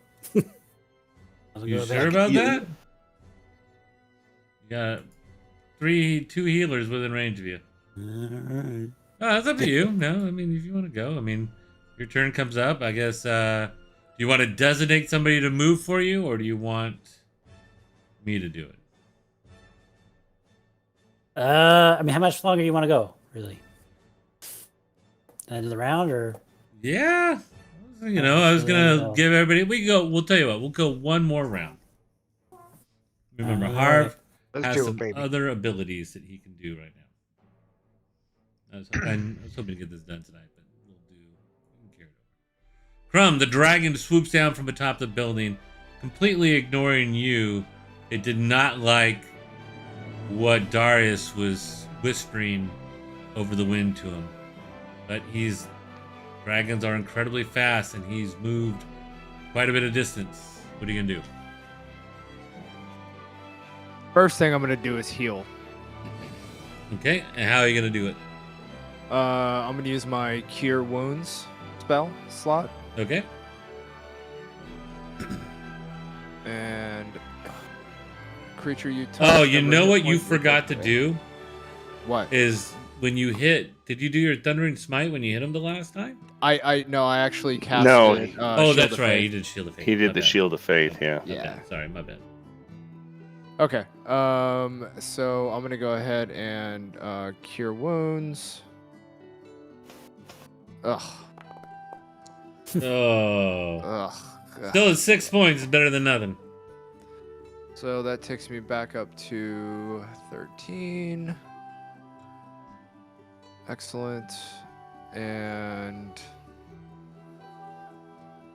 I'll You go to sure bed. about You- that? You got two healers within range of you. All right. Oh, that's up to you. No, I mean, if you want to go, I mean, your turn comes up. I guess. Do you want to designate somebody to move for you, or do you want me to do it? I mean, how much longer do you want to go, really? End of the round, or? Yeah. You know, I was gonna Well, give everybody. We'll tell you what. We'll go one more round. Remember, Alright. Harv Let's has do some it, baby. other abilities that he can do right now. I was hoping to get this done tonight, but we can carry it over. Crumb, the dragon swoops down from atop the building, completely ignoring you. It did not like what Darius was whispering over the wind to him. But dragons are incredibly fast, and he's moved quite a bit of distance. What are you gonna do? First thing I'm gonna do is heal. Okay, and how are you gonna do it? I'm gonna use my Cure Wounds spell slot, Okay. and creature you touch. Oh, you number know hit what you points forgot to equal do What? is when you hit. Did you do your thundering smite when you hit him the last time? I actually cast No, it. Oh, Shield that's of right. Faith. You did Shield of Faith. He My did the bad. Shield of Faith, yeah. My Yeah. bad. Sorry, my bad. Okay. So I'm gonna go ahead and Cure Wounds. Ugh. Oh, Ugh. still at 6 points is better than nothing. So that takes me back up to 13. Excellent. And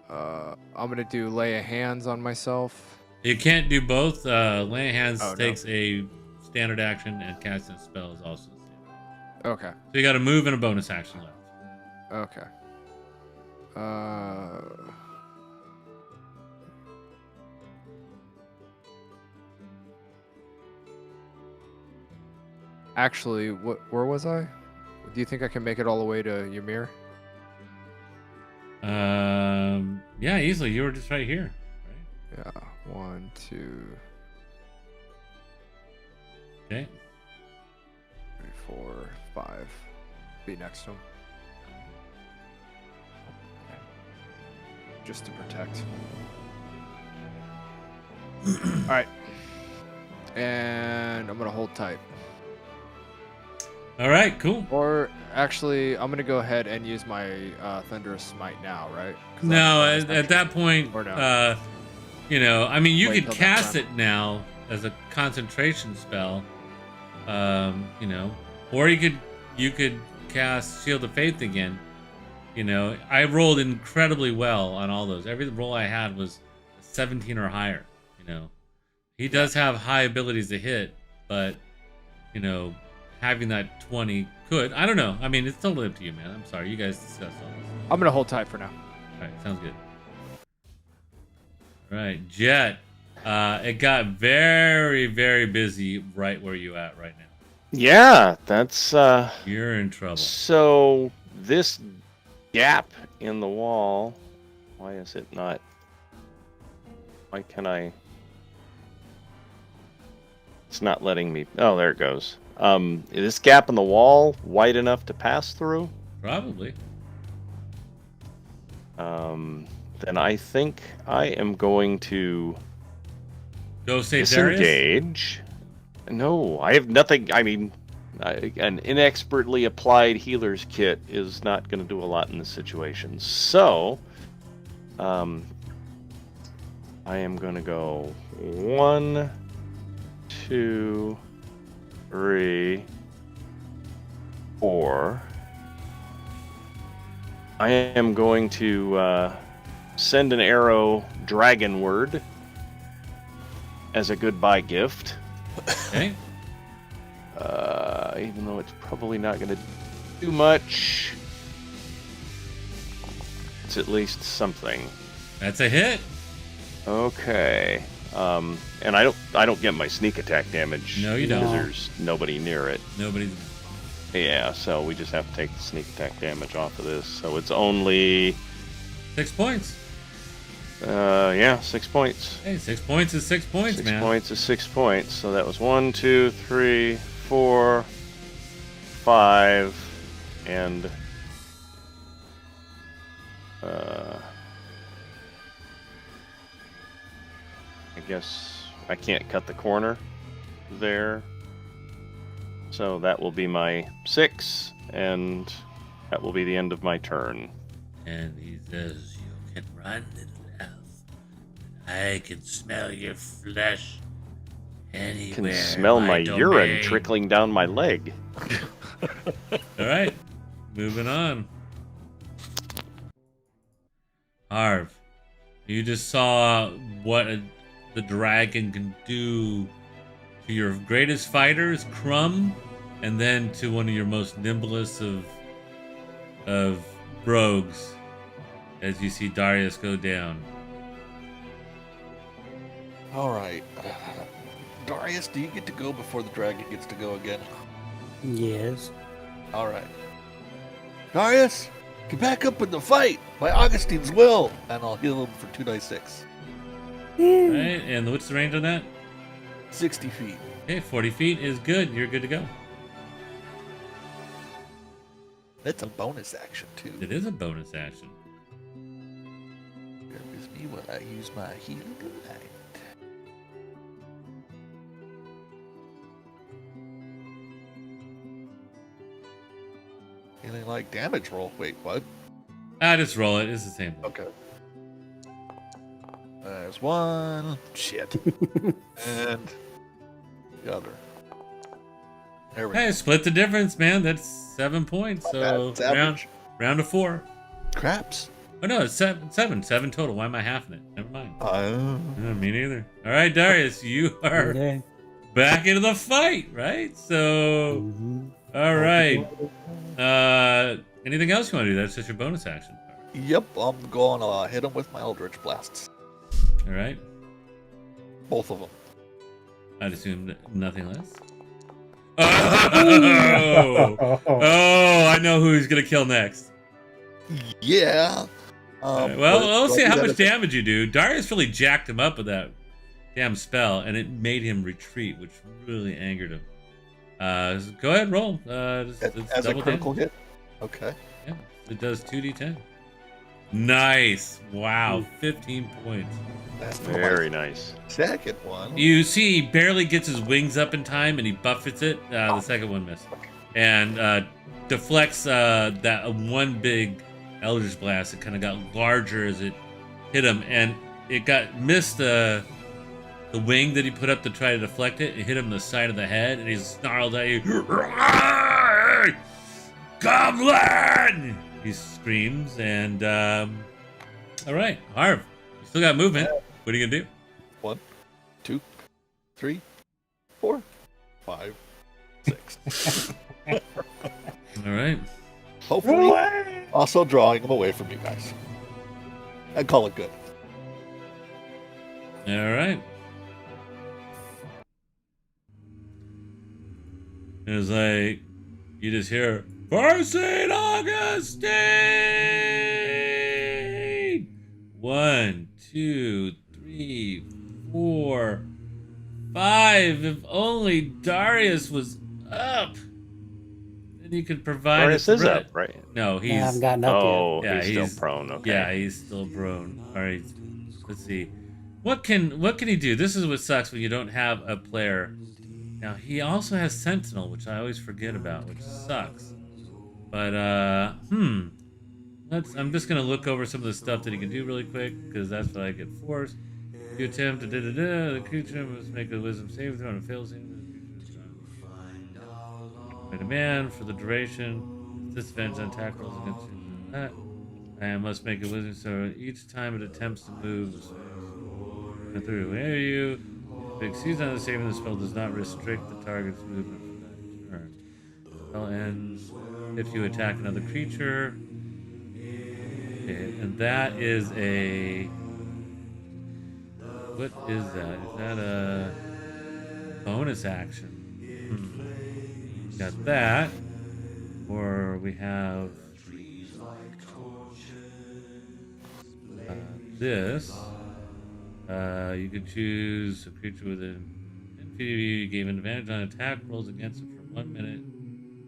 I'm gonna do Lay of Hands on myself. You can't do both. Lay of Hands Oh, no. takes a standard action, and casting a spell is also standard. Okay. So you got a move and a bonus action left. Okay. Actually, where was I? Do you think I can make it all the way to Ymir? Yeah, easily. You were just right here. Right? Yeah. 1, 2, Okay. 3, 4, 5. Be next to him. Just to protect. Alright. And I'm gonna hold tight. All right. Cool. Or actually, I'm gonna go ahead and use my Thunderous Smite now, right? 'Cause No, that's at that point, Or no? you know, I mean, you Wait could till that cast round. it now as a concentration spell, you know, or you could cast Shield of Faith again. You know, I rolled incredibly well on all those. Every roll I had was 17 or higher. You know, he does have high abilities to hit, but you know, having that 20 could. I don't know. I mean, it's totally up to you, man. I'm sorry. You guys discussed all this. I'm gonna hold tight for now. All right, sounds good. All right, Jet. It got very, very busy right where you at right now. Yeah, that's You're in trouble. so this gap in the wall, why is it not? Why can I? It's not letting me. Oh, there it goes. Is this gap in the wall wide enough to pass through? Probably. Then I think I am going to Go say Darius. disengage. No, I have nothing. I mean, an inexpertly applied healer's kit is not going to do a lot in this situation. So, I am going to go 1, 2, 3, 4. I am going to send an arrow dragonward as a goodbye gift. Okay. Even though it's probably not going to do much, it's at least something. That's a hit. Okay. And I don't get my sneak attack damage. No, you because don't. there's nobody near it. Nobody's. Yeah, so we just have to take the sneak attack damage off of this. So it's only 6 points. 6 points. Hey, 6 points is 6 points, 6 man. points is 6 points. So that was 1, 2, 3, 4, 5, and I guess I can't cut the corner there. So that will be my 6, and that will be the end of my turn. And he says, "You can run and laugh, but I can smell your flesh anywhere." You can smell in my urine domain." trickling down my leg. All right, moving on. Harv, you just saw what the dragon can do to your greatest fighters, Crumb, and then to one of your most nimblest of rogues, as you see Darius go down. All right. Darius, do you get to go before the dragon gets to go again? Yes. All right. Darius, get back up in the fight by Augustine's will, and I'll heal him for 2d6. Right, and what's the range on that? 60 feet. Okay, 40 feet is good. You're good to go. That's a bonus action, too. It is a bonus action. Bear with me while I use my healing light. Healing light damage roll. Wait, what? Just roll it. It's the same. Okay. There's one. Shit. And the other. There we go. Hey, split the difference, man. That's 7 points. So That's average. round of 4. Craps. Oh no, it's seven total. Why am I halving it? Never mind. Oh. Me neither. All right, Darius, you are Okay. back into the fight, right? So, Mhm. all right. Anything else you want to do? That's just your bonus action. Yep, I'm going to hit him with my Eldritch Blasts. All right. Both of them. I'd assume nothing less. Oh, I know who he's gonna kill next. Yeah. Well, but let's do I see do how that much if it- damage you do. Darius really jacked him up with that damn spell, and it made him retreat, which really angered him. Go ahead, roll. It's As a double critical damage. hit? Okay. Yeah, it does 2d10. Nice. Wow, 15 points. That's for Very my nice. second one. You see, he barely gets his wings up in time, and he buffets it. The second one missed, and deflects that one big Eldritch Blast. It kind of got larger as it hit him, and it missed the wing that he put up to try to deflect it. It hit him in the side of the head, and he snarled at you. Goblin! He screams, and all right, Harv, you still got movement. What are you gonna do? 1, 2, 3, 4, 5, 6. All right. Hopefully, also drawing them away from you guys. And call it good. All right. And it's like, you just hear, for St. Augustine! 1, 2, 3, 4, 5. If only Darius was up. Then you could provide Darius a is up, threat. right? No, I haven't he's gotten up yet. Oh, yeah, he's still prone. Okay. yeah, he's still prone. All right, let's see. What can he do? This is what sucks when you don't have a player. Now he also has Sentinel, which I always forget about, which sucks. But I'm just gonna look over some of the stuff that he can do really quick because that's what I get forced. You attempt to the creature must make a wisdom saving throw and it fails. The creature is gone. By demand for the duration. Disadvantage on attack rolls against you. And must make a wisdom so each time it attempts to move through where you. If it succeeds on the saving, the spell does not restrict the target's movement for that turn. Spell ends if you attack another creature. Okay, and that is a. What is that? Is that a bonus action? Got that. Or we have this. You could choose a creature with an infinity. You gave an advantage on attack rolls against it for 1 minute.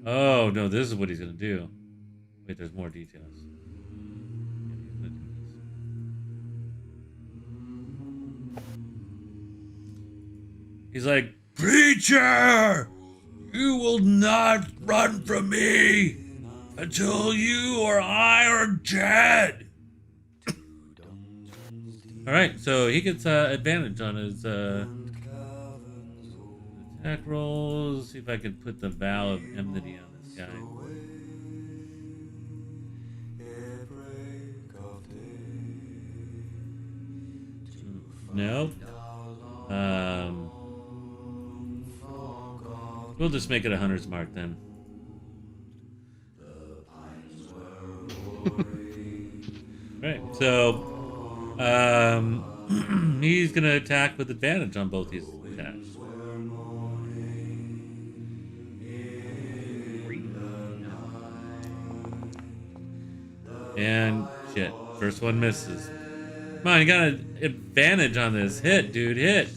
Oh no, this is what he's gonna do. Wait, there's more details. Yeah, he's gonna do this. He's like, creature, you will not run from me until you or I are dead. All right, so he gets advantage on his attack rolls. See if I can put the vow of enmity on this guy. Nope. We'll just make it a hunter's mark then. Right. So, he's gonna attack with advantage on both these attacks. And shit, first one misses. Come on, you got an advantage on this. Hit, dude, hit.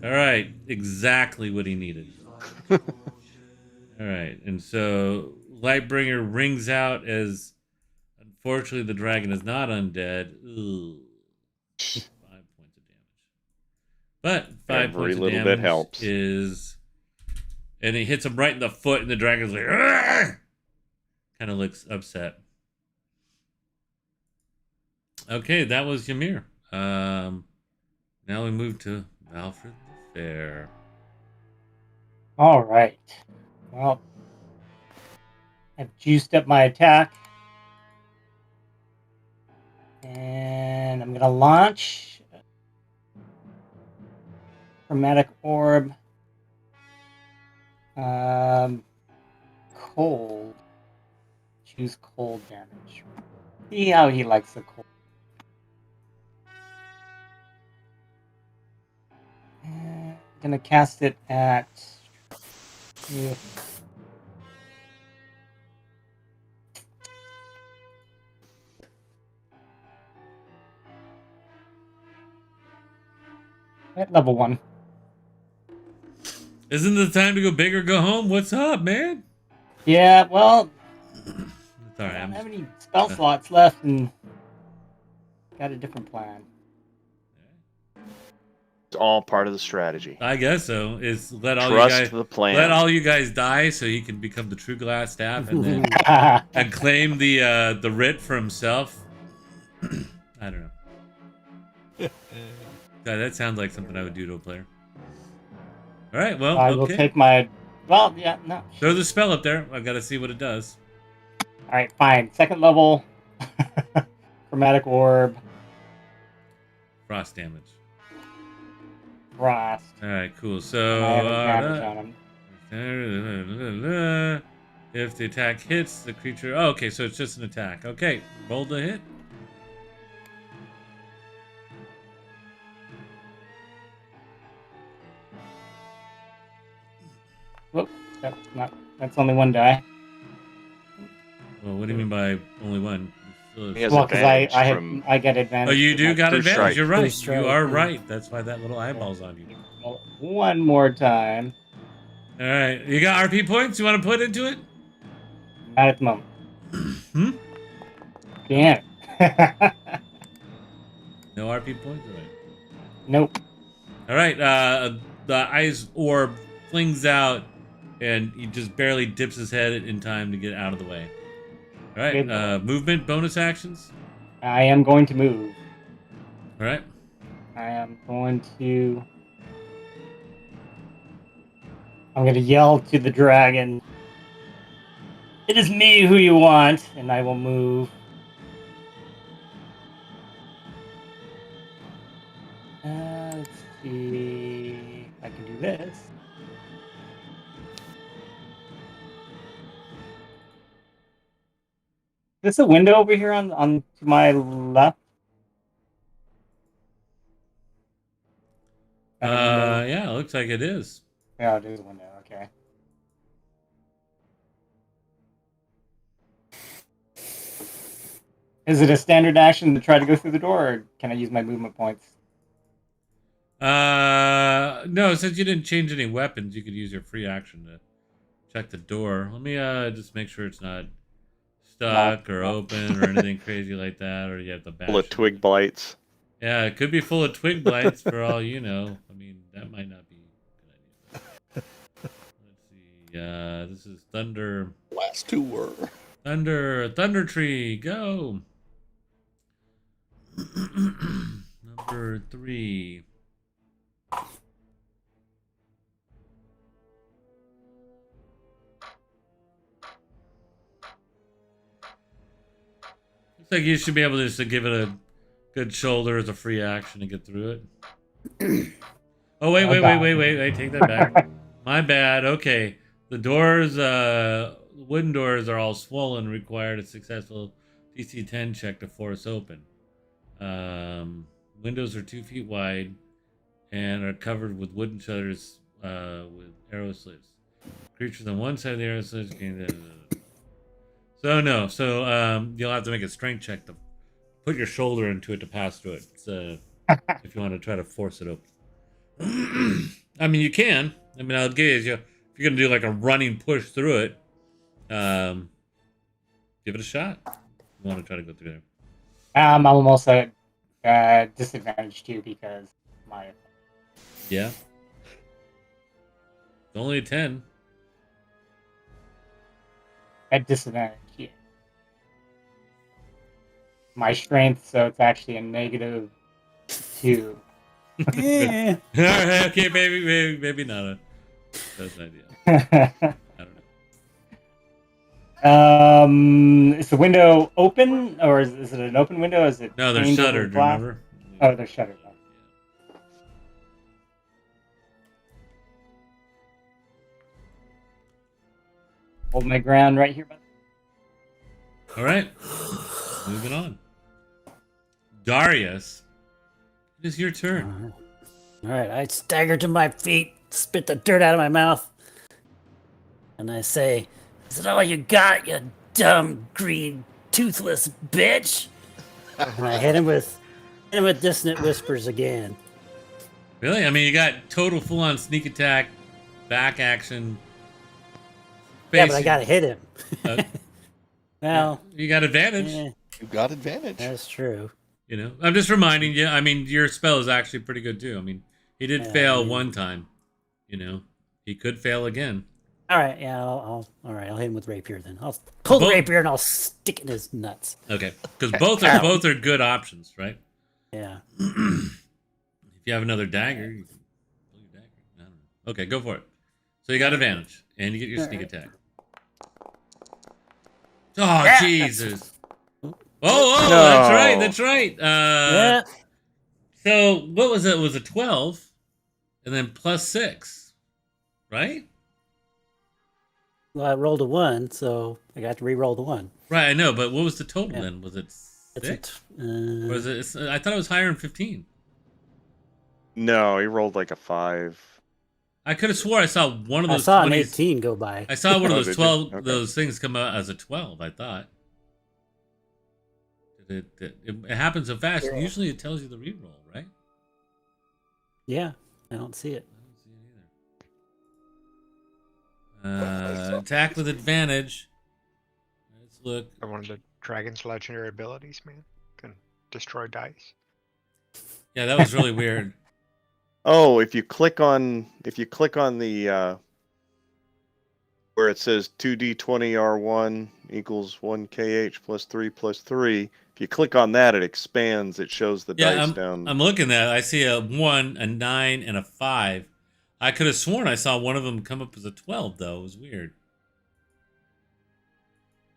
All right, exactly what he needed. All right, and so Lightbringer rings out as unfortunately the dragon is not undead. Ugh. 5 points of damage. But 5 Every points of little damage bit helps. is, and he hits him right in the foot, and the dragon's like, kind of looks upset. Okay, that was Ymir. Now we move to Alfred the Fair. All right. Well, I've juiced up my attack. And I'm going to launch Chromatic Orb. Cold. Choose cold damage. See how he likes the cold. And I'm going to cast it at... at level 1. Isn't it time to go big or go home? What's up, man? Yeah, well, It's all right. I I'm don't have just, any spell slots left and got a different plan. It's all part of the strategy. I guess so. Is let all Trust you guys the plan. let all you guys die so he can become the true glass staff and then and claim the writ for himself. I don't know. God, that sounds like something I would do to a player. All right, well, I will okay. take my... Well, yeah, no. Throw the spell up there. I've got to see what it does. All right, fine. Second level. Chromatic Orb. Frost damage. Frost. All right, cool. I So have advantage on him. if the attack hits the creature, oh, okay, so it's just an attack. Okay, roll the hit. Whoop, that's only one die. Well, what do you mean by only one? He has Well, because advantage from. I get advantage. Oh, you with do my got True advantage. strike. You're True right. strike, You are yeah. right. That's why that little eyeball's on you. One more time. All right. You got RP points you want to put into it? Not at the moment. Hmm? Damn it. No RP points? All right. Nope. All right. The ice orb flings out, and he just barely dips his head in time to get out of the way. All right. Good. Movement, bonus actions. I am going to move. All right. I am going to. I'm going to yell to the dragon. It is me who you want, and I will move. Let's see. I can do this. Is this a window over here on to my left? Yeah, it looks like it is. Yeah, it is a window. Okay. Is it a standard action to try to go through the door, or can I use my movement points? No, since you didn't change any weapons, you could use your free action to check the door. Let me just make sure it's not stuck or open or anything crazy like that, or you have to bash Full of it. twig blights. Yeah, it could be full of twig blights for all you know. I mean, that might not be a good idea. Let's see. This is Thunder. Last two were. Thunder Tree, go. Number 3. Looks like you should be able just to give it a good shoulder as a free action to get through it. Oh, wait. Take that back. My bad. Okay. The doors, wooden doors are all swollen, required a successful DC 10 check to force open. Windows are 2 feet wide and are covered with wooden shutters with arrow slits. Creatures on one side of the arrow slits gain. So no. So you'll have to make a strength check to put your shoulder into it to pass through it. So if you want to try to force it open. I mean, you can. I mean, I'll give you. If you're gonna do like a running push through it, give it a shot. You want to try to go through there. I'm almost at disadvantage too because my. Yeah. It's only a 10. At disadvantage, yeah. My strength, so it's actually a -2. Yeah. Okay, maybe not a. That's an idea. I don't know. Is the window open, or is it an open window? Is it? No, they're chained over shuttered. glass? Remember? Oh, they're shuttered. Hold my ground right here, bud. All right. Moving on. Darius, it is your turn. All right, I stagger to my feet, spit the dirt out of my mouth, and I say, "Is it all you got, you dumb, green, toothless bitch?" And I hit him with dissonant whispers again. Really? I mean, you got total full-on sneak attack, back action. Yeah, but I gotta hit him. Uh, Well, you got advantage. You got advantage. that's true. You know, I'm just reminding you. I mean, your spell is actually pretty good too. I mean, he did fail one time. You know, he could fail again. All right, yeah, all right. I'll hit him with rapier then. I'll pull the rapier and I'll stick it in his nuts. Okay, because both are good options, right? Yeah. If you have another dagger, you can pull your dagger. I don't know. Okay, go for it. So you got advantage, and you get your sneak attack. Oh, Jesus. Oh, No. that's right. Yeah. So what was it? It was a 12, and then plus 6, right? Well, I rolled a 1, so I got to re-roll the 1. Right, I know, but what was the total Yeah. then? Was it That's 6? it. Or was it? I thought it was higher than 15. No, he rolled like a 5. I could have swore I saw one of I those saw an 20s. 18 go by. I saw one of Oh, those did you? 12 Okay. those things come out as a 12. I thought it happens so fast. Yeah. Usually it tells you the reroll, right? Yeah, I don't see it. I don't see it either. Attack with advantage. Let's look. Or one of the dragon's legendary abilities, man. Can destroy dice. Yeah, that was really weird. Oh, if you click on the where it says 2d20 r1 equals 1 kh plus 3 plus 3, if you click on that, it expands. It shows the Yeah, dice down. I'm looking at it. I see a 1, a 9, and a 5. I could have sworn I saw one of them come up as a 12, though. It was weird.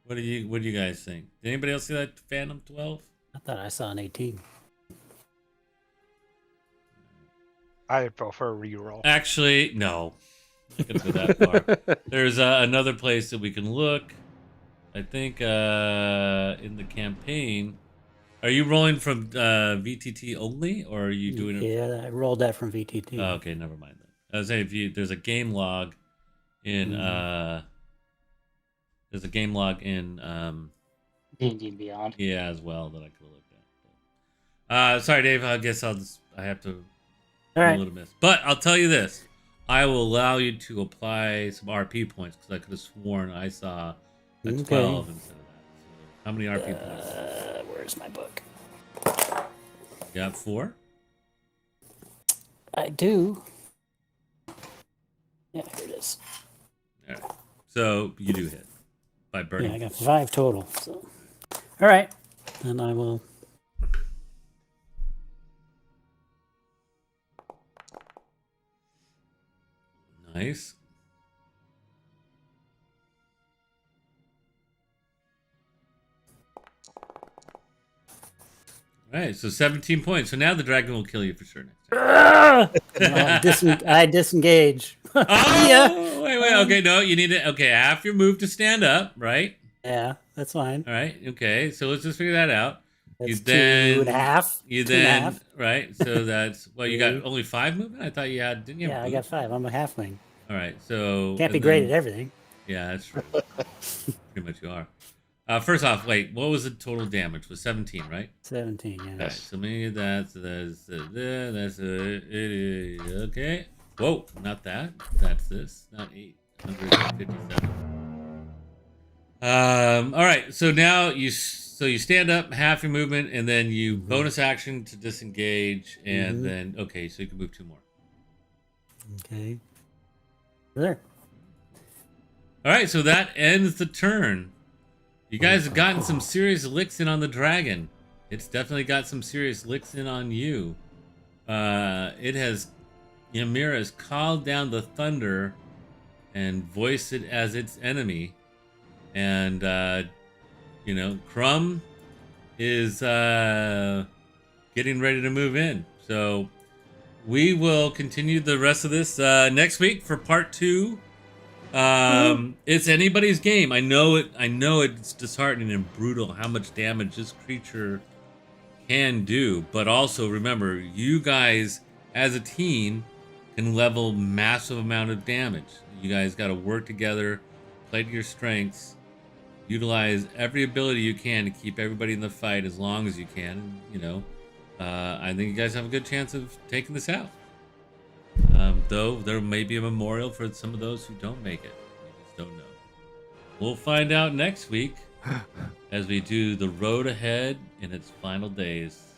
What do you guys think? Did anybody else see that Phantom 12? I thought I saw an 18. I'd vote for a reroll. Actually, no. I could go that far. There's another place that we can look. I think in the campaign. Are you rolling from VTT only, or are you doing it? Yeah, I rolled that from VTT. Oh, okay, never mind then. I was saying there's a game log in there's a game log in D&D Beyond. yeah as well that I could have looked at. Sorry, Dave. I guess I have to All a right. little miss. But I'll tell you this. I will allow you to apply some RP points because I could have sworn I saw a Okay. 12 instead of that. So how many RP points? Where's my book? You got 4? I do. Yeah, here it is. All right. So you do hit by burning. Yeah, I got 5 total. So, all right, then I will. Nice. All right, so 17 points. So now the dragon will kill you for sure next time. I disengage. Oh, Yeah. wait. Okay, no, you need to. Okay, half your move to stand up, right? Yeah, that's fine. All right. Okay, so let's just figure that out. That's You 2.5. You 2.5. then right. So that's well. You got Mhm. only 5 movement. I thought you had. Didn't you? Have Yeah, I got 5. I'm a halfling. All right. So Can't be and great then- at everything. Yeah, that's true. Pretty much you are. First off, wait. What was the total damage? It was 17, right? 17. Yeah. All right, so maybe that's okay. Whoa, not that. That's this. Not 857. All right. So now you stand up, half your movement, and then you bonus action to disengage, and then okay, so you can move 2 more. Okay. There. All right. So that ends the turn. You guys have gotten some serious licks in on the dragon. It's definitely got some serious licks in on you. Ymir has called down the thunder and voiced it as its enemy. And, Crumb is getting ready to move in. So we will continue the rest of this next week for part 2. It's anybody's game. I know it's disheartening and brutal how much damage this creature can do, but also remember, you guys as a team can level massive amount of damage. You guys got to work together, play to your strengths, utilize every ability you can to keep everybody in the fight as long as you can. I think you guys have a good chance of taking this out. Though there may be a memorial for some of those who don't make it. We just don't know. We'll find out next week as we do the road ahead in its final days.